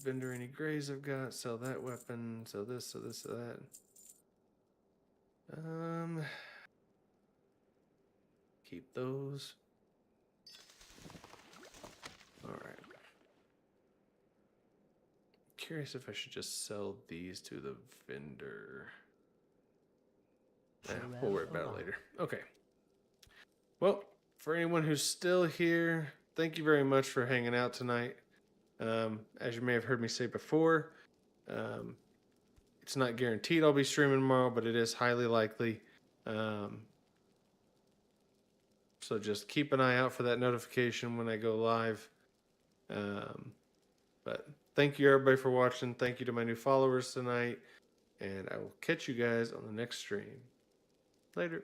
Vendor any grays I've got. Sell that weapon. Sell this. Sell this. Sell that. Keep those. All right. Curious if I should just sell these to the vendor. We'll worry about it later. Okay. Well, for anyone who's still here, thank you very much for hanging out tonight. As you may have heard me say before, it's not guaranteed I'll be streaming tomorrow, but it is highly likely. So just keep an eye out for that notification when I go live. But thank you everybody for watching. Thank you to my new followers tonight. And I will catch you guys on the next stream. Later.